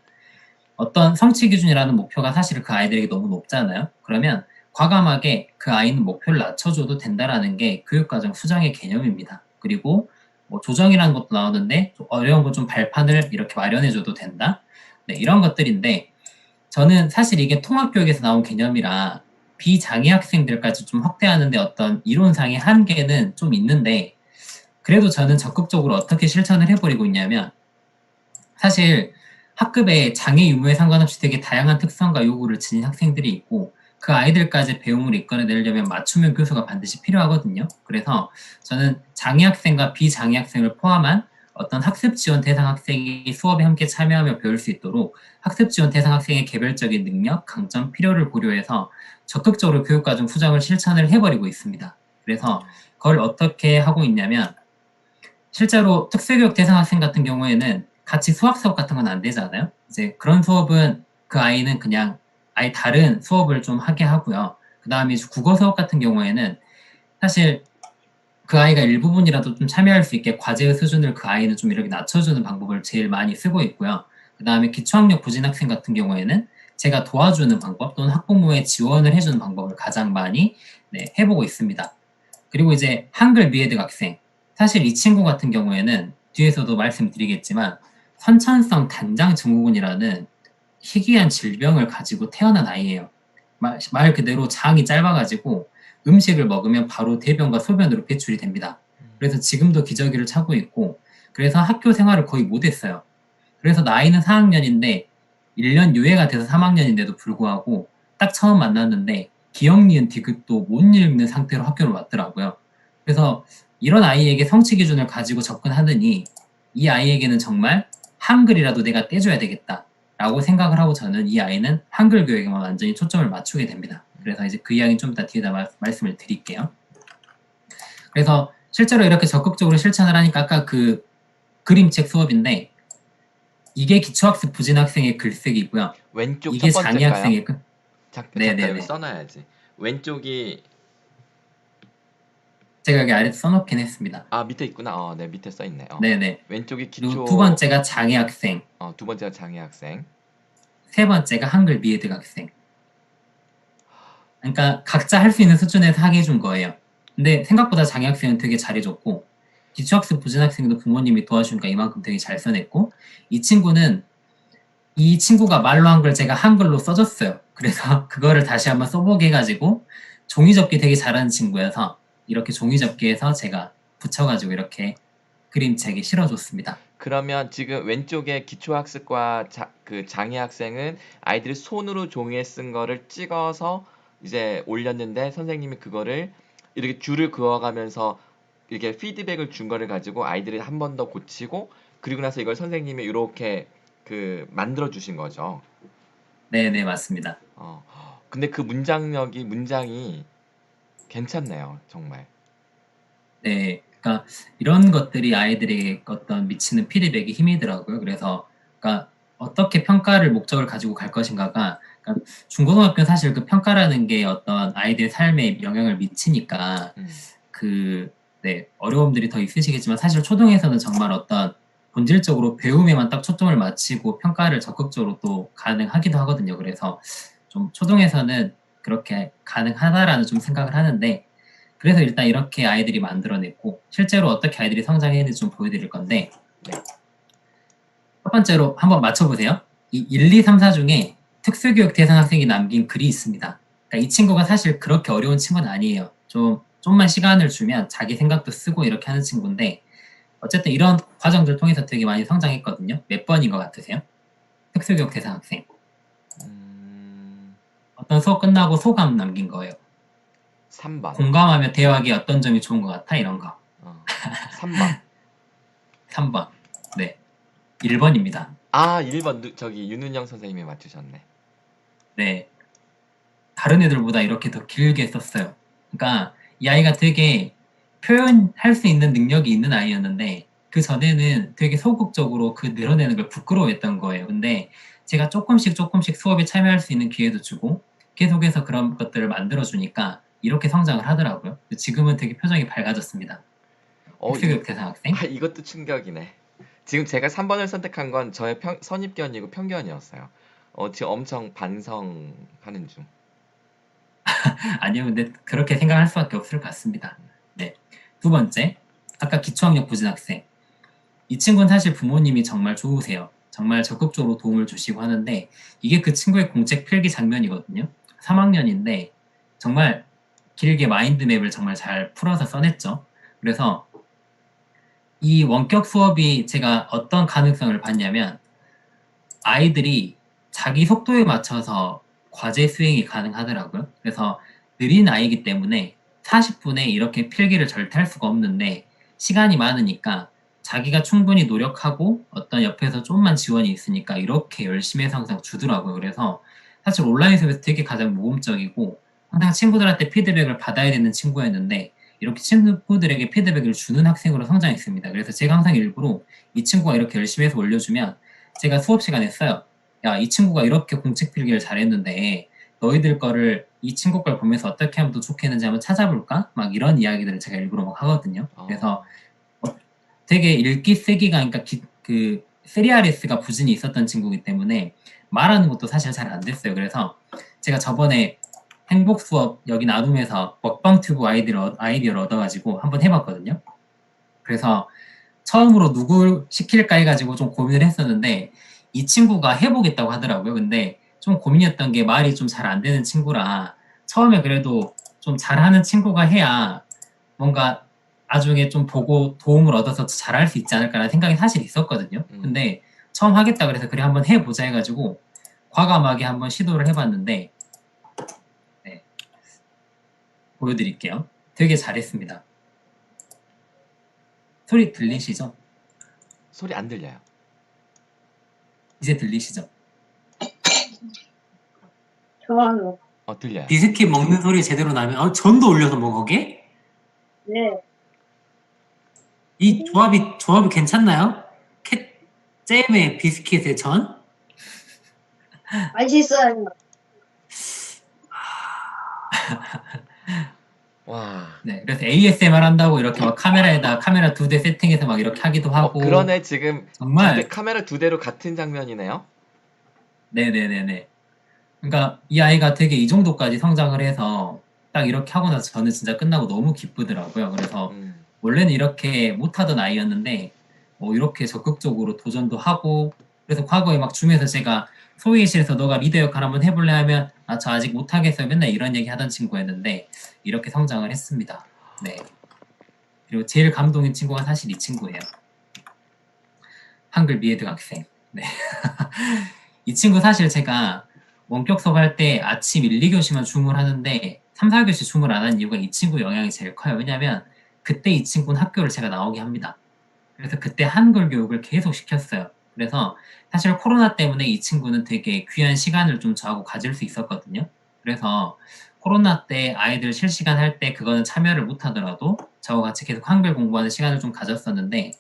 어떤 성취 기준이라는 목표가 사실 그 아이들에게 너무 높잖아요. 그러면 과감하게 그 아이는 목표를 낮춰줘도 된다라는 게 교육과정 수정의 개념입니다. 그리고 뭐 조정이라는 것도 나오는데 좀 어려운 거 좀 발판을 이렇게 마련해줘도 된다. 네, 이런 것들인데 저는 사실 이게 통합교육에서 나온 개념이라 비장애 학생들까지 좀 확대하는데 어떤 이론상의 한계는 좀 있는데 그래도 저는 적극적으로 어떻게 실천을 해버리고 있냐면 사실 학급에 장애 유무에 상관없이 되게 다양한 특성과 요구를 지닌 학생들이 있고 그 아이들까지 배움을 이끌어내려면 맞춤형 교수가 반드시 필요하거든요. 그래서 저는 장애 학생과 비장애 학생을 포함한 어떤 학습 지원 대상 학생이 수업에 함께 참여하며 배울 수 있도록 학습 지원 대상 학생의 개별적인 능력, 강점, 필요를 고려해서 적극적으로 교육과정 수정을 실천을 해버리고 있습니다. 그래서 그걸 어떻게 하고 있냐면 실제로 특수교육 대상 학생 같은 경우에는 같이 수학 수업 같은 건 안 되잖아요. 이제 그런 수업은 그 아이는 그냥 아예 다른 수업을 좀 하게 하고요. 그 다음에 국어 수업 같은 경우에는 사실 그 아이가 일부분이라도 좀 참여할 수 있게 과제의 수준을 그 아이는 좀 이렇게 낮춰주는 방법을 제일 많이 쓰고 있고요. 그 다음에 기초학력 부진 학생 같은 경우에는 제가 도와주는 방법 또는 학부모의 지원을 해주는 방법을 가장 많이 해보고 있습니다. 그리고 이제 한글 미해등 학생 사실 이 친구 같은 경우에는 뒤에서도 말씀드리겠지만 선천성 단장 증후군이라는 희귀한 질병을 가지고 태어난 아이예요. 말 그대로 장이 짧아가지고 음식을 먹으면 바로 대변과 소변으로 배출이 됩니다. 그래서 지금도 기저귀를 차고 있고 그래서 학교 생활을 거의 못했어요. 그래서 나이는 4학년인데 1년 유예가 돼서 3학년인데도 불구하고 딱 처음 만났는데 기억 니은 디귿도 못 읽는 상태로 학교를 왔더라고요. 그래서 이런 아이에게 성취 기준을 가지고 접근하느니 이 아이에게는 정말 한글이라도 내가 떼줘야 되겠다 라고 생각을 하고 저는 이 아이는 한글 교육에만 완전히 초점을 맞추게 됩니다. 그래서 이제 그 이야기는 좀 이따 뒤에다 말씀을 드릴게요. 그래서 실제로 이렇게 적극적으로 실천을 하니까 아까 그 그림책 수업인데 이게 기초학습 부진 학생의 글쓰기고요. 왼쪽 이게 첫 장애 번째일까요? 학생의 잠깐 여기 네네네. 써놔야지. 왼쪽이 제가 여기 아래 써놓긴 했습니다. 밑에 있구나. 네, 밑에 써 있네. 네네. 왼쪽이 그리고 두 번째가 장애 학생. 두 번째가 장애 학생. 세 번째가 한글 미해등 학생. 그러니까 각자 할 수 있는 수준에서 하게 해준 거예요. 근데 생각보다 장애 학생은 되게 잘해줬고 기초학습 부진 학생도 부모님이 도와주니까 이만큼 되게 잘 써냈고 이 친구는 이 친구가 말로 한 걸 제가 한글로 써줬어요. 그래서 그거를 다시 한번 써보게 해가지고 종이접기 되게 잘하는 친구여서 이렇게 종이접기에서 제가 붙여가지고 이렇게 그림책에 실어줬습니다. 그러면 지금 왼쪽에 기초학습과 그 장애 학생은 아이들이 손으로 종이에 쓴 거를 찍어서 이제 올렸는데 선생님이 그거를 이렇게 줄을 그어가면서 이렇게 피드백을 준 거를 가지고 아이들이 한 번 더 고치고 그리고 나서 이걸 선생님이 이렇게 그 만들어 주신 거죠. 네네, 맞습니다. 어. 근데 그 문장이 괜찮네요, 정말. 네, 그러니까 이런 것들이 아이들에게 어떤 미치는 피드백이 힘이더라고요. 그래서 그러니까 어떻게 평가를 목적을 가지고 갈 것인가가 그러니까 중고등학교는 사실 그 평가라는 게 어떤 아이들의 삶에 영향을 미치니까 음. 그 네, 어려움들이 더 있으시겠지만 사실 초등에서는 정말 어떤 본질적으로 배움에만 딱 초점을 맞추고 평가를 적극적으로 또 가능하기도 하거든요. 그래서 좀 초등에서는 그렇게 가능하다라는 좀 생각을 하는데 그래서 일단 이렇게 아이들이 만들어냈고 실제로 어떻게 아이들이 성장했는지 좀 보여드릴 건데 네. 첫 번째로 한번 맞춰보세요. 이 1, 2, 3, 4 중에 특수교육 대상 학생이 남긴 글이 있습니다. 그러니까 이 친구가 사실 그렇게 어려운 친구는 아니에요. 좀만 시간을 주면 자기 생각도 쓰고 이렇게 하는 친구인데 어쨌든 이런 과정들 통해서 되게 많이 성장했거든요. 몇 번인 것 같으세요? 특수교육 대상 학생. 음. 어떤 수업 끝나고 소감 남긴 거예요. 3번. 공감하며 대화하기 어떤 점이 좋은 것 같아? 이런 거. 3번. 3번. 네. 1번입니다. 아, 1번 저기 윤은영 선생님이 맞추셨네. 네. 다른 애들보다 이렇게 더 길게 썼어요. 그러니까 이 아이가 되게 표현할 수 있는 능력이 있는 아이였는데 그 전에는 되게 소극적으로 그 늘어내는 걸 부끄러워했던 거예요. 근데 제가 조금씩 수업에 참여할 수 있는 기회도 주고 계속해서 그런 것들을 만들어주니까 이렇게 성장을 하더라고요. 지금은 되게 표정이 밝아졌습니다. 특수교육 대상 학생. 이것도 충격이네. 지금 제가 3번을 선택한 건 저의 선입견이고 편견이었어요. 지금 엄청 반성하는 중. 아니요, 근데 그렇게 생각할 수밖에 없을 것 같습니다. 네. 두 번째, 아까 기초학력 부진 학생. 이 친구는 사실 부모님이 정말 좋으세요. 정말 적극적으로 도움을 주시고 하는데 이게 그 친구의 공책 필기 장면이거든요. 3학년인데 정말 길게 마인드맵을 정말 잘 풀어서 써냈죠. 그래서 이 원격 수업이 제가 어떤 가능성을 봤냐면 아이들이 자기 속도에 맞춰서 과제 수행이 가능하더라고요. 그래서 느린 아이이기 때문에 40분에 이렇게 필기를 절대 할 수가 없는데 시간이 많으니까 자기가 충분히 노력하고 어떤 옆에서 좀만 지원이 있으니까 이렇게 열심히 해서 항상 주더라고요. 그래서 사실 온라인 수업에서 되게 가장 모범적이고 항상 친구들한테 피드백을 받아야 되는 친구였는데 이렇게 친구들에게 피드백을 주는 학생으로 성장했습니다. 그래서 제가 항상 일부러 이 친구가 이렇게 열심히 해서 올려주면 제가 수업 시간에 써요. 야, 이 친구가 이렇게 공책 필기를 잘했는데 너희들 거를 이 친구 걸 보면서 어떻게 하면 더 좋게 했는지 한번 찾아볼까? 막 이런 이야기들을 제가 일부러 막 하거든요. 그래서 되게 읽기 쓰기가 그러니까 그 세리아리스가 부진이 있었던 친구이기 때문에 말하는 것도 사실 잘 안 됐어요. 그래서 제가 저번에 행복 수업 여기 나눔에서 먹방 튜브 아이디어를 얻어가지고 한번 해봤거든요. 그래서 처음으로 누굴 시킬까 해가지고 좀 고민을 했었는데 이 친구가 해보겠다고 하더라고요. 근데 좀 고민이었던 게 말이 좀 잘 안 되는 친구라 처음에 그래도 좀 잘하는 친구가 해야 뭔가 나중에 좀 보고 도움을 얻어서 잘할 수 있지 않을까라는 생각이 사실 있었거든요. 근데 처음 하겠다 그래서 그래 한번 해보자 해가지고 과감하게 한번 시도를 해봤는데 네, 보여드릴게요. 되게 잘했습니다. 소리 들리시죠? 소리 안 들려요. 이제 들리시죠? 좋아요. 들려요. 비스킷 먹는 소리 제대로 나면 전도 올려서 먹어 거게? 네. 이 조합이 괜찮나요? 잼에 비스킷에 전? 맛있어요. 와. 네, 그래서 ASMR 한다고 이렇게 막 카메라 2대 세팅해서 막 이렇게 하기도 하고. 그러네. 지금 정말 카메라 2대로 같은 장면이네요. 네네네네. 그러니까 이 아이가 되게 이 정도까지 성장을 해서 딱 이렇게 하고 나서 저는 진짜 끝나고 너무 기쁘더라고요. 그래서 원래는 이렇게 못하던 아이였는데 뭐 이렇게 적극적으로 도전도 하고 그래서 과거에 막 줌에서 제가 소위실에서 너가 리더 역할 한번 해볼래 하면 저 아직 못하겠어요. 맨날 이런 얘기 하던 친구였는데 이렇게 성장을 했습니다. 네. 그리고 제일 감동인 친구가 사실 이 친구예요. 한글 미에드 학생. 네. 이 친구 사실 제가 원격 수업할 때 아침 1, 2교시만 줌을 하는데 3, 4교시 줌을 안 한 이유가 이 친구 영향이 제일 커요. 왜냐면 그때 이 친구는 학교를 제가 나오게 합니다. 그래서 그때 한글 교육을 계속 시켰어요. 그래서 사실 코로나 때문에 이 친구는 되게 귀한 시간을 좀 저하고 가질 수 있었거든요. 그래서 코로나 때 아이들 실시간 할 때 그거는 참여를 못 하더라도 저하고 같이 계속 한글 공부하는 시간을 좀 가졌었는데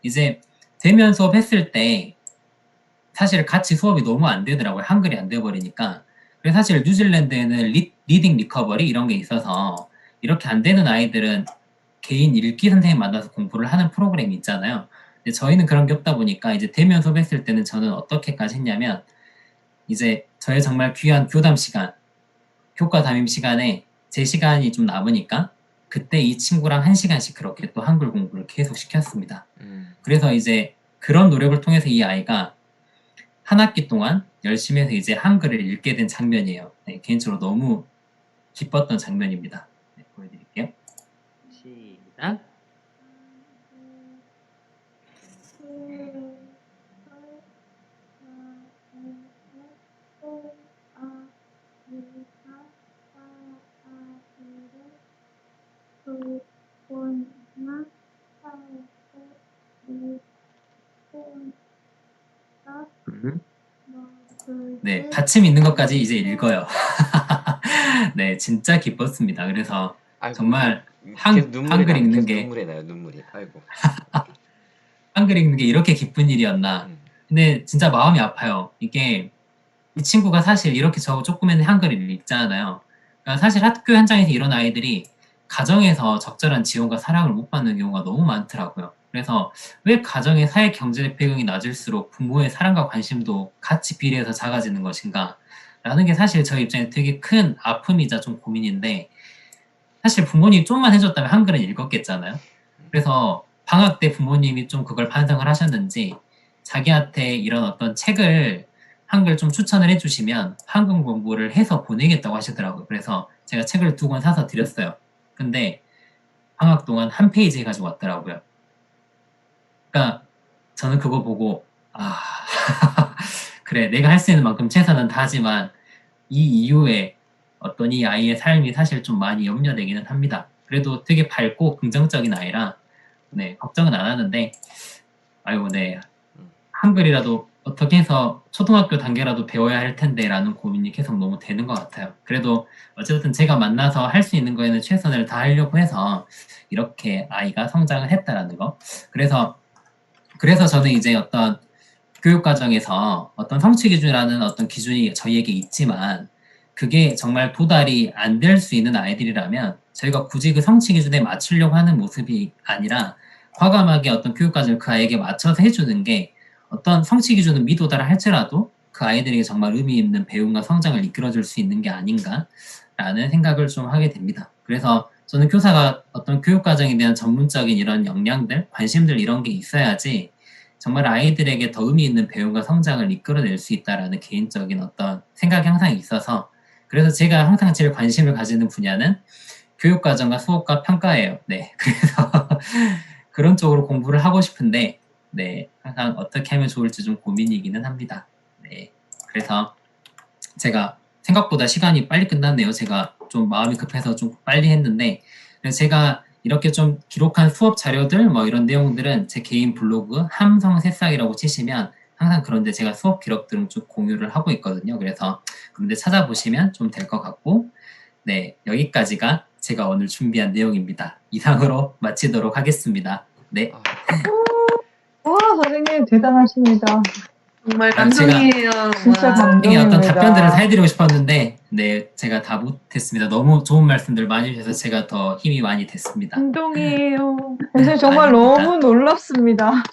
이제 대면 수업 했을 때 사실 같이 수업이 너무 안 되더라고요. 한글이 안 돼버리니까. 그래서 사실 뉴질랜드에는 리딩 리커버리 이런 게 있어서 이렇게 안 되는 아이들은 개인 읽기 선생님 만나서 공부를 하는 프로그램이 있잖아요. 근데 저희는 그런 게 없다 보니까 이제 대면 수업했을 때는 저는 어떻게까지 했냐면 이제 저의 정말 귀한 교담 시간, 교과 담임 시간에 제 시간이 좀 남으니까 그때 이 친구랑 1시간씩 그렇게 또 한글 공부를 계속 시켰습니다. 그래서 이제 그런 노력을 통해서 이 아이가 한 학기 동안 열심히 해서 이제 한글을 읽게 된 장면이에요. 네, 개인적으로 너무 기뻤던 장면입니다. 네, 보여드릴게요. 시작. 네, 받침 있는 것까지 이제 읽어요. 네, 진짜 기뻤습니다. 그래서 아이고, 정말 계속 눈물이 한글 나요. 읽는 계속 게 눈물이 나요. 눈물이. 아이고. 한글 읽는 게 이렇게 기쁜 일이었나. 근데 진짜 마음이 아파요. 이게 이 친구가 사실 이렇게 저하고 조그만 한글을 읽잖아요. 그러니까 사실 학교 현장에서 이런 아이들이 가정에서 적절한 지원과 사랑을 못 받는 경우가 너무 많더라고요. 그래서 왜 가정의 사회 경제 배경이 낮을수록 부모의 사랑과 관심도 같이 비례해서 작아지는 것인가? 라는 게 사실 저희 입장에 되게 큰 아픔이자 좀 고민인데 사실 부모님이 좀만 해줬다면 한글은 읽었겠잖아요. 그래서 방학 때 부모님이 좀 그걸 반성을 하셨는지 자기한테 이런 어떤 책을 한글 좀 추천을 해주시면 한글 공부를 해서 보내겠다고 하시더라고요. 그래서 제가 책을 2권 사서 드렸어요. 근데 방학 동안 한 페이지 해가지고 왔더라고요. 그러니까 저는 그거 보고 그래 내가 할 수 있는 만큼 최선은 다하지만 이 이후에 어떤 이 아이의 삶이 사실 좀 많이 염려되기는 합니다. 그래도 되게 밝고 긍정적인 아이라 네 걱정은 안 하는데 아이고 네 한글이라도 어떻게 해서 초등학교 단계라도 배워야 할 텐데라는 고민이 계속 너무 되는 것 같아요. 그래도 어쨌든 제가 만나서 할 수 있는 거에는 최선을 다하려고 해서 이렇게 아이가 성장을 했다라는 거. 그래서 저는 이제 어떤 교육 과정에서 어떤 성취 기준이라는 어떤 기준이 저희에게 있지만 그게 정말 도달이 안 될 수 있는 아이들이라면 저희가 굳이 그 성취 기준에 맞추려고 하는 모습이 아니라 과감하게 어떤 교육 과정을 그 아이에게 맞춰서 해주는 게 어떤 성취 기준은 미도달을 할지라도 그 아이들에게 정말 의미 있는 배움과 성장을 이끌어줄 수 있는 게 아닌가라는 생각을 좀 하게 됩니다. 그래서 저는 교사가 어떤 교육 과정에 대한 전문적인 이런 역량들, 관심들 이런 게 있어야지 정말 아이들에게 더 의미 있는 배움과 성장을 이끌어낼 수 있다라는 개인적인 어떤 생각이 항상 있어서 그래서 제가 항상 제일 관심을 가지는 분야는 교육과정과 수업과 평가예요. 네, 그래서 그런 쪽으로 공부를 하고 싶은데 네, 항상 어떻게 하면 좋을지 좀 고민이기는 합니다. 네, 그래서 제가 생각보다 시간이 빨리 끝났네요. 제가 좀 마음이 급해서 좀 빨리 했는데 그래서 제가 이렇게 좀 기록한 수업 자료들 뭐 이런 내용들은 제 개인 블로그 함성새싹이라고 치시면 항상 그런데 제가 수업 기록들은 좀 공유를 하고 있거든요. 그래서 그런데 찾아보시면 좀 될 것 같고 네 여기까지가 제가 오늘 준비한 내용입니다. 이상으로 마치도록 하겠습니다. 네. 와, 선생님 대단하십니다. 정말 아, 제가 감동이에요. 진짜 와. 선생님 어떤 감동입니다. 답변들을 다 해드리고 싶었는데 네 제가 다 못했습니다. 너무 좋은 말씀들 많이 주셔서 제가 더 힘이 많이 됐습니다. 감동이에요. 선생님 정말 아닙니다. 너무 놀랍습니다.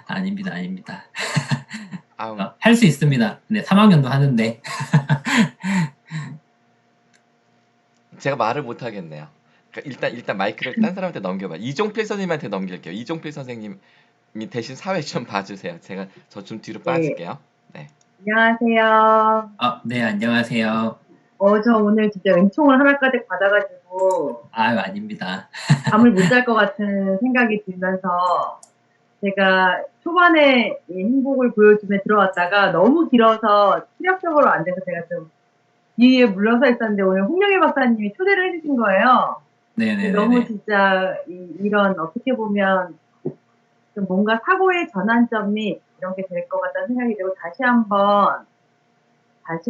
아닙니다. 아우, 할 수 있습니다. 네 3학년도 하는데 제가 말을 못 하겠네요. 그러니까 일단 마이크를 딴 사람한테 넘겨봐. 이종필 선생님한테 넘길게요. 이종필 선생님 대신 사회 좀 봐주세요. 제가 저 좀 뒤로 네. 빠질게요. 안녕하세요. 네, 안녕하세요. 저 오늘 진짜 은총을 하나까지 받아가지고 아닙니다. 잠을 못 잘 것 같은 생각이 들면서 제가 초반에 이 행복을 보여주며 들어왔다가 너무 길어서 체력적으로 안 돼서 제가 좀 뒤에 물러서 있었는데 오늘 홍영희 박사님이 초대를 해주신 거예요. 너무 네네네. 진짜 이런 어떻게 보면 좀 뭔가 사고의 전환점이 이런 게 될 것 같다는 생각이 들고 다시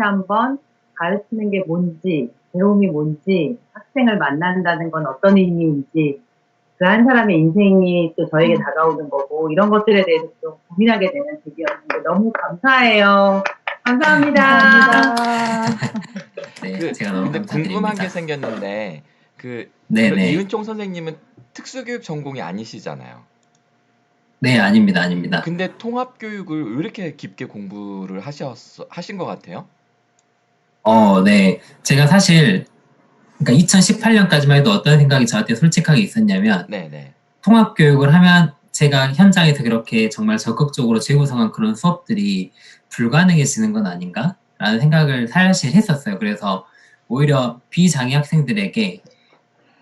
한번 가르치는 게 뭔지, 배움이 뭔지, 학생을 만난다는 건 어떤 의미인지, 그 한 사람의 인생이 또 저에게 다가오는 거고, 이런 것들에 대해서 좀 고민하게 되는 계기였는데 너무 감사해요. 감사합니다. 감사합니다. 네, 제가 너무 근데 궁금한 감사드립니다. 게 생겼는데 네네. 이은총 선생님은 특수교육 전공이 아니시잖아요. 네, 아닙니다. 근데 통합교육을 왜 이렇게 깊게 공부를 하신 것 같아요? 네. 제가 사실, 그러니까 2018년까지만 해도 어떤 생각이 저한테 솔직하게 있었냐면, 네네. 통합교육을 하면 제가 현장에서 그렇게 정말 적극적으로 재구성한 그런 수업들이 불가능해지는 건 아닌가? 라는 생각을 사실 했었어요. 그래서 오히려 비장애 학생들에게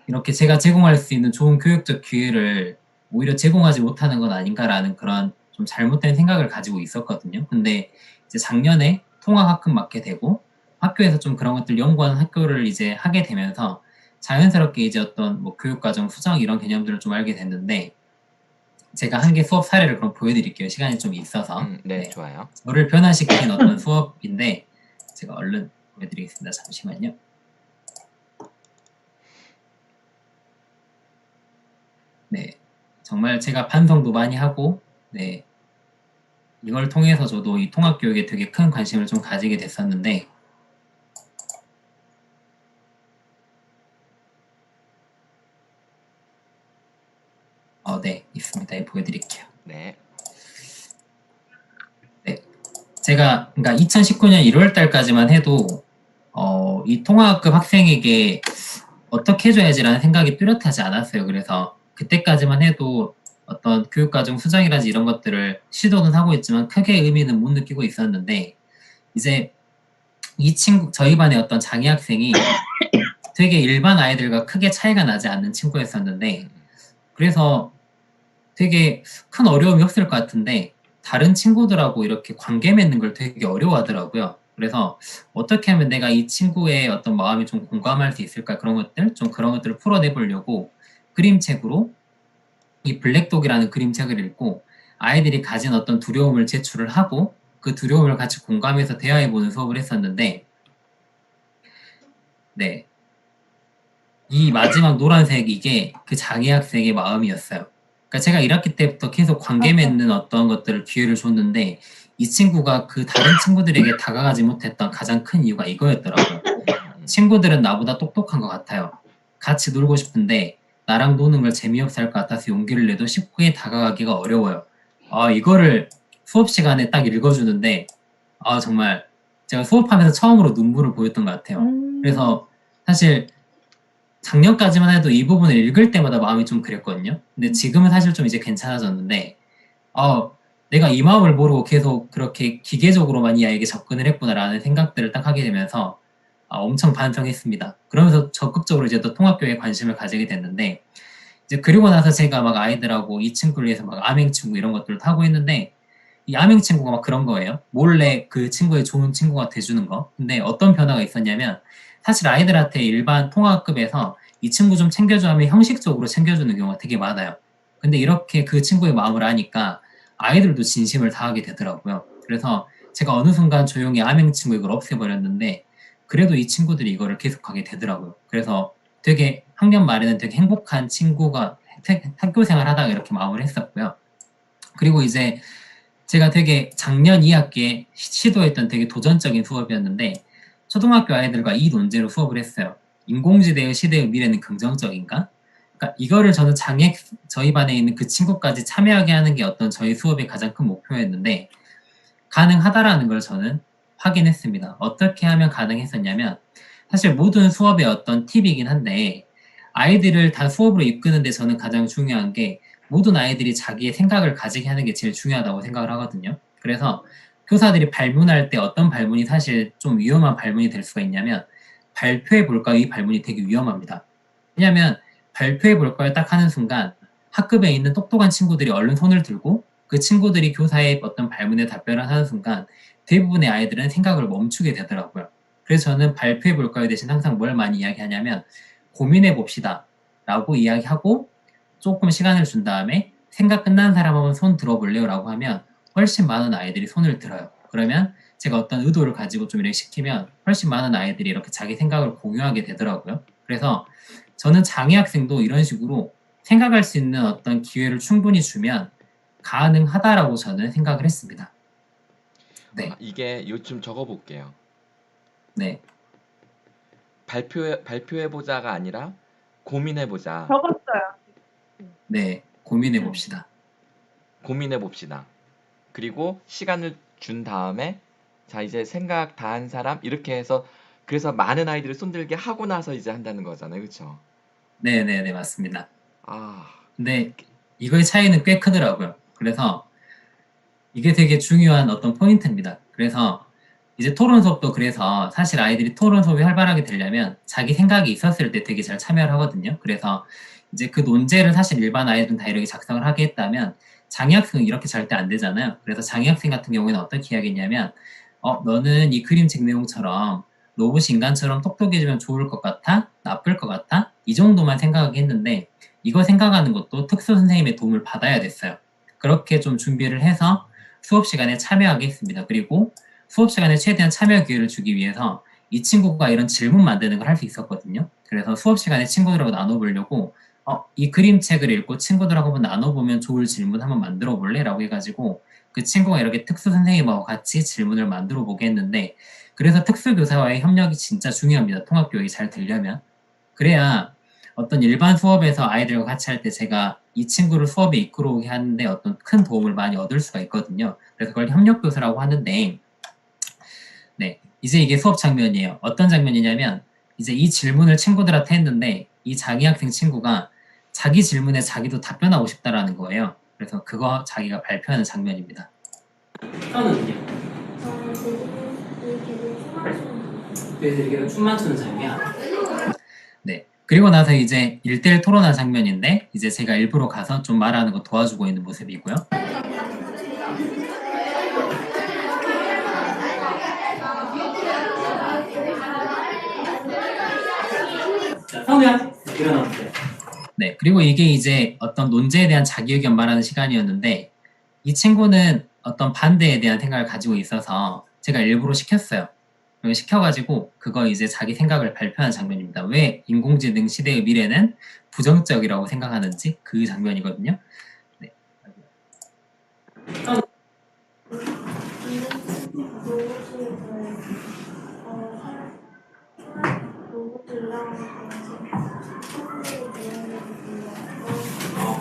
이렇게 제가 제공할 수 있는 좋은 교육적 기회를 오히려 제공하지 못하는 건 아닌가라는 그런 좀 잘못된 생각을 가지고 있었거든요. 근데 이제 작년에 통합학급 맡게 되고 학교에서 좀 그런 것들 연구하는 학교를 이제 하게 되면서 자연스럽게 이제 어떤 뭐 교육과정 수정 이런 개념들을 좀 알게 됐는데 제가 한 개 수업 사례를 그럼 보여드릴게요. 시간이 좀 있어서. 네, 네. 좋아요. 저를 변화시킨 어떤 수업인데 제가 얼른 보여드리겠습니다. 잠시만요. 네. 정말 제가 반성도 많이 하고, 네. 이걸 통해서 저도 이 통합교육에 되게 큰 관심을 좀 가지게 됐었는데, 네. 있습니다. 보여드릴게요. 네. 네. 제가, 그러니까 2019년 1월 달까지만 해도, 이 통합학급 학생에게 어떻게 해줘야지라는 생각이 뚜렷하지 않았어요. 그래서 그때까지만 해도 어떤 교육과정 수정이라든지 이런 것들을 시도는 하고 있지만 크게 의미는 못 느끼고 있었는데 이제 저희 반의 어떤 장애 학생이 되게 일반 아이들과 크게 차이가 나지 않는 친구였었는데 그래서 되게 큰 어려움이 없을 것 같은데 다른 친구들하고 이렇게 관계 맺는 걸 되게 어려워하더라고요. 그래서 어떻게 하면 내가 이 친구의 어떤 마음이 좀 공감할 수 있을까 그런 것들을 풀어내보려고 그림책으로 이 블랙독이라는 그림책을 읽고 아이들이 가진 어떤 두려움을 제출을 하고 그 두려움을 같이 공감해서 대화해보는 수업을 했었는데 네. 이 마지막 노란색 이게 그 장애 학생의 마음이었어요. 그러니까 제가 1학기 때부터 계속 관계 맺는 어떤 것들을 기회를 줬는데 이 친구가 그 다른 친구들에게 다가가지 못했던 가장 큰 이유가 이거였더라고요. 친구들은 나보다 똑똑한 것 같아요. 같이 놀고 싶은데 나랑 노는 걸 재미없어 할 것 같아서 용기를 내도 쉽게 다가가기가 어려워요. 이거를 수업 시간에 딱 읽어주는데 정말 제가 수업하면서 처음으로 눈물을 보였던 것 같아요. 그래서 사실 작년까지만 해도 이 부분을 읽을 때마다 마음이 좀 그랬거든요. 근데 지금은 사실 좀 이제 괜찮아졌는데 내가 이 마음을 모르고 계속 그렇게 기계적으로만 이 아이에게 접근을 했구나라는 생각들을 딱 하게 되면서 엄청 반성했습니다. 그러면서 적극적으로 이제 또 통합교육에 관심을 가지게 됐는데 이제 그리고 나서 제가 막 아이들하고 이 친구를 위해서 막 암행 친구 이런 것들을 하고 있는데 이 암행 친구가 막 그런 거예요. 몰래 그 친구의 좋은 친구가 돼주는 거. 근데 어떤 변화가 있었냐면 사실 아이들한테 일반 통합급에서 이 친구 좀 챙겨줘 하면 형식적으로 챙겨주는 경우가 되게 많아요. 근데 이렇게 그 친구의 마음을 아니까 아이들도 진심을 다하게 되더라고요. 그래서 제가 어느 순간 조용히 암행 친구 이걸 없애버렸는데 그래도 이 친구들이 이거를 계속하게 되더라고요. 그래서 되게 학년 말에는 되게 행복한 친구가 학교 생활 하다가 이렇게 마무리 했었고요. 그리고 이제 제가 되게 작년 2학기에 시도했던 되게 도전적인 수업이었는데 초등학교 아이들과 이 논제로 수업을 했어요. 인공지대의 시대의 미래는 긍정적인가? 그러니까 이거를 저는 저희 반에 있는 그 친구까지 참여하게 하는 게 어떤 저희 수업의 가장 큰 목표였는데 가능하다라는 걸 저는 확인했습니다. 어떻게 하면 가능했었냐면 사실 모든 수업의 어떤 팁이긴 한데 아이들을 다 수업으로 이끄는데 저는 가장 중요한 게 모든 아이들이 자기의 생각을 가지게 하는 게 제일 중요하다고 생각을 하거든요. 그래서 교사들이 발문할 때 어떤 발문이 사실 좀 위험한 발문이 될 수가 있냐면 발표해 볼까요? 이 발문이 되게 위험합니다. 왜냐하면 발표해 볼까요? 딱 하는 순간 학급에 있는 똑똑한 친구들이 얼른 손을 들고 그 친구들이 교사의 어떤 발문에 답변을 하는 순간 대부분의 아이들은 생각을 멈추게 되더라고요. 그래서 저는 발표해 볼까요? 대신 항상 뭘 많이 이야기하냐면 고민해 봅시다 라고 이야기하고 조금 시간을 준 다음에 생각 끝난 사람 한번 손 들어볼래요? 라고 하면 훨씬 많은 아이들이 손을 들어요. 그러면 제가 어떤 의도를 가지고 좀 이렇게 시키면 훨씬 많은 아이들이 이렇게 자기 생각을 공유하게 되더라고요. 그래서 저는 장애 학생도 이런 식으로 생각할 수 있는 어떤 기회를 충분히 주면 가능하다라고 저는 생각을 했습니다. 네, 이게 요즘 적어볼게요. 네, 발표해보자가 아니라 고민해보자. 적었어요. 네, 고민해 봅시다. 고민해봅시다. 그리고 시간을 준 다음에 자 이제 생각 다 한 사람 이렇게 해서 그래서 많은 아이들을 손들게 하고 나서 이제 한다는 거잖아요. 그렇죠? 네, 네, 네, 맞습니다. 아, 근데 이거의 차이는 꽤 크더라고요. 그래서 이게 되게 중요한 어떤 포인트입니다. 그래서 이제 토론 수업도 그래서 사실 아이들이 토론 수업이 활발하게 되려면 자기 생각이 있었을 때 되게 잘 참여를 하거든요. 그래서 이제 그 논제를 사실 일반 아이들은 다 이렇게 작성을 하게 했다면 장애 학생은 이렇게 절대 안 되잖아요. 그래서 장애 학생 같은 경우에는 어떻게 이야기했냐면 너는 이 그림책 내용처럼 로봇이 인간처럼 똑똑해지면 좋을 것 같아? 나쁠 것 같아? 이 정도만 생각하게 했는데 이거 생각하는 것도 특수 선생님의 도움을 받아야 됐어요. 그렇게 좀 준비를 해서 수업 시간에 참여하게 했습니다. 그리고 수업 시간에 최대한 참여 기회를 주기 위해서 이 친구가 이런 질문 만드는 걸 할 수 있었거든요. 그래서 수업 시간에 친구들하고 나눠보려고 이 그림책을 읽고 친구들하고 한번 나눠보면 좋을 질문 한번 만들어 볼래? 라고 해가지고 그 친구가 이렇게 특수 선생님하고 같이 질문을 만들어 보게 했는데 그래서 특수교사와의 협력이 진짜 중요합니다. 통합교육이 잘 되려면. 그래야 어떤 일반 수업에서 아이들과 같이 할 때 제가 이 친구를 수업에 이끌어오게 하는데 어떤 큰 도움을 많이 얻을 수가 있거든요. 그래서 그걸 협력교사라고 하는데 네, 이제 이게 수업 장면이에요. 어떤 장면이냐면 이제 이 질문을 친구들한테 했는데 이 장애 학생 친구가 자기 질문에 자기도 답변하고 싶다라는 거예요. 그래서 그거 자기가 발표하는 장면입니다. 저는요? 그래서 이렇게 춤만 추는 장면. 네. 그리고 나서 이제 1대1 토론한 장면인데 이제 제가 일부러 가서 좀 말하는 거 도와주고 있는 모습이고요. 성우야 일어나보세요. 네, 그리고 이게 이제 어떤 논제에 대한 자기 의견 말하는 시간이었는데 이 친구는 어떤 반대에 대한 생각을 가지고 있어서 제가 일부러 시켰어요. 시켜가지고 그거 이제 자기 생각을 발표하는 장면입니다. 왜 인공지능 시대의 미래는 부정적이라고 생각하는지 그 장면이거든요. 네.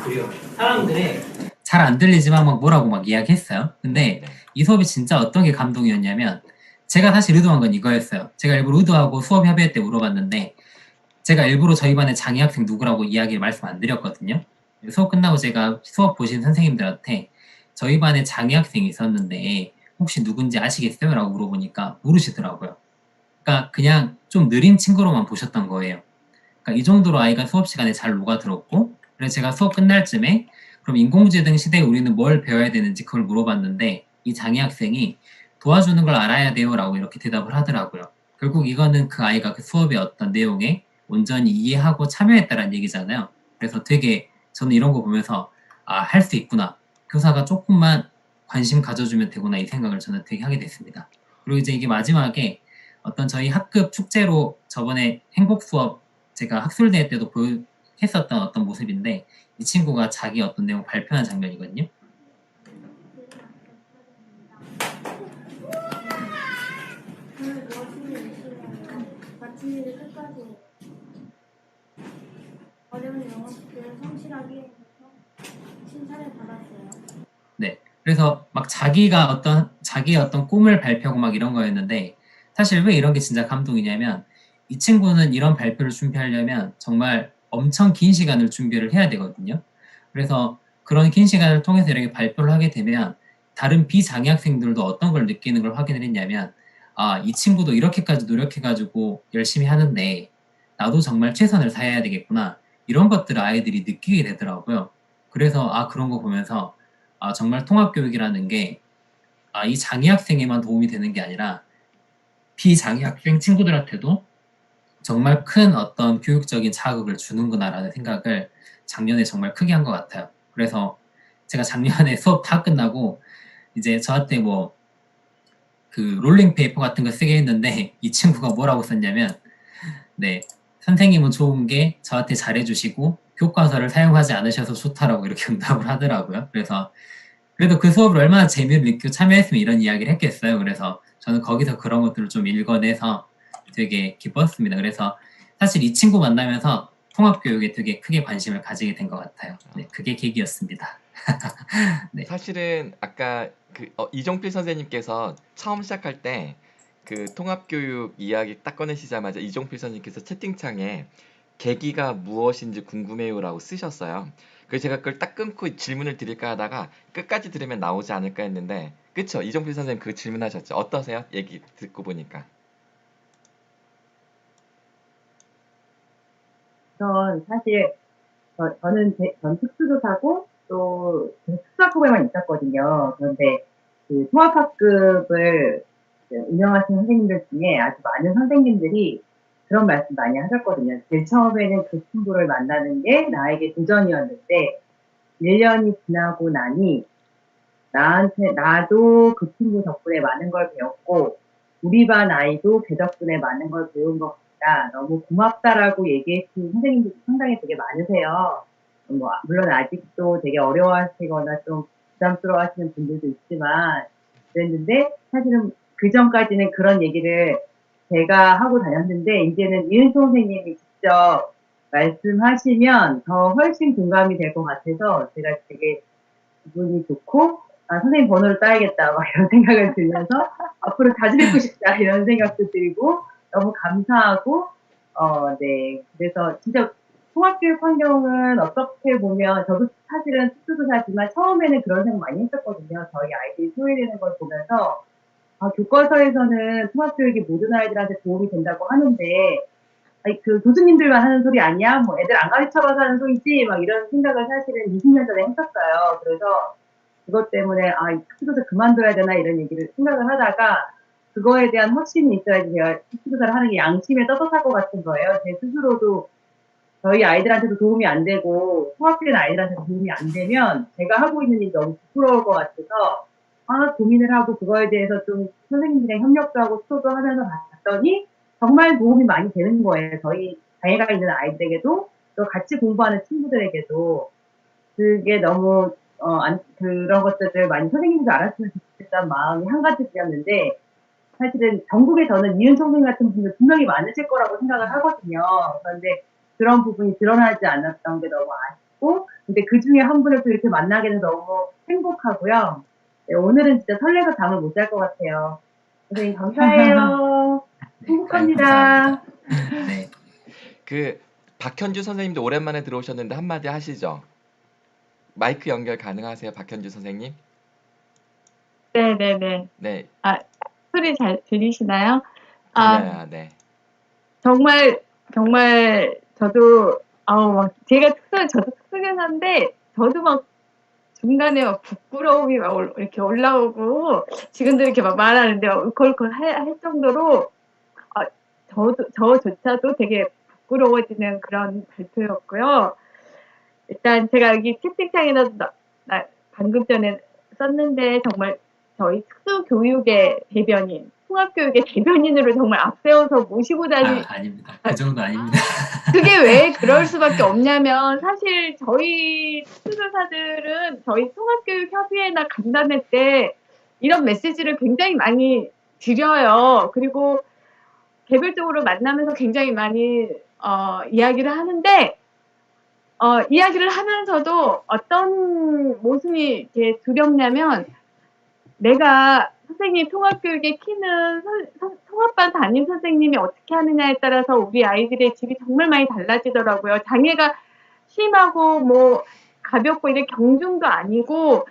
그래요. 사람들이 잘 안 들리지만 막 뭐라고 막 이야기했어요. 근데 네. 이 수업이 진짜 어떤 게 감동이었냐면 제가 사실 의도한 건 이거였어요. 제가 일부러 의도하고 수업 협의회 때 물어봤는데 제가 일부러 저희 반에 장애 학생 누구라고 이야기를 말씀 안 드렸거든요. 수업 끝나고 제가 수업 보신 선생님들한테 저희 반에 장애 학생이 있었는데 혹시 누군지 아시겠어요? 라고 물어보니까 모르시더라고요. 그러니까 그냥 좀 느린 친구로만 보셨던 거예요. 그러니까 이 정도로 아이가 수업 시간에 잘 녹아들었고 그래서 제가 수업 끝날 쯤에 그럼 인공지능 시대에 우리는 뭘 배워야 되는지 그걸 물어봤는데 이 장애 학생이 도와주는 걸 알아야 돼요 라고 이렇게 대답을 하더라고요. 결국 이거는 그 아이가 그 수업의 어떤 내용에 온전히 이해하고 참여했다는 얘기잖아요. 그래서 되게 저는 이런 거 보면서 할 수 있구나. 교사가 조금만 관심 가져주면 되구나 이 생각을 저는 되게 하게 됐습니다. 그리고 이제 이게 마지막에 어떤 저희 학급 축제로 저번에 행복 수업 제가 학술대회 때도 했었던 어떤 모습인데 이 친구가 자기 어떤 내용 발표하는 장면이거든요. 마침내 끝까지 어려운 영어 숙제를 성실하게 해서 칭찬을 받았어요. 네, 그래서 막 자기의 어떤 꿈을 발표하고 막 이런 거였는데 사실 왜 이런 게 진짜 감동이냐면 이 친구는 이런 발표를 준비하려면 정말 엄청 긴 시간을 준비를 해야 되거든요. 그래서 그런 긴 시간을 통해서 이렇게 발표를 하게 되면 다른 비장애 학생들도 어떤 걸 느끼는 걸 확인을 했냐면 아, 이 친구도 이렇게까지 노력해가지고 열심히 하는데 나도 정말 최선을 다해야 되겠구나. 이런 것들을 아이들이 느끼게 되더라고요. 그래서 아, 그런 거 보면서 아, 정말 통합교육이라는 게 아, 이 장애 학생에만 도움이 되는 게 아니라 비장애 학생 친구들한테도 정말 큰 어떤 교육적인 자극을 주는구나라는 생각을 작년에 정말 크게 한 것 같아요. 그래서 제가 작년에 수업 다 끝나고 이제 저한테 뭐 그 롤링 페이퍼 같은 거 쓰게 했는데 이 친구가 뭐라고 썼냐면 네, 선생님은 좋은 게 저한테 잘해주시고 교과서를 사용하지 않으셔서 좋다라고 이렇게 응답을 하더라고요. 그래서 그래도 그 수업을 얼마나 재미를 느끼고 참여했으면 이런 이야기를 했겠어요. 그래서 저는 거기서 그런 것들을 좀 읽어내서 되게 기뻤습니다. 그래서 사실 이 친구 만나면서 통합교육에 되게 크게 관심을 가지게 된 것 같아요. 네, 그게 계기였습니다. 네. 사실은 아까 이종필 선생님께서 처음 시작할 때 그 통합교육 이야기 딱 꺼내시자마자 이종필 선생님께서 채팅창에 계기가 무엇인지 궁금해요라고 쓰셨어요. 그래서 제가 그걸 딱 끊고 질문을 드릴까 하다가 끝까지 들으면 나오지 않을까 했는데 그쵸? 이종필 선생님 그 질문하셨죠? 어떠세요? 얘기 듣고 보니까. 전 사실 전 특수교사고 또 특수학급에만 있었거든요. 그런데 그 통합학급을 운영하시는 선생님들 중에 아주 많은 선생님들이 그런 말씀 많이 하셨거든요. 제일 처음에는 그 친구를 만나는 게 나에게 도전이었는데 1년이 지나고 나니 나도 그 친구 덕분에 많은 걸 배웠고 우리 반 아이도 걔 덕분에 많은 걸 배운 것 같다. 너무 고맙다라고 얘기해주신 선생님들이 상당히 되게 많으세요. 뭐 물론 아직도 되게 어려워하시거나 좀 부담스러워하시는 분들도 있지만 그랬는데 사실은 그 전까지는 그런 얘기를 제가 하고 다녔는데 이제는 이은수 선생님이 직접 말씀하시면 더 훨씬 공감이 될 것 같아서 제가 되게 기분이 좋고 아, 선생님 번호를 따야겠다 막 이런 생각을 들면서 앞으로 자주 뵙고 싶다 이런 생각도 들고 너무 감사하고 네 그래서 진짜 통합교육 환경은 어떻게 보면 저도 사실은 특수교사지만 처음에는 그런 생각 많이 했었거든요. 저희 아이들이 소외되는 걸 보면서 아, 교과서에서는 통합교육이 모든 아이들한테 도움이 된다고 하는데 아니, 그 교수님들만 하는 소리 아니야? 뭐 애들 안 가르쳐봐서 하는 소리지? 막 이런 생각을 사실은 20년 전에 했었어요. 그래서 그것 때문에 아, 특수교사 그만둬야 되나 이런 얘기를 생각을 하다가 그거에 대한 확신이 있어야지 제가 특수교사를 하는 게 양심에 떳떳할 것 같은 거예요. 제 스스로도 저희 아이들한테도 도움이 안 되고 통합되는 아이들한테도 도움이 안 되면 제가 하고 있는 일이 너무 부끄러울 것 같아서 아, 고민을 하고 그거에 대해서 좀 선생님들이랑 협력도 하고 수도도 하면서 봤더니 정말 도움이 많이 되는 거예요. 저희 장애가 있는 아이들에게도 또 같이 공부하는 친구들에게도 그게 너무 그런 것들을 많이 선생님도 알았으면 좋겠다는 마음이 한 가지였는데 사실은 전국에 저는 이은 선생님 같은 분들 분명히 많으실 거라고 생각을 하거든요. 그런데 그런 부분이 드러나지 않았던 게 너무 아쉽고 근데 그 중에 한 분을 또 이렇게 만나게 돼서 너무 행복하고요. 네, 오늘은 진짜 설레서 잠을 못 잘 것 같아요. 선생님 감사해요. 네, 행복합니다. 감사합니다. 네. 그 박현주 선생님도 오랜만에 들어오셨는데 한마디 하시죠. 마이크 연결 가능하세요, 박현주 선생님? 네네네. 네, 아, 소리 잘 들리시나요? 아, 들려요. 네. 정말, 정말, 저도, 막, 저도 특수교사인데, 저도 막, 중간에 막 부끄러움이 막 이렇게 올라오고, 지금도 이렇게 막 말하는데, 걸 할 정도로, 저조차도 되게 부끄러워지는 그런 발표였고요. 일단 제가 여기 채팅창에다 방금 전에 썼는데 정말 저희 특수교육의 대변인, 통합교육의 대변인으로 정말 앞세워서 모시고 아닙니다. 그 정도 아닙니다. 그게 왜 그럴 수밖에 없냐면 사실 저희 특수교사들은 저희 통합교육협의회나 간담회 때 이런 메시지를 굉장히 많이 드려요. 그리고 개별적으로 만나면서 굉장히 많이 이야기를 하는데 이야기를 하면서도 어떤 모습이 이렇게 두렵냐면 내가 선생님 통합교육의 키는 통합반 담임 선생님이 어떻게 하느냐에 따라서 우리 아이들의 질이 정말 많이 달라지더라고요. 장애가 심하고 뭐 가볍고 이렇게 경중도 아니고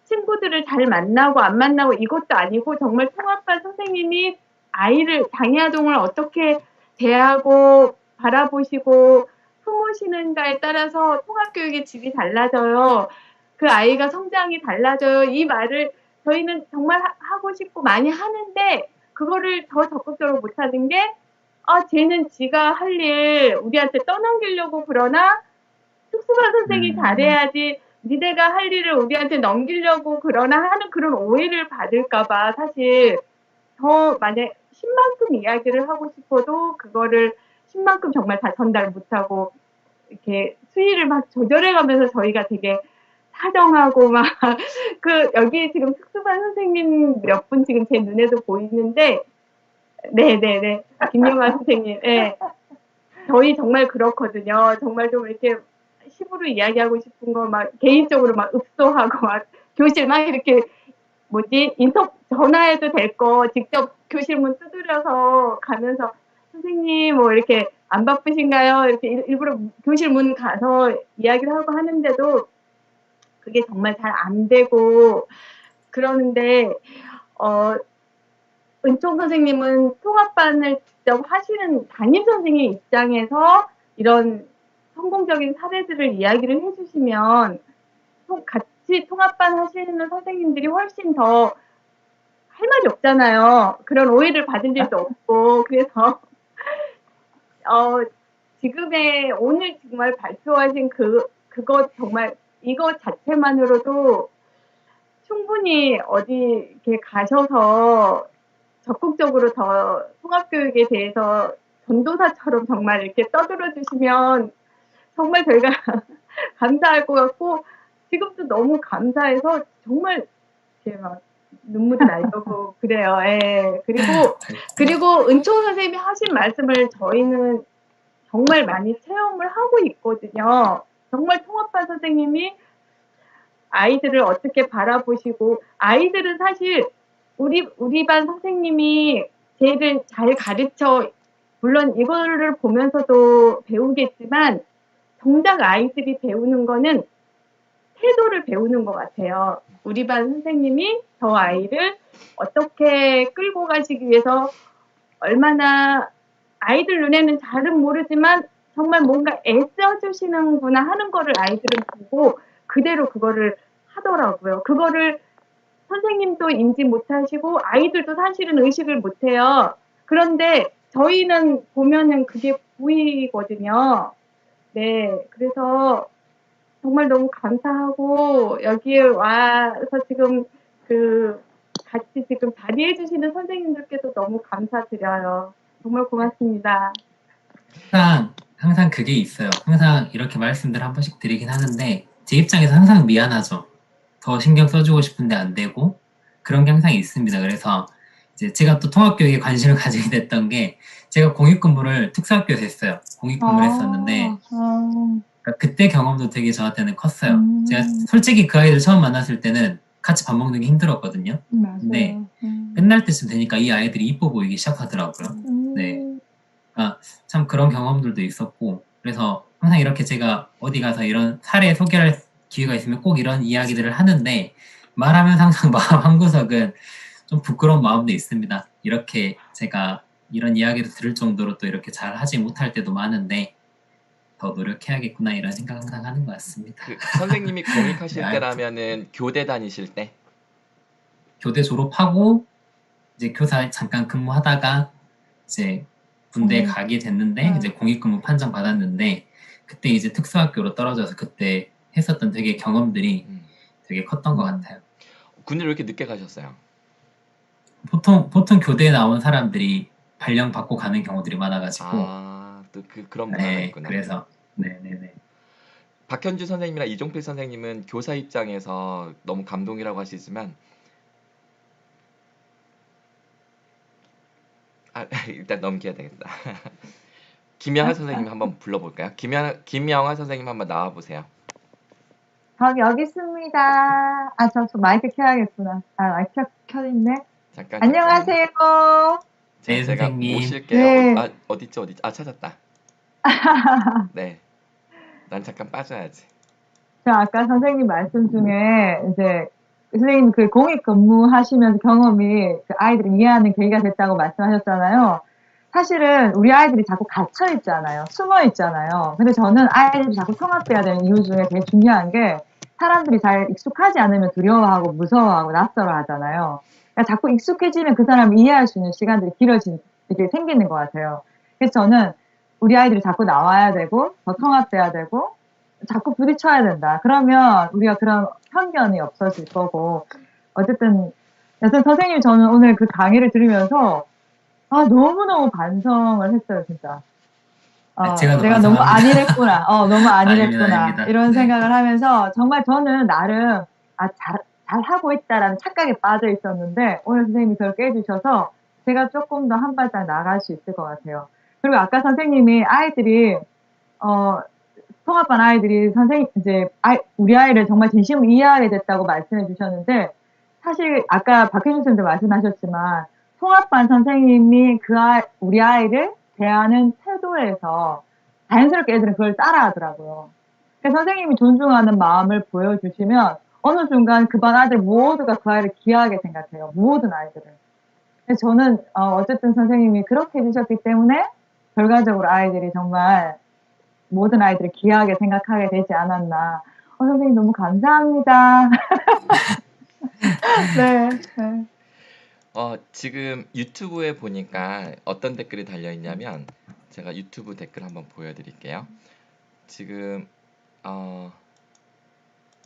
친구들을 잘 만나고 안 만나고 이것도 아니고 정말 통합반 선생님이 아이를 장애아동을 어떻게 대하고 바라보시고 품으시는가에 따라서 통합교육의 질이 달라져요. 그 아이가 성장이 달라져요. 이 말을 저희는 정말 하고 싶고 많이 하는데 그거를 더 적극적으로 못하는 게 쟤는 지가 할 일 우리한테 떠넘기려고 그러나 특수반 선생이 잘해야지 니네가 할 일을 우리한테 넘기려고 그러나 하는 그런 오해를 받을까봐 사실 더 만약 10만큼 이야기를 하고 싶어도 그거를 10만큼 정말 다 전달 못하고 이렇게 수위를 막 조절해가면서 저희가 되게 사정하고 막 그 여기 지금 특수반 선생님 몇 분 지금 제 눈에도 보이는데 네네네 김영아 선생님 네. 저희 정말 그렇거든요. 정말 좀 이렇게 식으로 이야기하고 싶은 거 막 개인적으로 막 읍소하고 막 교실 막 이렇게 전화해도 될 거 직접 교실 문 두드려서 가면서 선생님 뭐 이렇게 안 바쁘신가요? 이렇게 일부러 교실 문 가서 이야기를 하고 하는데도 그게 정말 잘 안 되고 그러는데 은총 선생님은 통합반을 직접 하시는 담임 선생님 입장에서 이런 성공적인 사례들을 이야기를 해주시면 같이 통합반 하시는 선생님들이 훨씬 더 할 말이 없잖아요. 그런 오해를 받은 일도 없고 그래서 지금의 오늘 정말 발표하신 그거 정말 이거 자체만으로도 충분히 어디 이렇게 가셔서 적극적으로 더 통합교육에 대해서 전도사처럼 정말 이렇게 떠들어 주시면 정말 저희가 감사할 것 같고 지금도 너무 감사해서 정말 이렇게 막 눈물이 날 거고 그래요. 예. 그리고 은총 선생님이 하신 말씀을 저희는 정말 많이 체험을 하고 있거든요. 정말 통합반 선생님이 아이들을 어떻게 바라보시고 아이들은 사실 우리 반 선생님이 쟤를 잘 가르쳐 물론 이거를 보면서도 배우겠지만 정작 아이들이 배우는 거는 태도를 배우는 것 같아요. 우리 반 선생님이 저 아이를 어떻게 끌고 가시기 위해서 얼마나 아이들 눈에는 잘은 모르지만 정말 뭔가 애써주시는구나 하는 거를 아이들은 보고 그대로 그거를 하더라고요. 그거를 선생님도 인지 못하시고 아이들도 사실은 의식을 못해요. 그런데 저희는 보면은 그게 보이거든요. 네, 그래서 정말 너무 감사하고 여기에 와서 지금 같이 지금 발의해 주시는 선생님들께도 너무 감사드려요. 정말 고맙습니다. 항상 그게 있어요. 항상 이렇게 말씀들 한 번씩 드리긴 하는데 제 입장에서 항상 미안하죠. 더 신경 써주고 싶은데 안 되고 그런 게 항상 있습니다. 그래서 이제 제가 또 통합교육에 관심을 가지게 됐던 게 제가 공익근무를 특수학교에서 했어요. 공익근무를 했었는데 그러니까 그때 경험도 되게 저한테는 컸어요. 제가 솔직히 그 아이들 처음 만났을 때는 같이 밥 먹는 게 힘들었거든요. 근데 끝날 때쯤 되니까 이 아이들이 이뻐 보이기 시작하더라고요. 네. 참 그런 경험들도 있었고 그래서 항상 이렇게 제가 어디 가서 이런 사례 소개할 기회가 있으면 꼭 이런 이야기들을 하는데 말하면 항상 마음 한구석은 좀 부끄러운 마음도 있습니다. 이렇게 제가 이런 이야기를 들을 정도로 또 이렇게 잘 하지 못할 때도 많은데 더 노력해야겠구나 이런 생각 항상 하는 것 같습니다. 선생님이 공익하실 때라면은 교대 다니실 때? 교대 졸업하고 이제 교사 잠깐 근무하다가 이제 군대에 가게 됐는데 이제 공익근무 판정 받았는데 그때 이제 특수학교로 떨어져서 그때 했었던 되게 경험들이 되게 컸던 것 같아요. 군대를 왜 이렇게 늦게 가셨어요? 보통 교대에 나온 사람들이 발령 받고 가는 경우들이 많아가지고 또 그런 문화가 네, 있구나. 그래서 네네네. 박현주 선생님이랑 이종필 선생님은 교사 입장에서 너무 감동이라고 하시지만 일단 넘겨야 되겠다. 김영하 선생님 한번 불러볼까요? 김영하 선생님 한번 나와보세요. 여기 있습니다. 저 마이크 켜야겠구나. 마이크 켜있네. 잠깐. 안녕하세요. 네, 제가 선생님. 모실게요. 네. 어딨지? 찾았다. 네. 난 잠깐 빠져야지. 저 아까 선생님 말씀 중에 이제 선생님 그 공익 근무하시면서 경험이 그 아이들을 이해하는 계기가 됐다고 말씀하셨잖아요. 사실은 우리 아이들이 자꾸 갇혀 있잖아요. 숨어 있잖아요. 근데 저는 아이들이 자꾸 통합돼야 되는 이유 중에 되게 중요한 게 사람들이 잘 익숙하지 않으면 두려워하고 무서워하고 낯설어 하잖아요. 그러니까 자꾸 익숙해지면 그 사람을 이해할 수 있는 시간들이 이렇게 생기는 것 같아요. 그래서 저는 우리 아이들이 자꾸 나와야 되고 더 통합돼야 되고 자꾸 부딪혀야 된다. 그러면 우리가 그런 편견이 없어질 거고 어쨌든 여튼 선생님 저는 오늘 그 강의를 들으면서 너무너무 반성을 했어요, 진짜. 제가 더 내가 너무 반성합니다. 안일했구나. 너무 안일했구나. 아닙니다. 이런 네. 생각을 하면서 정말 저는 나름 잘하고 있다라는 착각에 빠져 있었는데 오늘 선생님이 그걸 깨주셔서 제가 조금 더 한 발짝 나아갈 수 있을 것 같아요. 그리고 아까 선생님이 아이들이 통합반 아이들이 우리 아이를 정말 진심으로 이해하게 됐다고 말씀해 주셨는데, 사실 아까 박혜준 선생님도 말씀하셨지만, 통합반 선생님이 우리 아이를 대하는 태도에서 자연스럽게 애들은 그걸 따라 하더라고요. 그래서 선생님이 존중하는 마음을 보여주시면, 어느 순간 그 반 아이들 모두가 그 아이를 귀하게 생각해요. 모든 아이들을. 그래서 저는, 어쨌든 선생님이 그렇게 해주셨기 때문에, 결과적으로 아이들이 정말 모든 아이들을 귀하게 생각하게 되지 않았나. 선생님 너무 감사합니다. 네. 네. 지금 유튜브에 보니까 어떤 댓글이 달려 있냐면 제가 유튜브 댓글 한번 보여드릴게요. 지금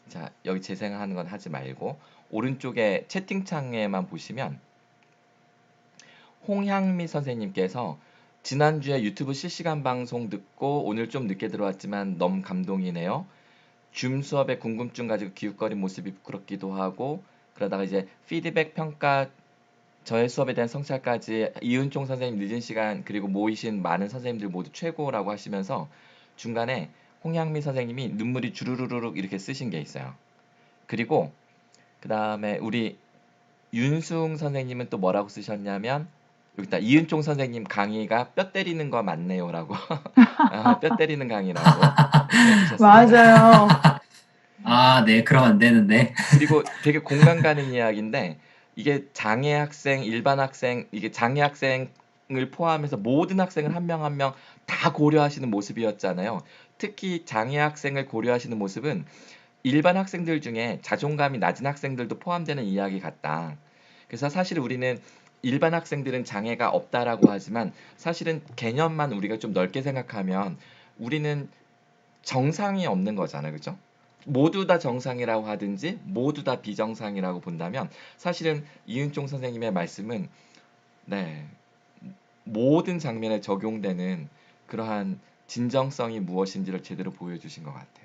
자, 여기 재생하는 건 하지 말고 오른쪽에 채팅창에만 보시면 홍향미 선생님께서 지난주에 유튜브 실시간 방송 듣고 오늘 좀 늦게 들어왔지만 너무 감동이네요. 줌 수업에 궁금증 가지고 기웃거린 모습이 부끄럽기도 하고 그러다가 이제 피드백 평가 저의 수업에 대한 성찰까지 이은총 선생님 늦은 시간 그리고 모이신 많은 선생님들 모두 최고라고 하시면서 중간에 홍양미 선생님이 눈물이 주르르륵 이렇게 쓰신 게 있어요. 그리고 그 다음에 우리 윤승 선생님은 또 뭐라고 쓰셨냐면 여기다 이은총 선생님 강의가 뼈 때리는 거 맞네요라고 뼈 때리는 강의라고 해주셨습니다. 맞아요. 네, 그럼 안 되는데. 그리고 되게 공감 가는 이야기인데 이게 장애 학생, 일반 학생, 이게 장애 학생을 포함해서 모든 학생을 한 명 한 명 다 고려하시는 모습이었잖아요. 특히 장애 학생을 고려하시는 모습은 일반 학생들 중에 자존감이 낮은 학생들도 포함되는 이야기 같다. 그래서 사실 우리는 일반 학생들은 장애가 없다라고 하지만 사실은 개념만 우리가 좀 넓게 생각하면 우리는 정상이 없는 거잖아요. 그죠? 모두 다 정상이라고 하든지 모두 다 비정상이라고 본다면 사실은 이은총 선생님의 말씀은 네, 모든 장면에 적용되는 그러한 진정성이 무엇인지를 제대로 보여주신 것 같아요.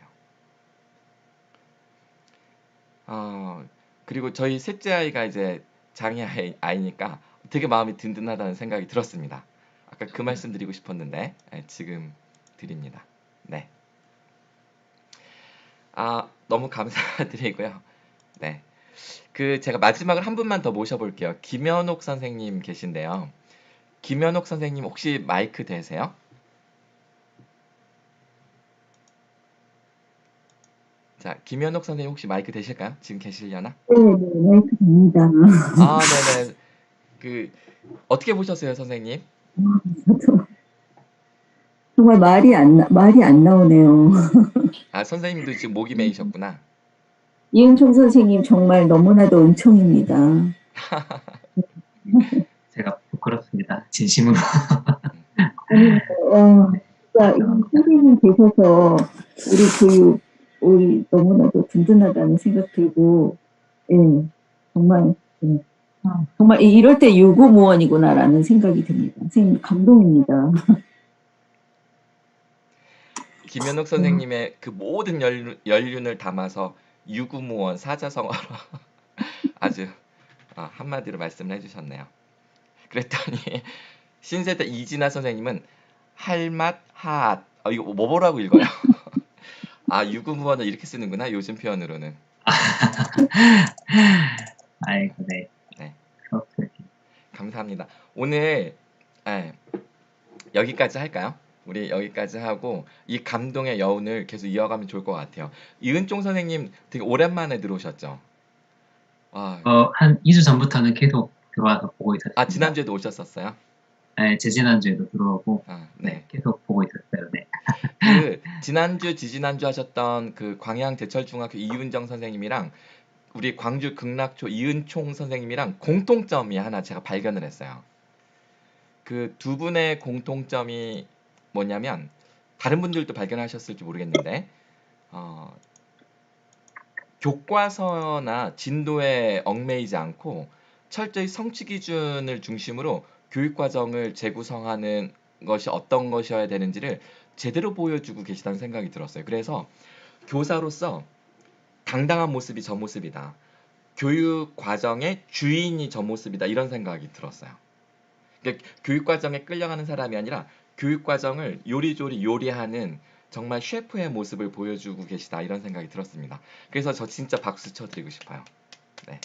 그리고 저희 셋째 아이가 이제 장애 아이니까 되게 마음이 든든하다는 생각이 들었습니다. 아까 그 말씀 드리고 싶었는데 지금 드립니다. 네. 너무 감사드리고요. 네. 제가 마지막으로 한 분만 더 모셔볼게요. 김현옥 선생님 계신데요. 김현옥 선생님 혹시 마이크 되세요? 자, 김현옥 선생님 혹시 마이크 되실까요? 지금 계시려나? 네, 마이크 됩니다. 네네. 어떻게 보셨어요, 선생님? 저도 정말 말이 안 나오네요. 선생님도 지금 목이 메이셨구나. 이은총 선생님 정말 너무나도 은총입니다. 제가 부끄럽습니다. 진심으로. 진짜 이 선생님 계셔서 우리 너무나도 든든하다는 생각 들고, 정말, 정말 이럴 때 유구무원이구나라는 생각이 듭니다. 선생님 감동입니다. 김현옥 선생님의 그 모든 연륜을 담아서 유구무원 사자성어로 아주 한마디로 말씀을 해주셨네요. 그랬더니 신세대 이진아 선생님은 할맛 하앗 이거 뭐라고 읽어요? 유구무원을 이렇게 쓰는구나 요즘 표현으로는. 아이고 네. 감사합니다. 오늘 여기까지 할까요? 우리 여기까지 하고 이 감동의 여운을 계속 이어가면 좋을 것 같아요. 이은총 선생님 되게 오랜만에 들어오셨죠? 아, 한 2주 전부터는 계속 들어와서 보고 있었습니다. 지난주에도 오셨었어요? 네, 재지난주에도 들어오고 네. 네, 계속 보고 있었어요. 네. 그 지난주, 지지난주 하셨던 그 광양 제철중학교 이윤정 선생님이랑 우리 광주 극락초 이은총 선생님이랑 공통점이 하나 제가 발견을 했어요. 그 두 분의 공통점이 뭐냐면 다른 분들도 발견하셨을지 모르겠는데 교과서나 진도에 얽매이지 않고 철저히 성취 기준을 중심으로 교육 과정을 재구성하는 것이 어떤 것이어야 되는지를 제대로 보여주고 계시다는 생각이 들었어요. 그래서 교사로서 당당한 모습이 저 모습이다. 교육 과정의 주인이 저 모습이다. 이런 생각이 들었어요. 그러니까 교육 과정에 끌려가는 사람이 아니라 교육 과정을 요리조리 요리하는 정말 셰프의 모습을 보여주고 계시다. 이런 생각이 들었습니다. 그래서 저 진짜 박수 쳐드리고 싶어요. 네.